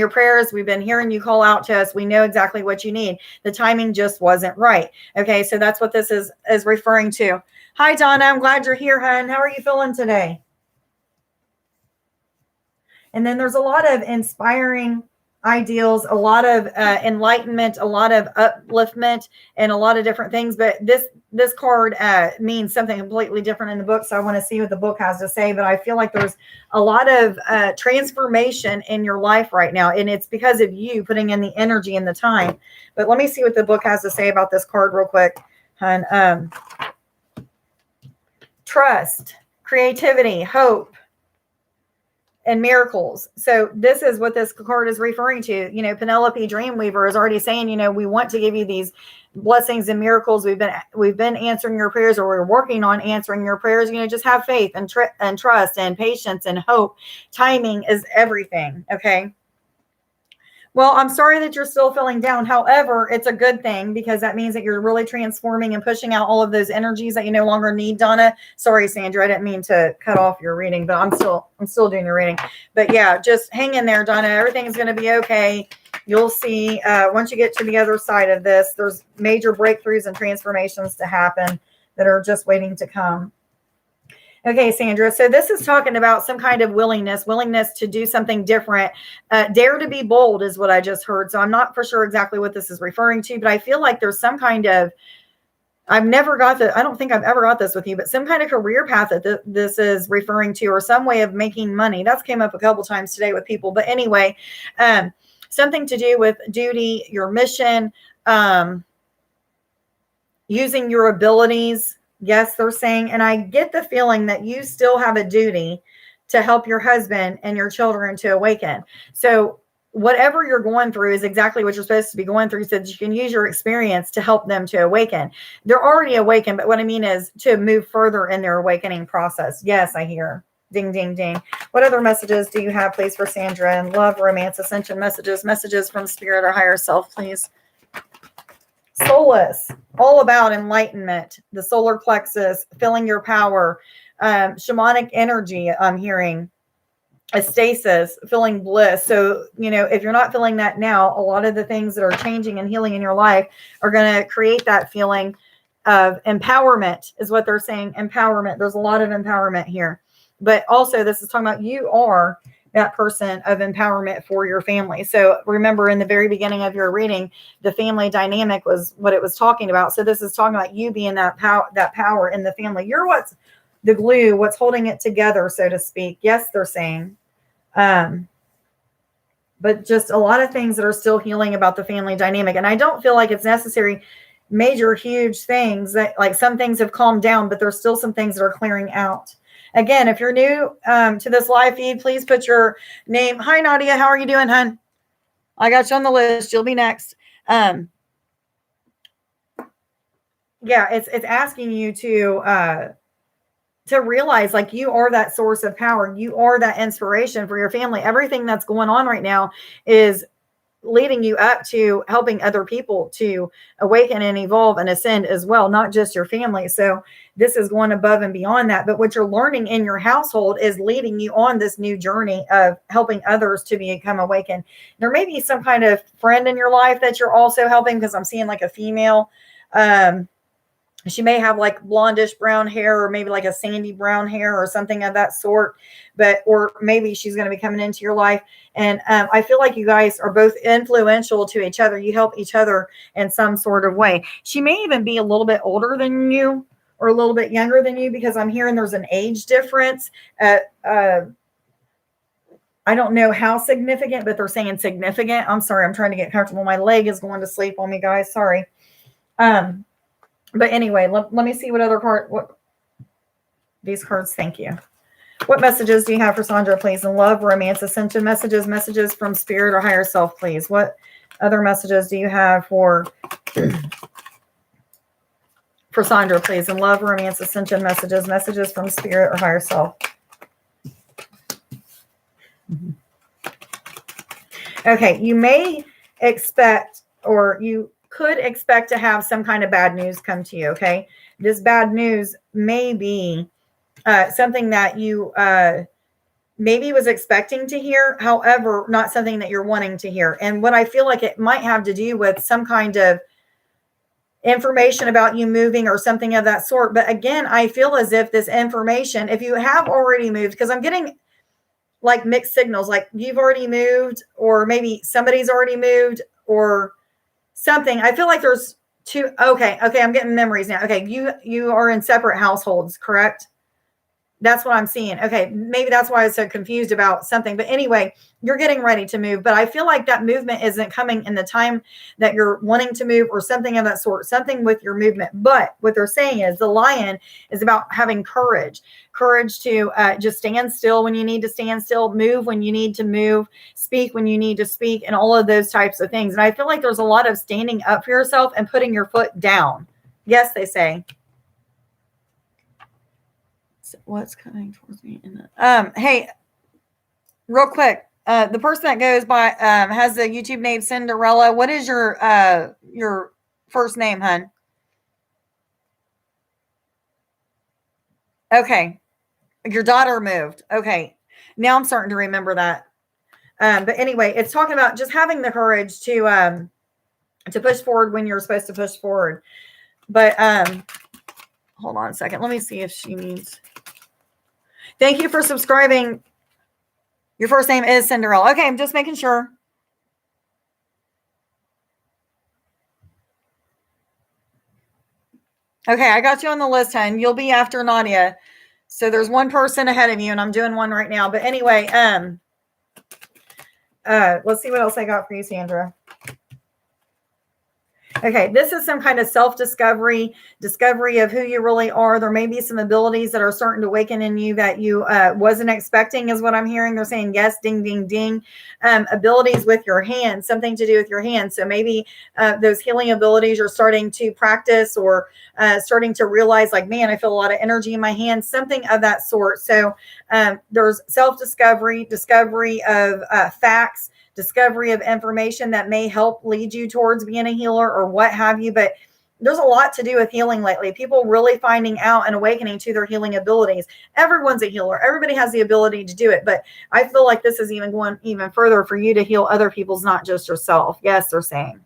Speaker 1: prayers. We've been hearing you call out to us. We know exactly what you need. The timing just wasn't right. Okay. So that's what this is referring to. Hi, Donna. I'm glad you're here, hon. How are you feeling today? And then there's a lot of inspiring ideals, a lot of enlightenment, a lot of upliftment, and a lot of different things. But this card means something completely different in the book. So I want to see what the book has to say. But I feel like there's a lot of transformation in your life right now. And it's because of you putting in the energy and the time. But let me see what the book has to say about this card real quick. Trust, creativity, hope, and miracles. So this is what this card is referring to. Penelope Dreamweaver is already saying, we want to give you these blessings and miracles. We've been answering your prayers, or we're working on answering your prayers. Just have faith and trust and patience and hope. Timing is everything. Okay. Well, I'm sorry that you're still feeling down. However, it's a good thing, because that means that you're really transforming and pushing out all of those energies that you no longer need, Donna. Sorry, Sandra, I didn't mean to cut off your reading, but I'm still doing your reading. But yeah, just hang in there, Donna. Everything's going to be okay. You'll see once you get to the other side of this, there's major breakthroughs and transformations to happen that are just waiting to come. Okay, Sandra. So this is talking about some kind of willingness to do something different. Dare to be bold is what I just heard. So I'm not for sure exactly what this is referring to, but I feel like there's some kind of, I don't think I've ever got this with you, but some kind of career path that this is referring to, or some way of making money. That's came up a couple times today with people. But anyway, something to do with duty, your mission, using your abilities. Yes, they're saying, and I get the feeling that you still have a duty to help your husband and your children to awaken. So whatever you're going through is exactly what you're supposed to be going through, so that you can use your experience to help them to awaken. They're already awakened, but what I mean is to move further in their awakening process. Yes, I hear. Ding, ding, ding. What other messages do you have, please, for Sandra? And love, romance, ascension messages from spirit or higher self, please. Solace, all about enlightenment, the solar plexus, feeling your power, shamanic energy, I'm hearing, a stasis, feeling bliss. So, if you're not feeling that now, a lot of the things that are changing and healing in your life are going to create that feeling of empowerment, is what they're saying. Empowerment. There's a lot of empowerment here. But also, this is talking about you are that person of empowerment for your family. So remember, in the very beginning of your reading, the family dynamic was what it was talking about. So this is talking about you being that power in the family. You're what's the glue, what's holding it together, so to speak. Yes, they're saying. But just a lot of things that are still healing about the family dynamic. And I don't feel like it's necessary, major, huge things that, like, some things have calmed down, but there's still some things that are clearing out. Again, if you're new to this live feed, please put your name. Hi, Nadia. How are you doing, hun? I got you on the list. You'll be next. Yeah, it's asking you to realize, like, you are that source of power. You are that inspiration for your family. Everything that's going on right now is leading you up to helping other people to awaken and evolve and ascend as well, not just your family. So this is going above and beyond that. But what you're learning in your household is leading you on this new journey of helping others to become awakened. There may be some kind of friend in your life that you're also helping, because I'm seeing like a female. She may have like blondish brown hair, or maybe like a sandy brown hair or something of that sort. Or maybe she's going to be coming into your life. And I feel like you guys are both influential to each other. You help each other in some sort of way. She may even be a little bit older than you or a little bit younger than you, because I'm hearing there's an age difference. I don't know how significant, but they're saying significant. I'm sorry. I'm trying to get comfortable. My leg is going to sleep on me, guys. Sorry. But anyway, let me see what other card, what these cards. Thank you. What messages do you have for Sandra, please? And love, romance, ascension messages from spirit or higher self, please. What other messages do you have for Sandra, please? And love, romance, ascension messages from spirit or higher self. Okay, you may expect, or you could expect to have some kind of bad news come to you. Okay, this bad news may be something that you maybe was expecting to hear, however, not something that you're wanting to hear. And what I feel like it might have to do with some kind of information about you moving or something of that sort. But again, I feel as if this information, if you have already moved, because I'm getting like mixed signals, like you've already moved, or maybe somebody's already moved, or something. I feel like there's two. Okay. I'm getting memories now. Okay. You are in separate households, correct? That's what I'm seeing. Okay. Maybe that's why I was so confused about something. But anyway, you're getting ready to move. But I feel like that movement isn't coming in the time that you're wanting to move, or something of that sort, something with your movement. But what they're saying is the lion is about having courage to just stand still when you need to stand still, move when you need to move, speak when you need to speak, and all of those types of things. And I feel like there's a lot of standing up for yourself and putting your foot down. Yes, they say. What's coming towards me in the hey, real quick, the person that goes by has the YouTube name Cinderella. What is your first name, hun? Okay, your daughter moved. Okay, now I'm starting to remember that. But anyway, it's talking about just having the courage to push forward when you're supposed to push forward. But hold on a second. Let me see if she needs. Thank you for subscribing. Your first name is Cinderella. Okay, I'm just making sure. Okay, I got you on the list, hun. You'll be after Nadia. So there's one person ahead of you, and I'm doing one right now. But anyway, let's see what else I got for you, Sandra. Okay, this is some kind of self-discovery, discovery of who you really are. There may be some abilities that are starting to awaken in you that you wasn't expecting, is what I'm hearing. They're saying yes, ding, ding, ding. Abilities with your hands, something to do with your hands. So maybe those healing abilities you're starting to practice, or starting to realize, like, man, I feel a lot of energy in my hands, something of that sort. So there's self-discovery, discovery of facts, discovery of information that may help lead you towards being a healer or what have you. But there's a lot to do with healing lately. People really finding out and awakening to their healing abilities. Everyone's a healer. Everybody has the ability to do it. But I feel like this is even going even further for you to heal other people's, not just yourself. Yes, they're saying.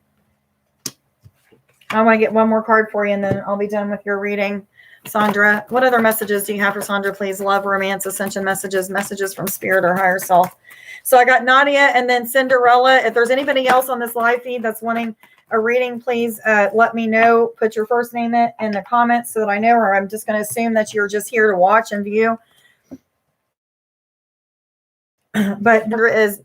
Speaker 1: I want to get one more card for you, and then I'll be done with your reading. Sandra, what other messages do you have for Sandra, please? Love, romance, ascension messages, messages from spirit or higher self. So I got Nadia and then Cinderella. If there's anybody else on this live feed that's wanting a reading, please let me know. Put your first name in the comments so that I know, or I'm just going to assume that you're just here to watch and view. But there is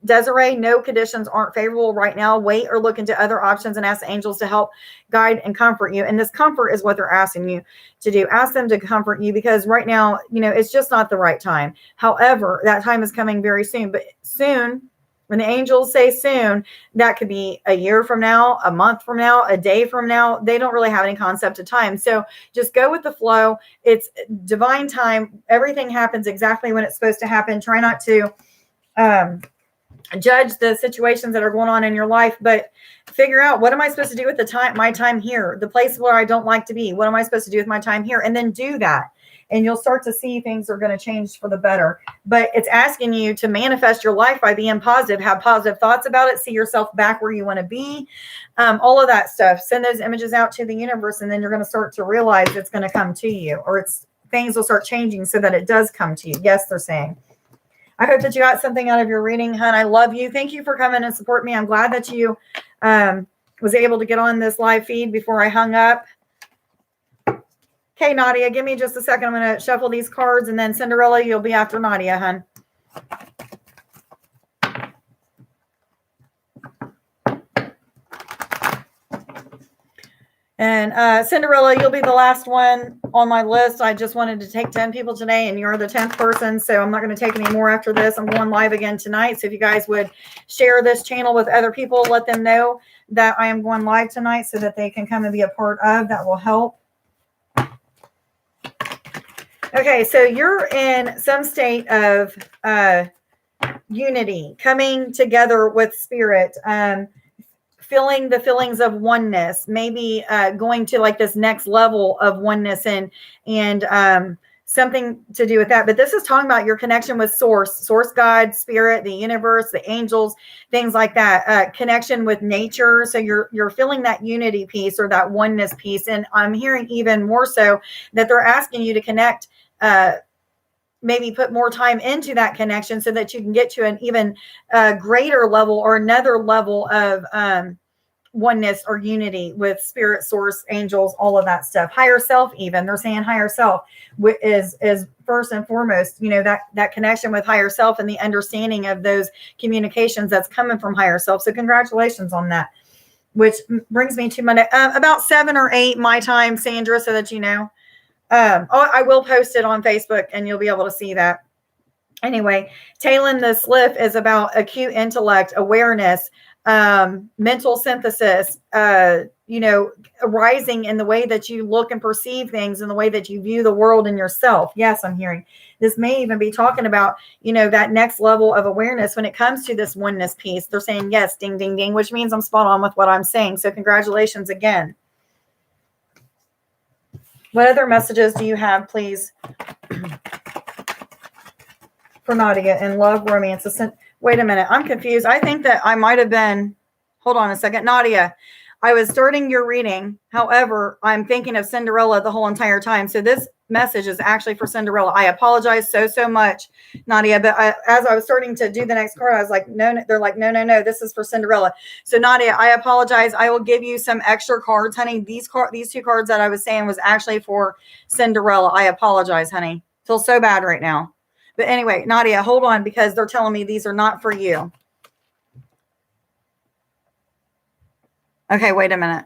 Speaker 1: Desiree, no conditions aren't favorable right now. Wait or look into other options and ask the angels to help guide and comfort you. And this comfort is what they're asking you to do. Ask them to comfort you, because right now, it's just not the right time. However, that time is coming very soon. But soon, when the angels say soon, that could be a year from now, a month from now, a day from now. They don't really have any concept of time. So just go with the flow. It's divine time. Everything happens exactly when it's supposed to happen. Try not to judge the situations that are going on in your life, but figure out, what am I supposed to do with my time here, the place where I don't like to be? What am I supposed to do with my time here? And then do that. And you'll start to see things are going to change for the better. But it's asking you to manifest your life by being positive, have positive thoughts about it, see yourself back where you want to be, all of that stuff. Send those images out to the universe, and then you're going to start to realize it's going to come to you, or things will start changing so that it does come to you. Yes, they're saying. I hope that you got something out of your reading, hon. I love you. Thank you for coming and support me. I'm glad that you was able to get on this live feed before I hung up. Okay, Nadia, give me just a second. I'm going to shuffle these cards, and then Cinderella, you'll be after Nadia, hon. And Cinderella, you'll be the last one on my list. I just wanted to take 10 people today, and you're the 10th person. So I'm not going to take any more after this. I'm going live again tonight. So if you guys would share this channel with other people, let them know that I am going live tonight so that they can come and be a part of. That will help. Okay, so you're in some state of unity, coming together with spirit, feeling the feelings of oneness, maybe going to like this next level of oneness, and something to do with that. But this is talking about your connection with source, God, spirit, the universe, the angels, things like that, connection with nature. So you're feeling that unity piece, or that oneness piece. And I'm hearing even more so that they're asking you to connect, maybe put more time into that connection so that you can get to an even greater level, or another level of oneness or unity with spirit, source, angels, all of that stuff. Higher self, even they're saying higher self is first and foremost, that connection with higher self and the understanding of those communications that's coming from higher self. So congratulations on that, which brings me to Monday, about 7 or 8 my time, Sandra, so that you know. I will post it on Facebook, and you'll be able to see that. Anyway, Talon, the slip is about acute intellect, awareness, mental synthesis, arising in the way that you look and perceive things, and the way that you view the world and yourself. Yes, I'm hearing this may even be talking about, that next level of awareness when it comes to this oneness piece. They're saying yes, ding, ding, ding, which means I'm spot on with what I'm saying. So congratulations again. What other messages do you have, please, for Nadia in love, romance? Wait a minute. I'm confused. I think that I might have been, hold on a second. Nadia, I was starting your reading. However, I'm thinking of Cinderella the whole entire time. So this message is actually for Cinderella. I apologize so much, Nadia. But as I was starting to do the next card, I was like, no, they're like, no, this is for Cinderella. So Nadia, I apologize. I will give you some extra cards, honey. These 2 cards that I was saying was actually for Cinderella. I apologize, honey. Feel so bad right now. But anyway, Nadia, hold on, because they're telling me these are not for you. Okay, wait a minute.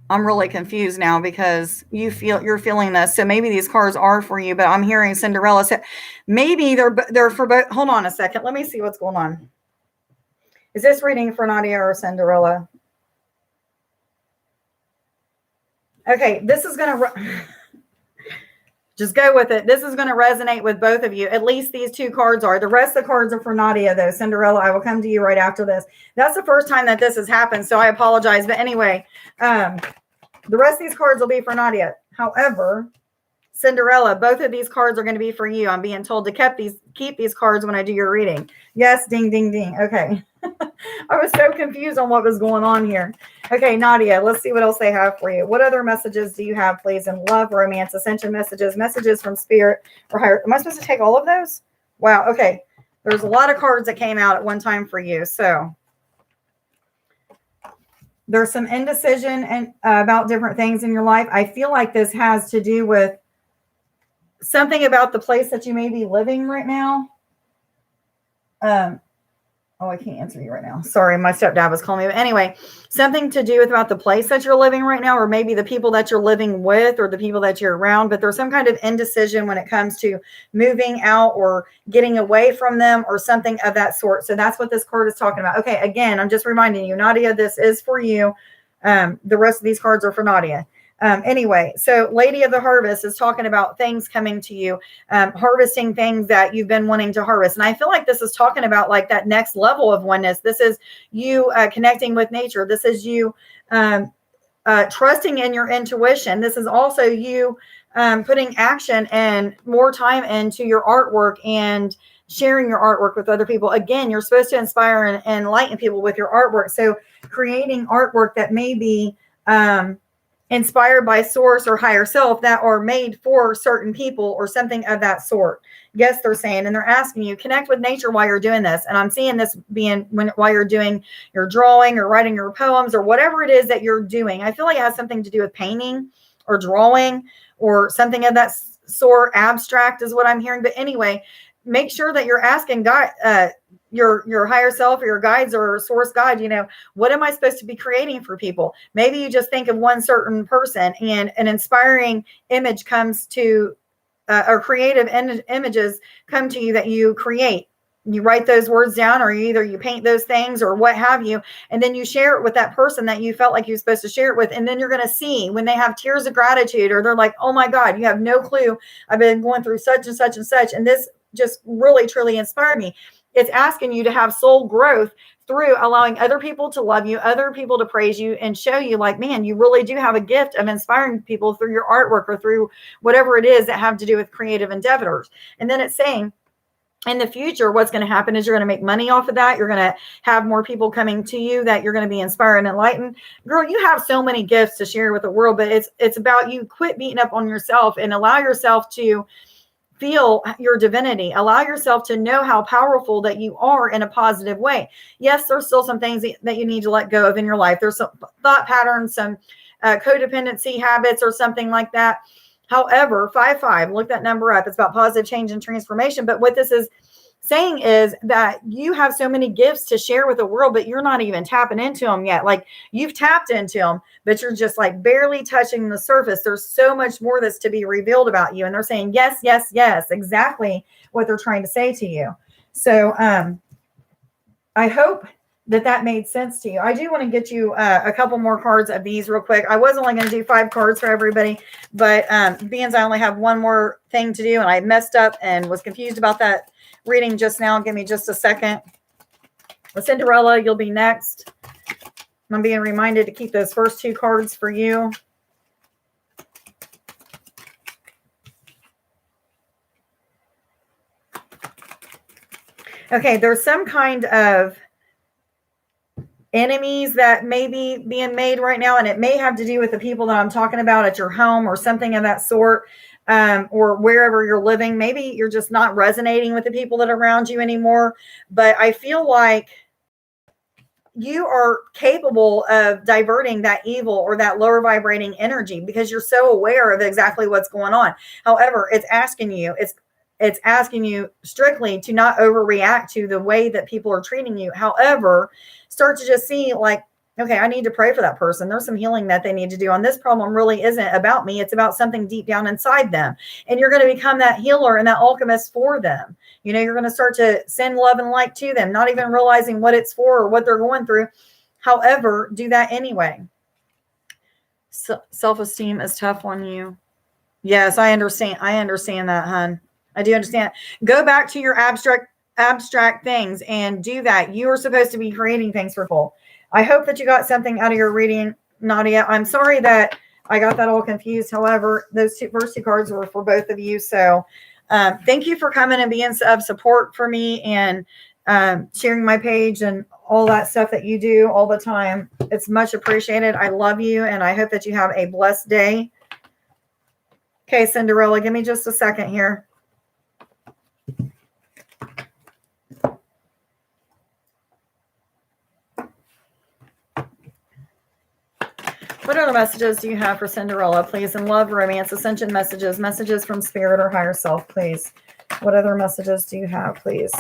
Speaker 1: I'm really confused now because you're feeling this. So maybe these cards are for you, but I'm hearing Cinderella. So maybe they're for both. Hold on a second. Let me see what's going on. Is this reading for Nadia or Cinderella? Okay, this is going to just go with it. This is going to resonate with both of you. At least these two cards are. The rest of the cards are for Nadia, though. Cinderella, I will come to you right after this. That's the first time that this has happened, so I apologize. But anyway, the rest of these cards will be for Nadia. However, Cinderella, both of these cards are going to be for you. I'm being told to keep these cards when I do your reading. Yes, ding, ding, ding. Okay. I was so confused on what was going on here. Okay, Nadia, let's see what else they have for you. What other messages do you have, please, in love, romance, ascension messages, messages from spirit, or higher? Am I supposed to take all of those? Wow, okay. There's a lot of cards that came out at one time for you. So there's some indecision and about different things in your life. I feel like this has to do with something about the place that you may be living right now. I can't answer you right now. Sorry, my stepdad was calling me. But anyway, something to do with about the place that you're living right now, or maybe the people that you're living with, or the people that you're around. But there's some kind of indecision when it comes to moving out or getting away from them or something of that sort. So that's what this card is talking about. Okay, again, I'm just reminding you, Nadia, this is for you. The rest of these cards are for Nadia. Anyway, so Lady of the Harvest is talking about things coming to you, harvesting things that you've been wanting to harvest. And I feel like this is talking about like that next level of oneness. This is you connecting with nature. This is you trusting in your intuition. This is also you putting action and more time into your artwork and sharing your artwork with other people. Again, you're supposed to inspire and enlighten people with your artwork. So creating artwork that may be inspired by source or higher self that are made for certain people or something of that sort. Yes, they're saying, and they're asking you, connect with nature while you're doing this. And I'm seeing this being while you're doing your drawing or writing your poems or whatever it is that you're doing. I feel like it has something to do with painting or drawing or something of that sort. Abstract is what I'm hearing. But anyway, make sure that you're asking God, your higher self or your guides or source guide, what am I supposed to be creating for people? Maybe you just think of one certain person and an inspiring image comes to, or creative images come to you that you create. You write those words down, or either you paint those things or what have you, and then you share it with that person that you felt like you were supposed to share it with. And then you're going to see when they have tears of gratitude, or they're like, oh my God, you have no clue. I've been going through such and such and such. And this just really, truly inspired me. It's asking you to have soul growth through allowing other people to love you, other people to praise you, and show you like, man, you really do have a gift of inspiring people through your artwork or through whatever it is that have to do with creative endeavors. And then it's saying, in the future, what's going to happen is you're going to make money off of that. You're going to have more people coming to you that you're going to be inspired and enlightened. Girl, you have so many gifts to share with the world, but it's about you quit beating up on yourself and allow yourself to feel your divinity. Allow yourself to know how powerful that you are in a positive way. Yes, there's still some things that you need to let go of in your life. There's some thought patterns, some codependency habits or something like that. However, 5-5, look that number up. It's about positive change and transformation. But what this is saying is that you have so many gifts to share with the world, but you're not even tapping into them yet. Like, you've tapped into them, but you're just like barely touching the surface. There's so much more that's to be revealed about you. And they're saying, yes, yes, yes, exactly what they're trying to say to you. So I hope that made sense to you. I do want to get you a couple more cards of these real quick. I was only going to do 5 cards for everybody, but being as I only have one more thing to do and I messed up and was confused about that reading just now. Give me just a second. Cinderella, you'll be next. I'm being reminded to keep those first 2 cards for you. Okay, there's some kind of enemies that may be being made right now, and it may have to do with the people that I'm talking about at your home or something of that sort, or wherever you're living. Maybe you're just not resonating with the people that are around you anymore, but I feel like you are capable of diverting that evil or that lower vibrating energy because you're so aware of exactly what's going on. However, it's asking you, it's asking you strictly to not overreact to the way that people are treating you. However, start to just see like, okay, I need to pray for that person. There's some healing that they need to do on this problem. Really isn't about me. It's about something deep down inside them. And you're going to become that healer and that alchemist for them. You know, you're going to start to send love and light to them, not even realizing what it's for or what they're going through. However, do that anyway. So, self-esteem is tough on you. Yes, I understand. I understand that, hun. I do understand. Go back to your abstract things and do that. You are supposed to be creating things for people. I hope that you got something out of your reading, Nadia. I'm sorry that I got that all confused. However, those first two cards were for both of you. So thank you for coming and being of support for me and sharing my page and all that stuff that you do all the time. It's much appreciated. I love you, and I hope that you have a blessed day. Okay, Cinderella, give me just a second here. What other messages do you have for Cinderella, please? In love, romance, ascension messages, messages from spirit or higher self, please. What other messages do you have, please?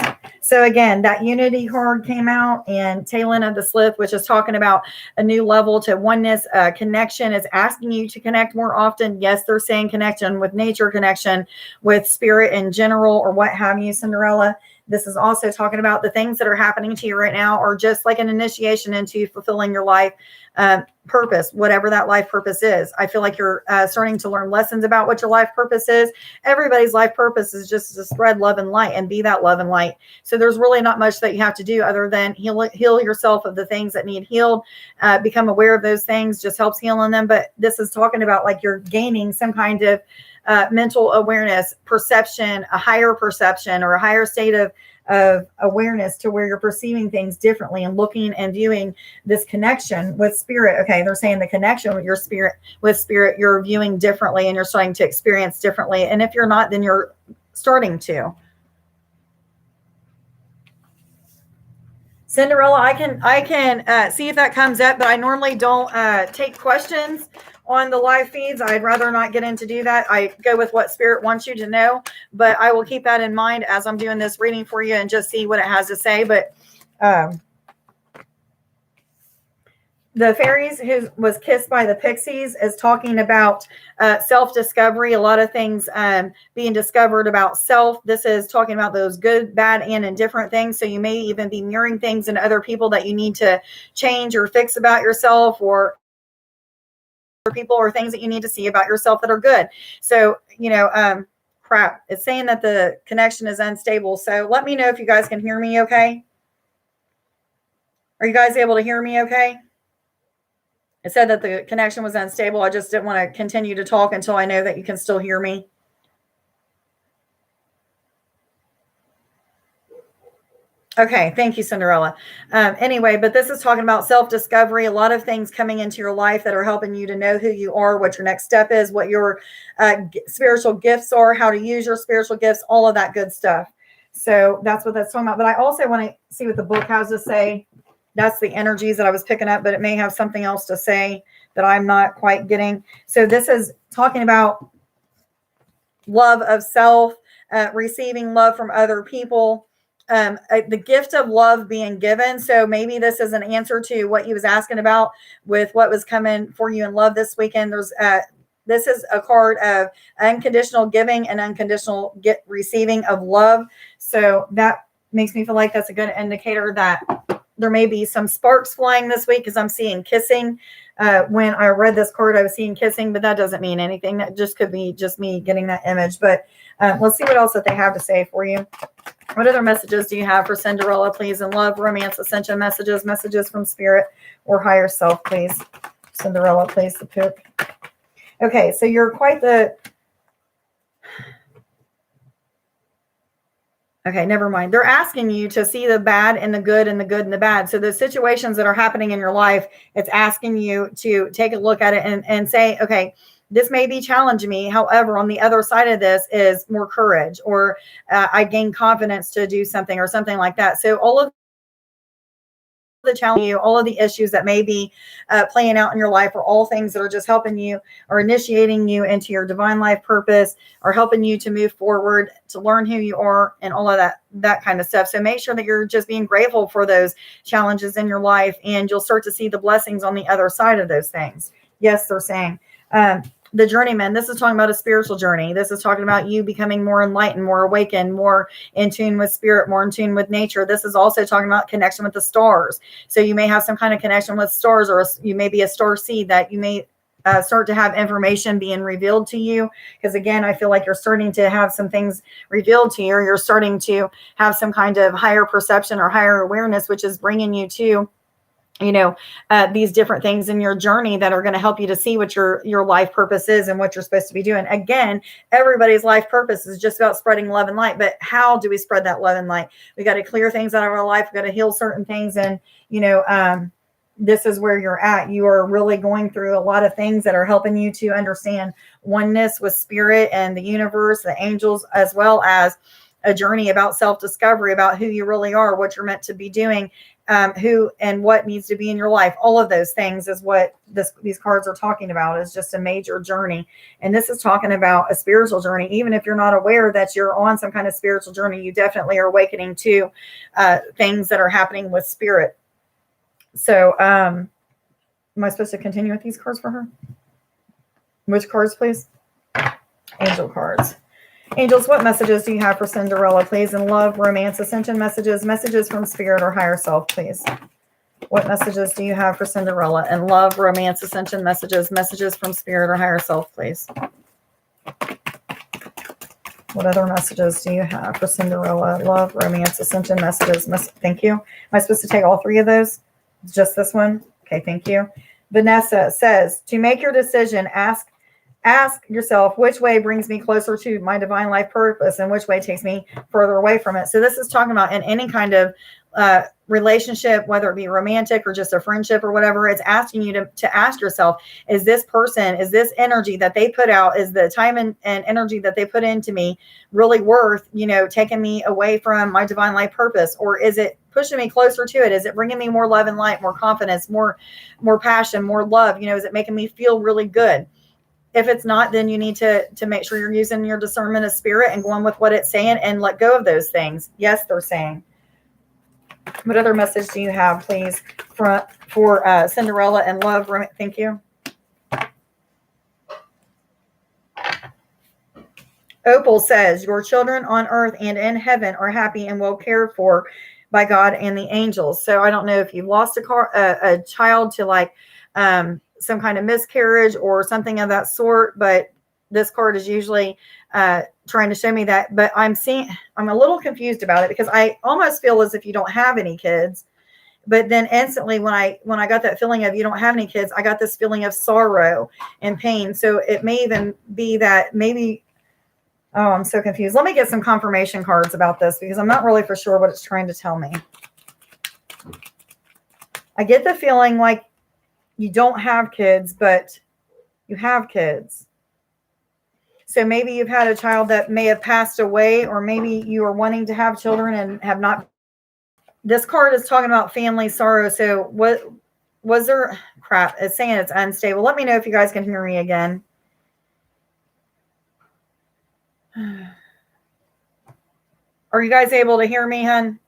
Speaker 1: So again, that unity card came out and tail end of the slip, which is talking about a new level to oneness. Connection is asking you to connect more often. Yes, they're saying connection with nature, connection with spirit in general, or what have you, Cinderella. This is also talking about the things that are happening to you right now are just like an initiation into fulfilling your life purpose, whatever that life purpose is. I feel like you're starting to learn lessons about what your life purpose is. Everybody's life purpose is just to spread love and light and be that love and light. So there's really not much that you have to do other than heal yourself of the things that need healed. Become aware of those things just helps healing them. But this is talking about like you're gaining some kind of mental awareness, perception, a higher perception or a higher state of awareness to where you're perceiving things differently and looking and viewing this connection with spirit. Okay, they're saying the connection with your spirit, you're viewing differently and you're starting to experience differently. And if you're not, then you're starting to. Cinderella, I can see if that comes up, but I normally don't take questions on the live feeds. I'd rather not get into do that. I go with what spirit wants you to know, but I will keep that in mind as I'm doing this reading for you and just see what it has to say. But the fairies who was kissed by the pixies is talking about self-discovery, a lot of things being discovered about self. This is talking about those good, bad, and indifferent things. So you may even be mirroring things in other people that you need to change or fix about yourself, or people or things that you need to see about yourself that are good. So, crap, it's saying that the connection is unstable. So let me know if you guys can hear me okay. Are you guys able to hear me okay? It said that the connection was unstable. I just didn't want to continue to talk until I know that you can still hear me. Okay, thank you, Cinderella. Anyway, but this is talking about self-discovery, a lot of things coming into your life that are helping you to know who you are, what your next step is, what your spiritual gifts are, how to use your spiritual gifts, all of that good stuff. So that's what that's talking about. But I also want to see what the book has to say. That's the energies that I was picking up, but it may have something else to say that I'm not quite getting. So this is talking about love of self, receiving love from other people, the gift of love being given. So maybe this is an answer to what he was asking about with what was coming for you in love this weekend. This is a card of unconditional giving and unconditional receiving of love. So that makes me feel like that's a good indicator that there may be some sparks flying this week, because I'm seeing kissing. When I read this card, I was seeing kissing, but that doesn't mean anything. That just could be just me getting that image. But let's see what else that they have to say for you. What other messages do you have for Cinderella, please? In love, romance, ascension messages, messages from spirit or higher self, please. Cinderella, please, the poop. Okay, so you're quite the... Okay, never mind. They're asking you to see the bad and the good and the good and the bad. So the situations that are happening in your life, it's asking you to take a look at it and say, okay, this may be challenging me. However, on the other side of this is more courage, or I gain confidence to do something or something like that. So all of the challenge you, all of the issues that may be playing out in your life are all things that are just helping you or initiating you into your divine life purpose, or helping you to move forward, to learn who you are, and all of that kind of stuff. So make sure that you're just being grateful for those challenges in your life, and you'll start to see the blessings on the other side of those things. Yes, they're saying. The journeyman, this is talking about a spiritual journey. This is talking about you becoming more enlightened, more awakened, more in tune with spirit, more in tune with nature. This is also talking about connection with the stars. So you may have some kind of connection with stars, or you may be a star seed that you may start to have information being revealed to you. Because again, I feel like you're starting to have some things revealed to you, or you're starting to have some kind of higher perception or higher awareness, which is bringing you to these different things in your journey that are going to help you to see what your life purpose is and what you're supposed to be doing. Again, everybody's life purpose is just about spreading love and light. But how do we spread that love and light? We got to clear things out of our life. We got to heal certain things. And, this is where you're at. You are really going through a lot of things that are helping you to understand oneness with spirit and the universe, the angels, as well as a journey about self-discovery, about who you really are, what you're meant to be doing, who and what needs to be in your life. All of those things is what these cards are talking about, is just a major journey. And this is talking about a spiritual journey. Even if you're not aware that you're on some kind of spiritual journey, you definitely are awakening to things that are happening with spirit. So am I supposed to continue with these cards for her? Which cards, please? Angel cards. Angels, what messages do you have for Cinderella, please? In love, romance, ascension messages from spirit or higher self, please. What messages do you have for Cinderella? In love, romance, ascension messages from spirit or higher self, please. What other messages do you have for Cinderella? Love, romance, ascension messages. Thank you. Am I supposed to take all three of those? Just this one? Okay, thank you. Vanessa says, to make your decision, ask yourself, which way brings me closer to my divine life purpose and which way takes me further away from it. So this is talking about in any kind of relationship, whether it be romantic or just a friendship or whatever, it's asking you to ask yourself, is this person, is this energy that they put out, is the time and energy that they put into me really worth, taking me away from my divine life purpose? Or is it pushing me closer to it? Is it bringing me more love and light, more confidence, more passion, more love? Is it making me feel really good? If it's not, then you need to make sure you're using your discernment of spirit and going with what it's saying and let go of those things. Yes, they're saying. What other message do you have, please, for Cinderella and love? Thank you. Opal says, your children on earth and in heaven are happy and well cared for by God and the angels. So I don't know if you've lost a child to some kind of miscarriage or something of that sort, but this card is usually trying to show me that. But I'm a little confused about it, because I almost feel as if you don't have any kids. But then instantly when I got that feeling of you don't have any kids, I got this feeling of sorrow and pain. So it may even be that maybe, oh, I'm so confused. Let me get some confirmation cards about this, because I'm not really for sure what it's trying to tell me. I get the feeling like you don't have kids, but you have kids. So maybe you've had a child that may have passed away, or maybe you are wanting to have children and have not. This card is talking about family sorrow. So what was there? Crap. It's saying it's unstable. Let me know if you guys can hear me again. Are you guys able to hear me, hon?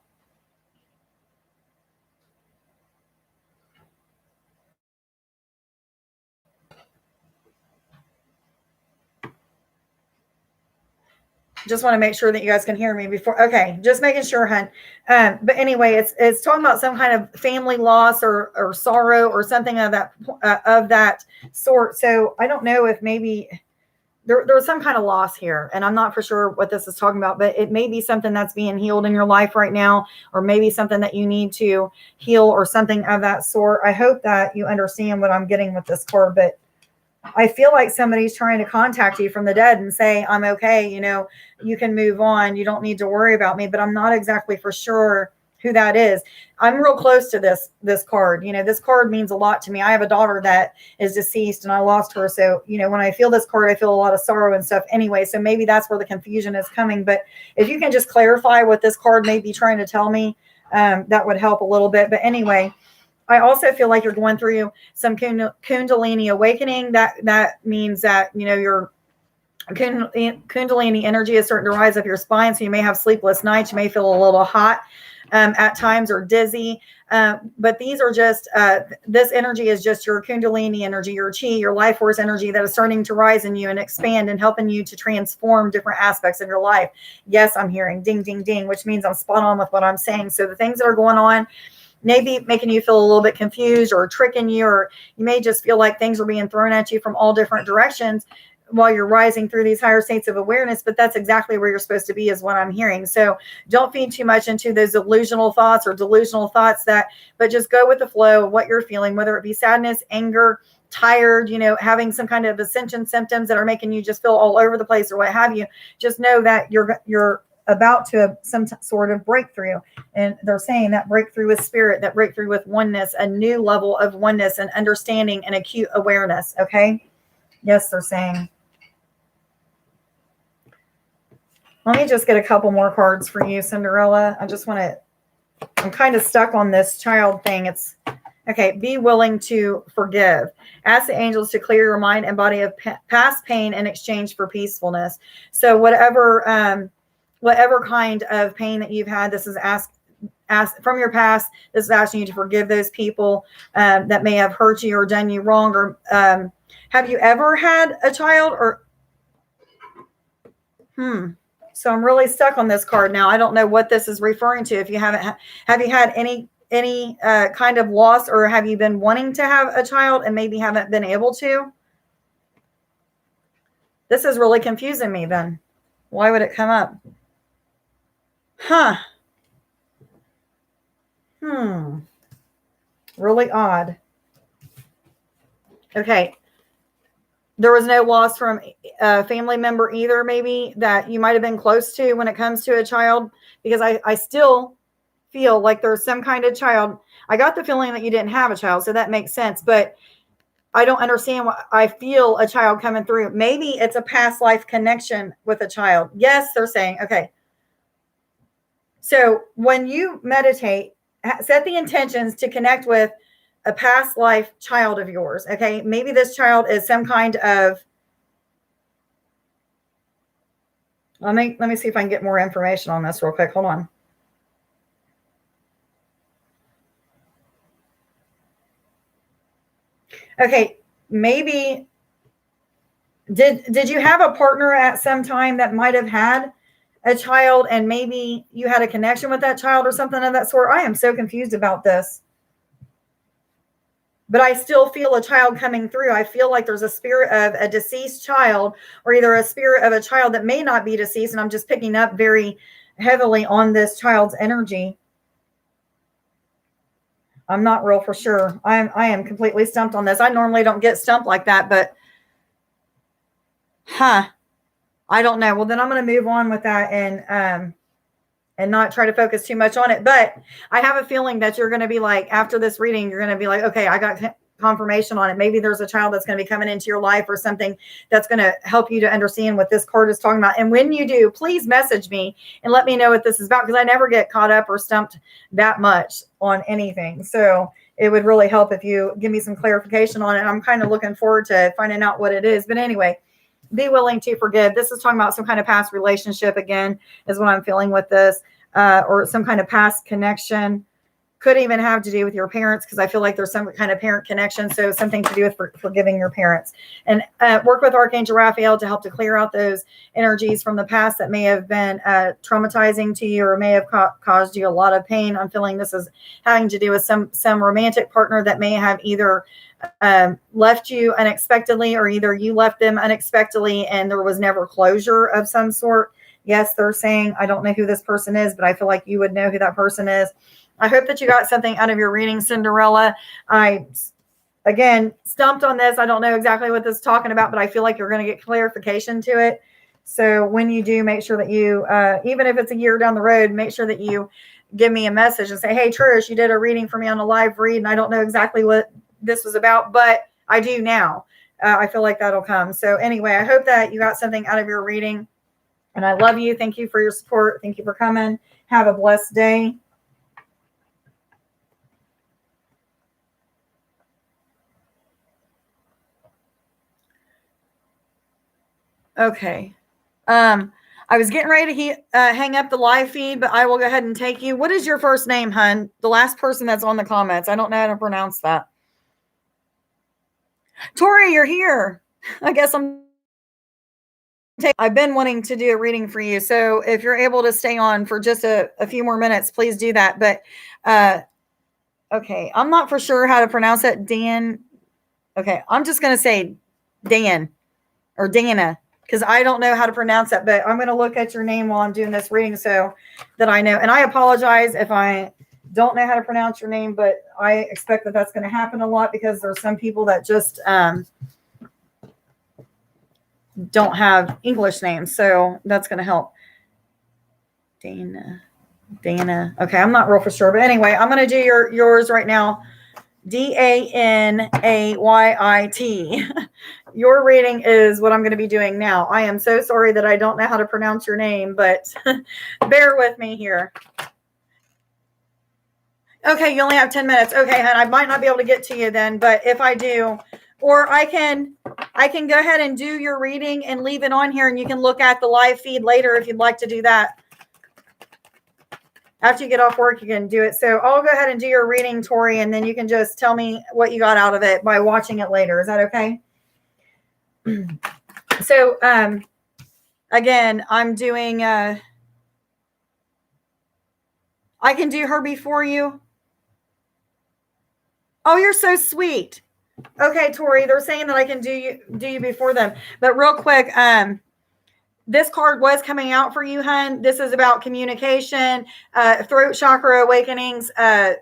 Speaker 1: Just want to make sure that you guys can hear me before. Okay, just making sure, hon. But anyway, it's talking about some kind of family loss or sorrow or something of that sort. So I don't know if maybe there's some kind of loss here, and I'm not for sure what this is talking about, but it may be something that's being healed in your life right now, or maybe something that you need to heal or something of that sort. I hope that you understand what I'm getting with this card, but I feel like somebody's trying to contact you from the dead and say, I'm okay, you can move on. You don't need to worry about me, but I'm not exactly for sure who that is. I'm real close to this card. This card means a lot to me. I have a daughter that is deceased and I lost her. So, when I feel this card, I feel a lot of sorrow and stuff anyway. So maybe that's where the confusion is coming. But if you can just clarify what this card may be trying to tell me, that would help a little bit. But anyway, I also feel like you're going through some Kundalini awakening. That means that, your Kundalini energy is starting to rise up your spine. So you may have sleepless nights. You may feel a little hot at times or dizzy. But these are just, this energy is just your Kundalini energy, your chi, your life force energy that is starting to rise in you and expand and helping you to transform different aspects of your life. Yes, I'm hearing ding, ding, ding, which means I'm spot on with what I'm saying. So the things that are going on, maybe making you feel a little bit confused or tricking you, or you may just feel like things are being thrown at you from all different directions while you're rising through these higher states of awareness. But that's exactly where you're supposed to be, is what I'm hearing. So don't feed too much into those delusional thoughts but just go with the flow of what you're feeling, whether it be sadness, anger, tired, having some kind of ascension symptoms that are making you just feel all over the place or what have you. Just know that you're about to have some sort of breakthrough. And they're saying that breakthrough with spirit, that breakthrough with oneness, a new level of oneness and understanding and acute awareness. Okay. Yes, they're saying. Let me just get a couple more cards for you, Cinderella. I'm kind of stuck on this child thing. It's okay. Be willing to forgive. Ask the angels to clear your mind and body of past pain in exchange for peacefulness. So whatever kind of pain that you've had, this is ask from your past. This is asking you to forgive those people that may have hurt you or done you wrong. Or have you ever had a child? Or So I'm really stuck on this card now. I don't know what this is referring to. If you have you had any kind of loss, or have you been wanting to have a child and maybe haven't been able to? This is really confusing me then. Why would it come up? Really odd. Okay. There was no loss from a family member either, maybe, that you might have been close to when it comes to a child, because I still feel like there's some kind of child. I got the feeling that you didn't have a child, so that makes sense, but I don't understand why I feel a child coming through. Maybe it's a past life connection with a child. Yes, they're saying, okay. So when you meditate, set the intentions to connect with a past life child of yours. Okay. Maybe this child is some kind of, let me see if I can get more information on this real quick. Hold on. Okay. Maybe did you have a partner at some time that might have had a child, and maybe you had a connection with that child or something of that sort? I am so confused about this. But I still feel a child coming through. I feel like there's a spirit of a deceased child, or either a spirit of a child that may not be deceased. And I'm just picking up very heavily on this child's energy. I'm not real for sure. I am completely stumped on this. I normally don't get stumped like that, but I don't know. Well, then I'm going to move on with that and not try to focus too much on it. But I have a feeling that you're going to be like, after this reading, you're going to be like, okay, I got confirmation on it. Maybe there's a child that's going to be coming into your life, or something that's going to help you to understand what this card is talking about. And when you do, please message me and let me know what this is about, because I never get caught up or stumped that much on anything. So it would really help if you give me some clarification on it. I'm kind of looking forward to finding out what it is. But anyway, be willing to forgive. This is talking about some kind of past relationship, again, is what I'm feeling with this, or some kind of past connection. Could even have to do with your parents, because I feel like there's some kind of parent connection. So something to do with forgiving your parents. And work with Archangel Raphael to help to clear out those energies from the past that may have been traumatizing to you, or may have caused you a lot of pain. I'm feeling this is having to do with some romantic partner that may have either left you unexpectedly, or either you left them unexpectedly and there was never closure of some sort. Yes, they're saying, I don't know who this person is, but I feel like you would know who that person is. I hope that you got something out of your reading, Cinderella. I, again, stumped on this. I don't know exactly what this is talking about, but I feel like you're going to get clarification to it. So when you do, make sure that you, even if it's a year down the road, make sure that you give me a message and say, hey, Trish, you did a reading for me on a live read, and I don't know exactly what this was about, but I do now. I feel like that'll come. So anyway, I hope that you got something out of your reading, and I love you. Thank you for your support. Thank you for coming. Have a blessed day. Okay. I was getting ready to hang up the live feed, but I will go ahead and take you. What is your first name, hun? The last person that's on the comments. I don't know how to pronounce that. Tori, you're here. I guess I've been wanting to do a reading for you. So if you're able to stay on for just a few more minutes, please do that. But okay, I'm not for sure how to pronounce it. Dan. Okay, I'm just going to say Dan or Dana, because I don't know how to pronounce it, but I'm going to look at your name while I'm doing this reading so that I know. And I apologize if I don't know how to pronounce your name, but I expect that that's going to happen a lot because there's some people that just don't have English names. So that's going to help. Dana. Okay, I'm not real for sure. But anyway, I'm going to do yours right now. Danayit. Your reading is what I'm going to be doing now. I am so sorry that I don't know how to pronounce your name, but bear with me here. Okay, you only have 10 minutes. Okay, hon, I might not be able to get to you then, but if I do, or I can go ahead and do your reading and leave it on here, and you can look at the live feed later if you'd like to do that. After you get off work, you can do it. So I'll go ahead and do your reading, Tori, and then you can just tell me what you got out of it by watching it later. Is that okay? So, again, I'm doing, I can do her before you. Oh, you're so sweet. Okay, Tori, they're saying that I can do you before them. But real quick, this card was coming out for you, hun. This is about communication, throat chakra awakenings,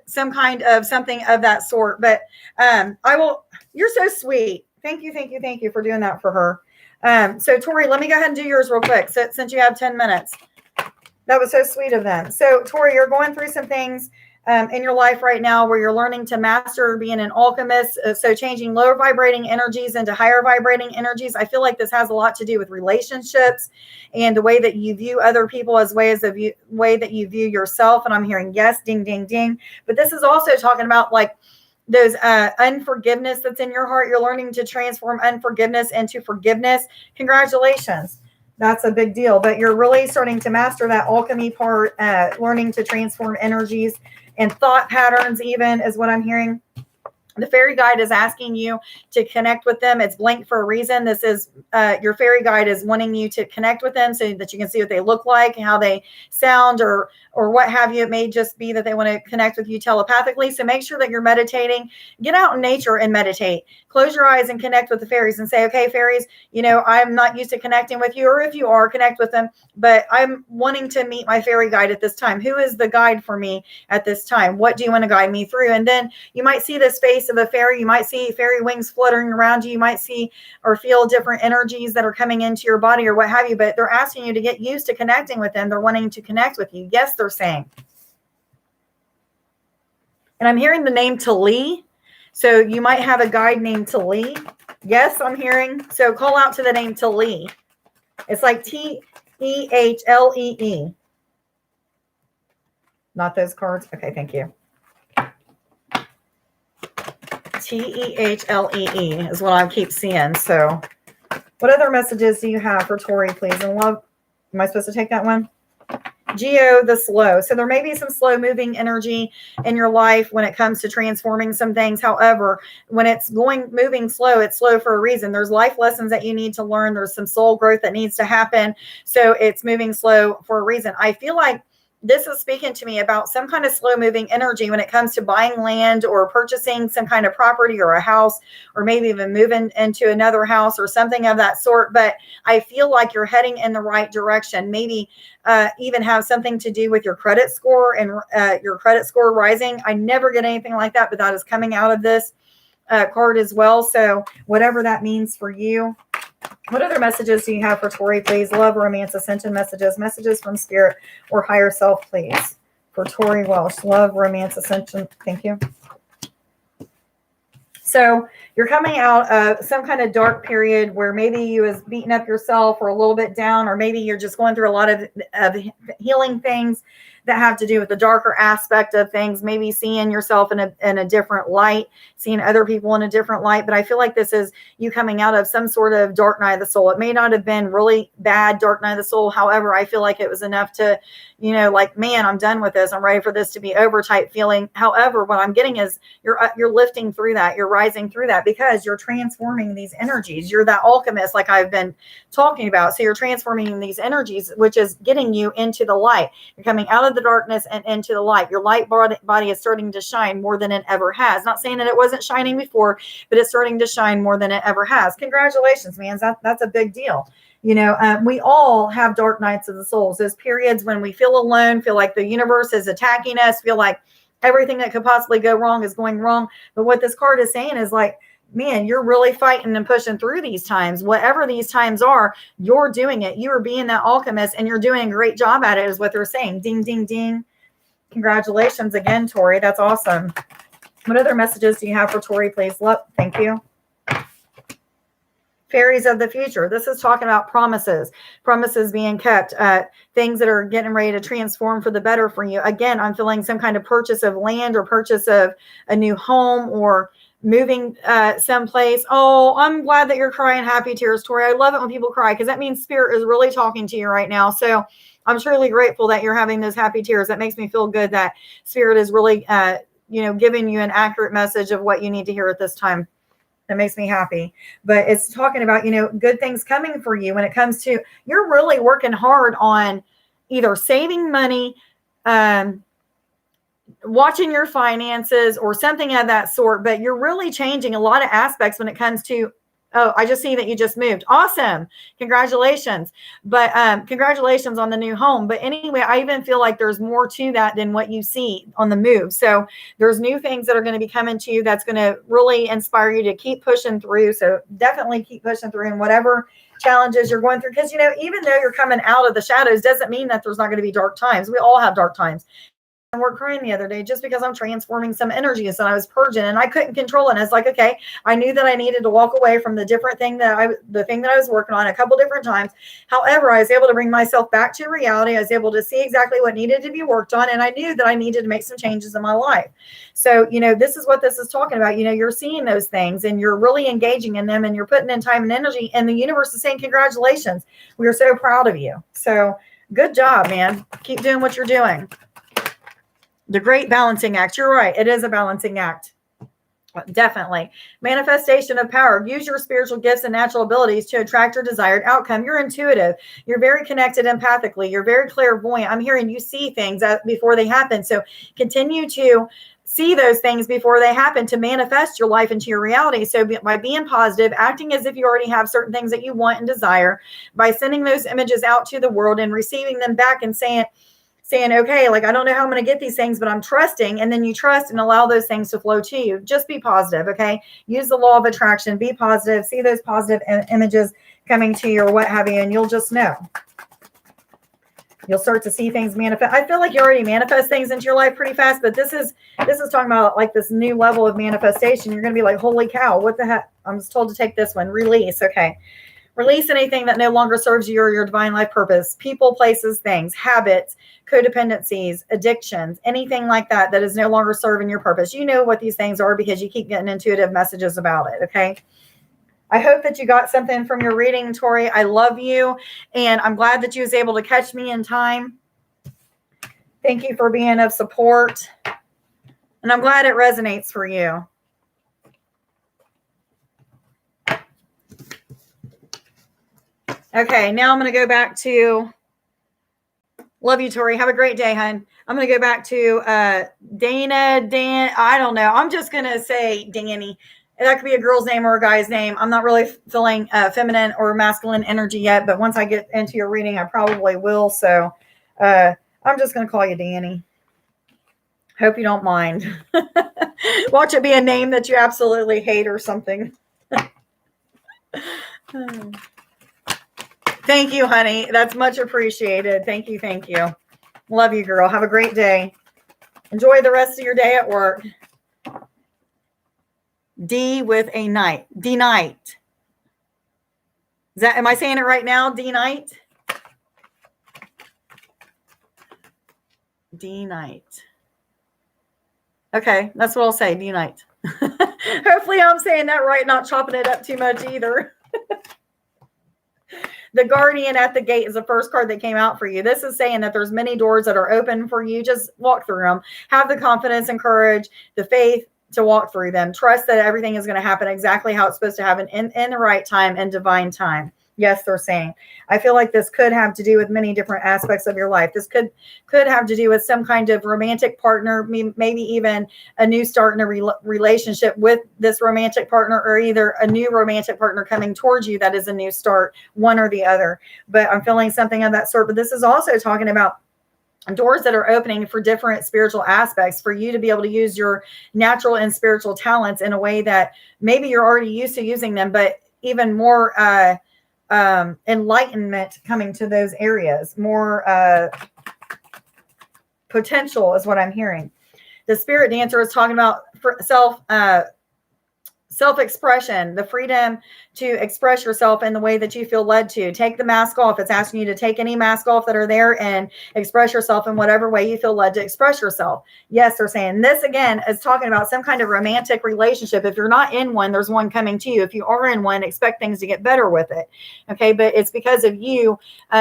Speaker 1: some kind of something of that sort. But you're so sweet. Thank you for doing that for her. So Tori, let me go ahead and do yours real quick since you have 10 minutes. That was so sweet of them. So Tori, you're going through some things in your life right now where you're learning to master being an alchemist. So changing lower vibrating energies into higher vibrating energies. I feel like this has a lot to do with relationships and the way that you view other people as way that you view yourself. And I'm hearing yes, ding, ding, ding. But this is also talking about like those unforgiveness that's in your heart. You're learning to transform unforgiveness into forgiveness. Congratulations. That's a big deal. But you're really starting to master that alchemy part, learning to transform energies and thought patterns even is what I'm hearing. The fairy guide is asking you to connect with them. It's blank for a reason. This is your fairy guide is wanting you to connect with them so that you can see what they look like, how they sound, or what have you. It may just be that they want to connect with you telepathically. So make sure that you're meditating. Get out in nature and meditate. Close your eyes and connect with the fairies and say, okay, fairies, I'm not used to connecting with you, or if you are, connect with them, but I'm wanting to meet my fairy guide at this time. Who is the guide for me at this time? What do you want to guide me through? And then you might see this face of a fairy. You might see fairy wings fluttering around you. You might see or feel different energies that are coming into your body or what have you, but they're asking you to get used to connecting with them. They're wanting to connect with you. Yes, they're saying. And I'm hearing the name Tali. So you might have a guide named Tali. Yes, I'm hearing. So call out to the name Tali. It's like T-E-H-L-E-E. Not those cards. Okay, thank you. T-E-H-L-E-E is what I keep seeing. So what other messages do you have for Tori, please? And love, am I supposed to take that one? Geo, the slow. So there may be some slow moving energy in your life when it comes to transforming some things. However, when it's moving slow, it's slow for a reason. There's life lessons that you need to learn. There's some soul growth that needs to happen. So it's moving slow for a reason. I feel like this is speaking to me about some kind of slow moving energy when it comes to buying land or purchasing some kind of property or a house, or maybe even moving into another house or something of that sort. But I feel like you're heading in the right direction. Maybe even have something to do with your credit score and your credit score rising. I never get anything like that, but that is coming out of this card as well. So whatever that means for you. What other messages do you have for Tori, please? Love, romance, ascension messages from spirit or higher self, please. For Tori Welsh, love, romance, ascension. Thank you. So you're coming out of some kind of dark period where maybe you was beating up yourself or a little bit down, or maybe you're just going through a lot of healing things that have to do with the darker aspect of things, maybe seeing yourself in a different light, seeing other people in a different light. But I feel like this is you coming out of some sort of dark night of the soul. It may not have been really bad dark night of the soul. However, I feel like it was enough to, like, man, I'm done with this. I'm ready for this to be over type feeling. However, what I'm getting is you're lifting through that. You're rising through that because you're transforming these energies. You're that alchemist like I've been talking about. So you're transforming these energies, which is getting you into the light. You're coming out of the darkness and into the light. Your light body is starting to shine more than it ever has. Not saying that it wasn't shining before, but it's starting to shine more than it ever has. Congratulations, man. That's a big deal. We all have dark nights of the souls. Those periods when we feel alone, feel like the universe is attacking us, feel like everything that could possibly go wrong is going wrong. But what this card is saying is like, man, you're really fighting and pushing through these times. Whatever these times are, you're doing it. You are being that alchemist and you're doing a great job at it is what they're saying. Ding, ding, ding. Congratulations again, Tori. That's awesome. What other messages do you have for Tori, please? Look, thank you. Fairies of the future. This is talking about promises being kept, things that are getting ready to transform for the better for you. Again, I'm feeling some kind of purchase of land or purchase of a new home or moving someplace. Oh, I'm glad that you're crying happy tears, Tori. I love it when people cry because that means spirit is really talking to you right now. So I'm truly grateful that you're having those happy tears. That makes me feel good that spirit is really, giving you an accurate message of what you need to hear at this time. That makes me happy. But it's talking about, good things coming for you when it comes to, you're really working hard on either saving money, watching your finances or something of that sort, but you're really changing a lot of aspects when it comes to, oh, I just see that you just moved. Awesome. Congratulations. But congratulations on the new home. But anyway, I even feel like there's more to that than what you see on the move. So there's new things that are going to be coming to you that's going to really inspire you to keep pushing through. So definitely keep pushing through in whatever challenges you're going through. Because, even though you're coming out of the shadows doesn't mean that there's not going to be dark times. We all have dark times. And we're crying the other day just because I'm transforming some energies and I was purging and I couldn't control it. And it's like, okay, I knew that I needed to walk away from the thing that I was working on a couple different times. However, I was able to bring myself back to reality. I was able to see exactly what needed to be worked on. And I knew that I needed to make some changes in my life. So, this is what this is talking about. You're seeing those things and you're really engaging in them and you're putting in time and energy. And the universe is saying, congratulations. We are so proud of you. So good job, man. Keep doing what you're doing. The great balancing act. You're right. It is a balancing act. Definitely. Manifestation of power. Use your spiritual gifts and natural abilities to attract your desired outcome. You're intuitive. You're very connected empathically. You're very clairvoyant. I'm hearing you see things before they happen. So continue to see those things before they happen to manifest your life into your reality. So by being positive, acting as if you already have certain things that you want and desire, by sending those images out to the world and receiving them back and saying, okay, like, I don't know how I'm going to get these things, but I'm trusting. And then you trust and allow those things to flow to you. Just be positive. Okay. Use the law of attraction, be positive, see those positive images coming to you or what have you. And you'll just know. You'll start to see things manifest. I feel like you already manifest things into your life pretty fast, but this is talking about like this new level of manifestation. You're going to be like, holy cow, what the heck? I'm just told to take this one. Release. Okay. Release anything that no longer serves you or your divine life purpose. People, places, things, habits, codependencies, addictions, anything like that is no longer serving your purpose. You know what these things are because you keep getting intuitive messages about it, okay? I hope that you got something from your reading, Tori. I love you, and I'm glad that you was able to catch me in time. Thank you for being of support, and I'm glad it resonates for you. Okay, now I'm going to go back to, love you, Tori. Have a great day, hon. I'm going to go back to Dan. I don't know. I'm just going to say Danny. That could be a girl's name or a guy's name. I'm not really feeling feminine or masculine energy yet, but once I get into your reading, I probably will. So I'm just going to call you Danny. Hope you don't mind. Watch it be a name that you absolutely hate or something. Thank you, honey. That's much appreciated. Thank you. Thank you. Love you, girl. Have a great day. Enjoy the rest of your day at work. D with a night. D night. Am I saying it right now? D night? D-night. Okay, that's what I'll say, D-night. Hopefully I'm saying that right, not chopping it up too much either. The Guardian at the gate is the first card that came out for you. This is saying that there's many doors that are open for you. Just walk through them. Have the confidence and courage, the faith to walk through them. Trust that everything is going to happen exactly how it's supposed to happen in the right time and divine time. Yes, they're saying. I feel like this could have to do with many different aspects of your life. This could have to do with some kind of romantic partner, maybe even a new start in a relationship with this romantic partner, or either a new romantic partner coming towards you that is a new start, one or the other. But I'm feeling something of that sort. But this is also talking about doors that are opening for different spiritual aspects for you to be able to use your natural and spiritual talents in a way that maybe you're already used to using them, but even more enlightenment coming to those areas, more potential is what I'm hearing. The spirit dancer is talking about self-expression, the freedom to express yourself in the way that you feel led to. Take the mask off. It's asking you to take any mask off that are there and express yourself in whatever way you feel led to express yourself. Yes, they're saying this again is talking about some kind of romantic relationship. If you're not in one, there's one coming to you. If you are in one, expect things to get better with it. Okay, but it's because of you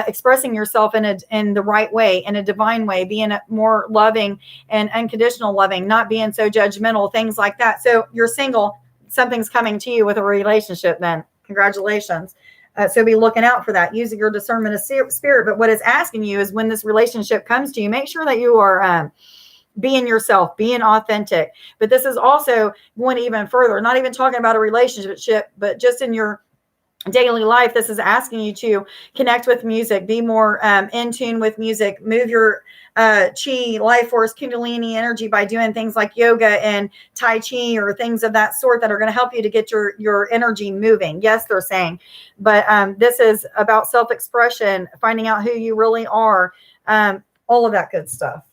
Speaker 1: expressing yourself in the right way, in a divine way, being more loving and unconditional loving, not being so judgmental, things like that. So you're single. Something's coming to you with a relationship, then congratulations. So be looking out for that, using your discernment of spirit. But what it's asking you is when this relationship comes to you, make sure that you are being yourself, being authentic. But this is also going even further, not even talking about a relationship, but just in your daily life. This is asking you to connect with music, be more in tune with music, move your chi, life force, kundalini energy by doing things like yoga and tai chi or things of that sort that are going to help you to get your energy moving. Yes, they're saying, but this is about self-expression, finding out who you really are, all of that good stuff.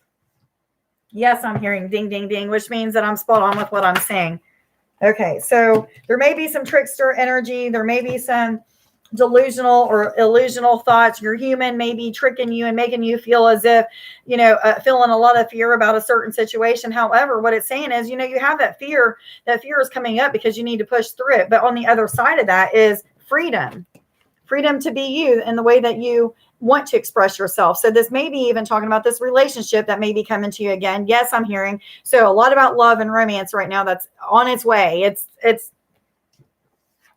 Speaker 1: Yes, I'm hearing ding, ding, ding, which means that I'm spot on with what I'm saying. Okay, so there may be some trickster energy. There may be some delusional or illusional thoughts. Your human may be tricking you and making you feel as if, feeling a lot of fear about a certain situation. However, what it's saying is, you have that fear. That fear is coming up because you need to push through it. But on the other side of that is freedom to be you in the way that you want to express yourself. So this may be even talking about this relationship that may be coming to you again. Yes, I'm hearing. So a lot about love and romance right now that's on its way. It's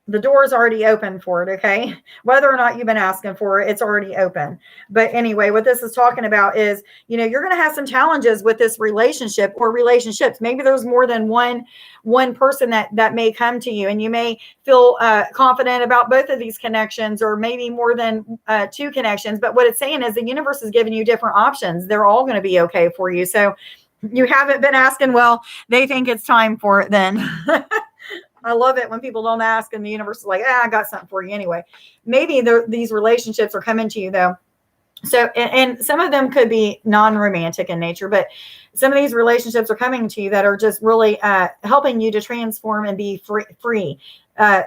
Speaker 1: the door is already open for it, okay? Whether or not you've been asking for it, it's already open. But anyway, what this is talking about is, you're going to have some challenges with this relationship or relationships. Maybe there's more than one person that may come to you, and you may feel confident about both of these connections, or maybe more than two connections. But what it's saying is the universe is giving you different options. They're all going to be okay for you. So you haven't been asking, well, they think it's time for it then. I love it when people don't ask and the universe is like, I got something for you anyway. Maybe these relationships are coming to you though. So, and some of them could be non-romantic in nature, but some of these relationships are coming to you that are just really helping you to transform and be free,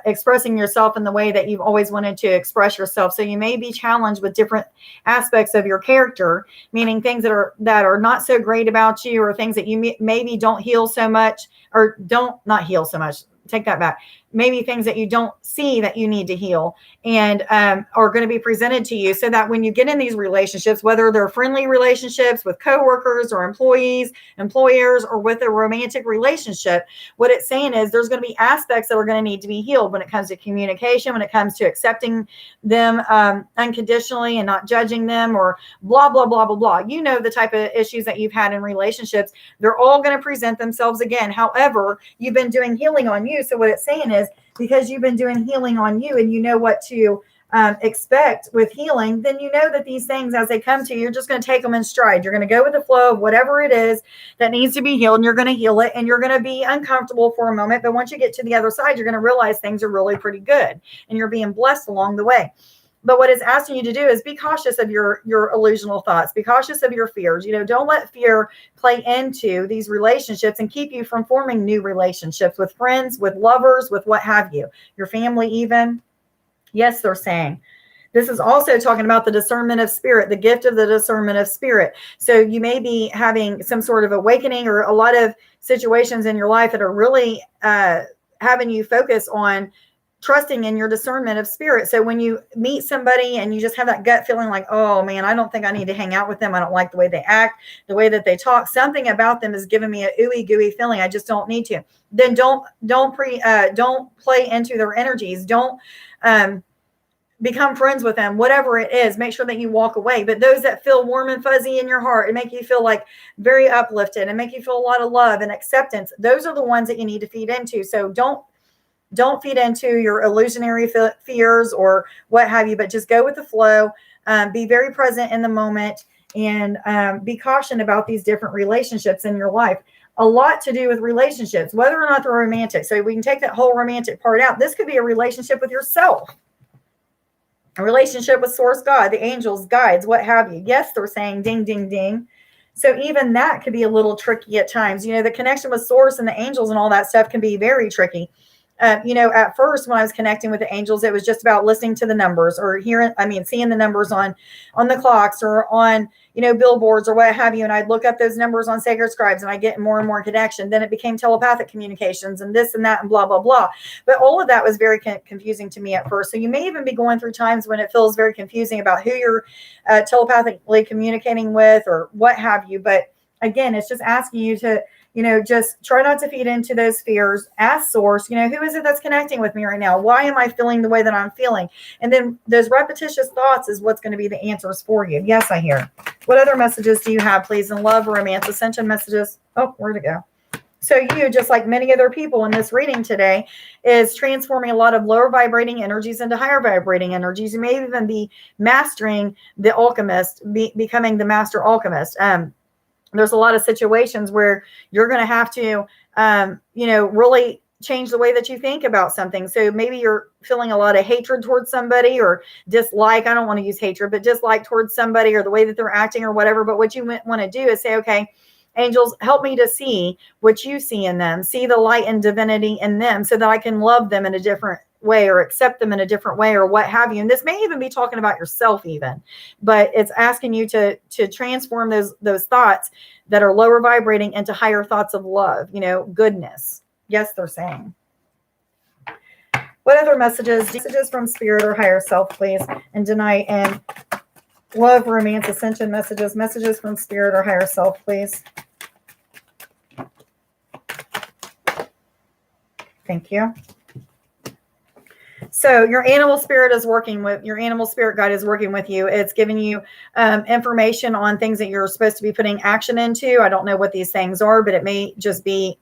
Speaker 1: expressing yourself in the way that you've always wanted to express yourself. So you may be challenged with different aspects of your character, meaning things that are not so great about you, or things that you maybe don't heal so much, or not heal so much. Take that back. Maybe things that you don't see that you need to heal and are going to be presented to you, so that when you get in these relationships, whether they're friendly relationships with coworkers or employees, employers, or with a romantic relationship, what it's saying is there's going to be aspects that are going to need to be healed when it comes to communication, when it comes to accepting them unconditionally and not judging them, or blah, blah, blah, blah, blah. The type of issues that you've had in relationships, they're all going to present themselves again. However, you've been doing healing on you. So what it's saying is, because you've been doing healing on you and you know what to expect with healing, then you know that these things, as they come to you, you're just going to take them in stride. You're going to go with the flow of whatever it is that needs to be healed, and you're going to heal it, and you're going to be uncomfortable for a moment. But once you get to the other side, you're going to realize things are really pretty good, and you're being blessed along the way. But what it's asking you to do is be cautious of your illusional thoughts. Be cautious of your fears. Don't let fear play into these relationships and keep you from forming new relationships with friends, with lovers, with what have you, your family even. Yes, they're saying This is also talking about the discernment of spirit, the gift of the discernment of spirit. So you may be having some sort of awakening or a lot of situations in your life that are really having you focus on trusting in your discernment of spirit. So when you meet somebody and you just have that gut feeling like, oh man, I don't think I need to hang out with them. I don't like the way they act, the way that they talk. Something about them is giving me a ooey gooey feeling. I just don't need to. Then don't play into their energies. Don't become friends with them, whatever it is. Make sure that you walk away. But those that feel warm and fuzzy in your heart and make you feel like very uplifted and make you feel a lot of love and acceptance, those are the ones that you need to feed into. So don't feed into your illusionary fears or what have you, but just go with the flow. Be very present in the moment, and be cautioned about these different relationships in your life. A lot to do with relationships, whether or not they're romantic. So we can take that whole romantic part out. This could be a relationship with yourself, a relationship with source God, the angels, guides, what have you. Yes, they're saying ding, ding, ding. So even that could be a little tricky at times. You know, the connection with source and the angels and all that stuff can be very tricky. At first when I was connecting with the angels, it was just about listening to the numbers or seeing the numbers on the clocks or on, billboards or what have you. And I'd look up those numbers on sacred scribes and I get more and more connection. Then it became telepathic communications and this and that and blah, blah, blah. But all of that was very confusing to me at first. So you may even be going through times when it feels very confusing about who you're telepathically communicating with or what have you. But again, it's just asking you to, just try not to feed into those fears. Ask source, who is it that's connecting with me right now? Why am I feeling the way that I'm feeling? And then those repetitious thoughts is what's going to be the answers for you. Yes, I hear. What other messages do you have, please? In love, romance, ascension messages. Oh, where'd it go? So you, just like many other people in this reading today, is transforming a lot of lower vibrating energies into higher vibrating energies. You may even be mastering the alchemist, becoming the master alchemist. There's a lot of situations where you're going to have to, really change the way that you think about something. So maybe you're feeling a lot of hatred towards somebody or dislike. I don't want to use hatred, but dislike towards somebody or the way that they're acting or whatever. But what you want to do is say, okay, angels, help me to see what you see in them, see the light and divinity in them so that I can love them in a different way or accept them in a different way or what have you. And this may even be talking about yourself even, but it's asking you to transform those thoughts that are lower vibrating into higher thoughts of love, goodness. Yes, they're saying. What other messages from spirit or higher self, please? And tonight, and love, romance, ascension messages from spirit or higher self, please. Thank you. So your animal spirit guide is working with you. It's giving you information on things that you're supposed to be putting action into. I don't know what these things are, but it may just be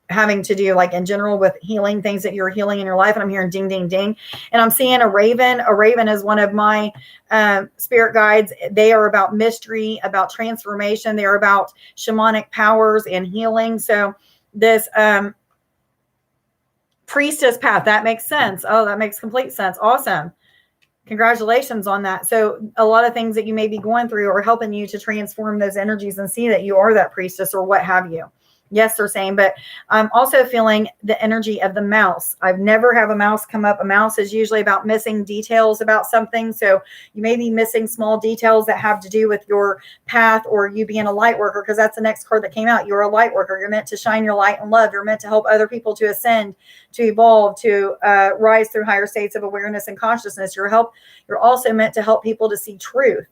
Speaker 1: having to do like in general with healing, things that you're healing in your life. And I'm hearing ding, ding, ding. And I'm seeing a raven. A raven is one of my spirit guides. They are about mystery, about transformation. They are about shamanic powers and healing. So this priestess path, that makes sense. Oh, that makes complete sense. Awesome. Congratulations on that. So a lot of things that you may be going through are helping you to transform those energies and see that you are that priestess or what have you. Yes, they're saying, but I'm also feeling the energy of the mouse. I've never have a mouse come up. A mouse is usually about missing details about something. So you may be missing small details that have to do with your path or you being a light worker, because that's the next card that came out. You're a light worker. You're meant to shine your light and love. You're meant to help other people to ascend, to evolve, to rise through higher states of awareness and consciousness. You're also meant to help people to see truth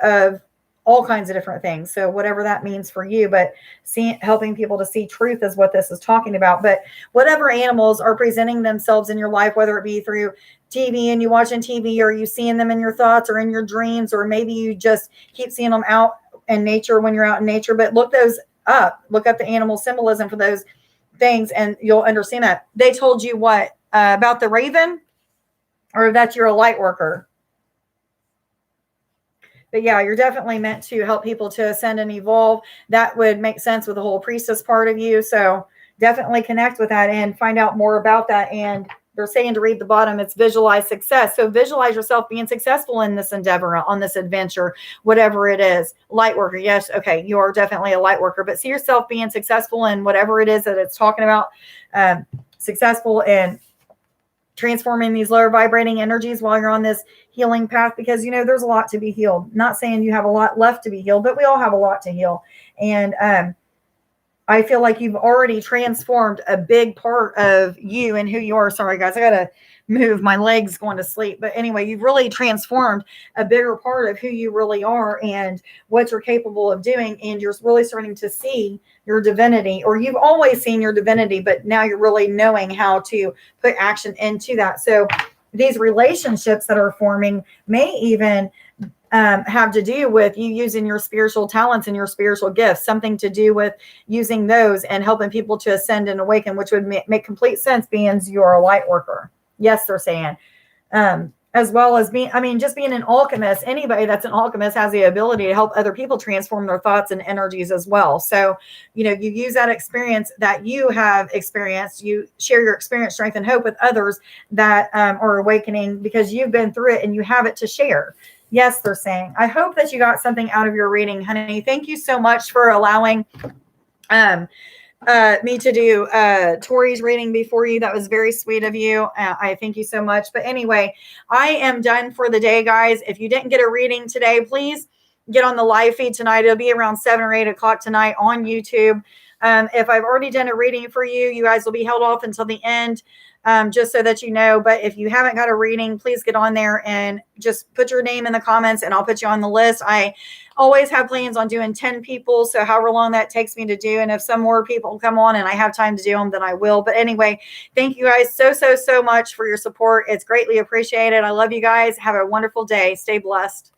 Speaker 1: of all kinds of different things. So whatever that means for you, but helping people to see truth is what this is talking about. But whatever animals are presenting themselves in your life, whether it be through TV and you watching TV, or you seeing them in your thoughts or in your dreams, or maybe you just keep seeing them out in nature when you're out in nature, but look those up, look up the animal symbolism for those things and you'll understand that. They told you what about the raven, or that you're a light worker. But yeah, you're definitely meant to help people to ascend and evolve. That would make sense with the whole priestess part of you. So definitely connect with that and find out more about that. And they're saying to read the bottom, it's visualize success. So visualize yourself being successful in this endeavor, on this adventure, whatever it is. Light worker. Yes. Okay. You are definitely a light worker, but see yourself being successful in whatever it is that it's talking about. Successful in transforming these lower vibrating energies while you're on this healing path, because, you know, there's a lot to be healed. Not saying you have a lot left to be healed, but we all have a lot to heal. And I feel like you've already transformed a big part of you and who you are. Sorry, guys, I got to move. My legs going to sleep. But anyway, you've really transformed a bigger part of who you really are and what you're capable of doing. And you're really starting to see your divinity, or you've always seen your divinity, but now you're really knowing how to put action into that. So these relationships that are forming may even have to do with you using your spiritual talents and your spiritual gifts, something to do with using those and helping people to ascend and awaken, which would make complete sense being you're a light worker. Yes, they're saying. As well as being, I mean, just being an alchemist. Anybody that's an alchemist has the ability to help other people transform their thoughts and energies as well. So, you know, you use that experience that you have experienced, you share your experience, strength, and hope with others that are awakening, because you've been through it and you have it to share. Yes, they're saying. I hope that you got something out of your reading, honey. Thank you so much for allowing me to do Tori's reading before you. That was very sweet of you. I thank you so much. But anyway, I am done for the day, guys. If you didn't get a reading today, please get on the live feed tonight. It'll be around 7 or 8 o'clock tonight on YouTube. If I've already done a reading for you, you guys will be held off until the end. Just so that you know. But if you haven't got a reading, please get on there and just put your name in the comments and I'll put you on the list. I always have plans on doing 10 people. So however long that takes me to do. And if some more people come on and I have time to do them, then I will. But anyway, thank you guys so much for your support. It's greatly appreciated. I love you guys. Have a wonderful day. Stay blessed.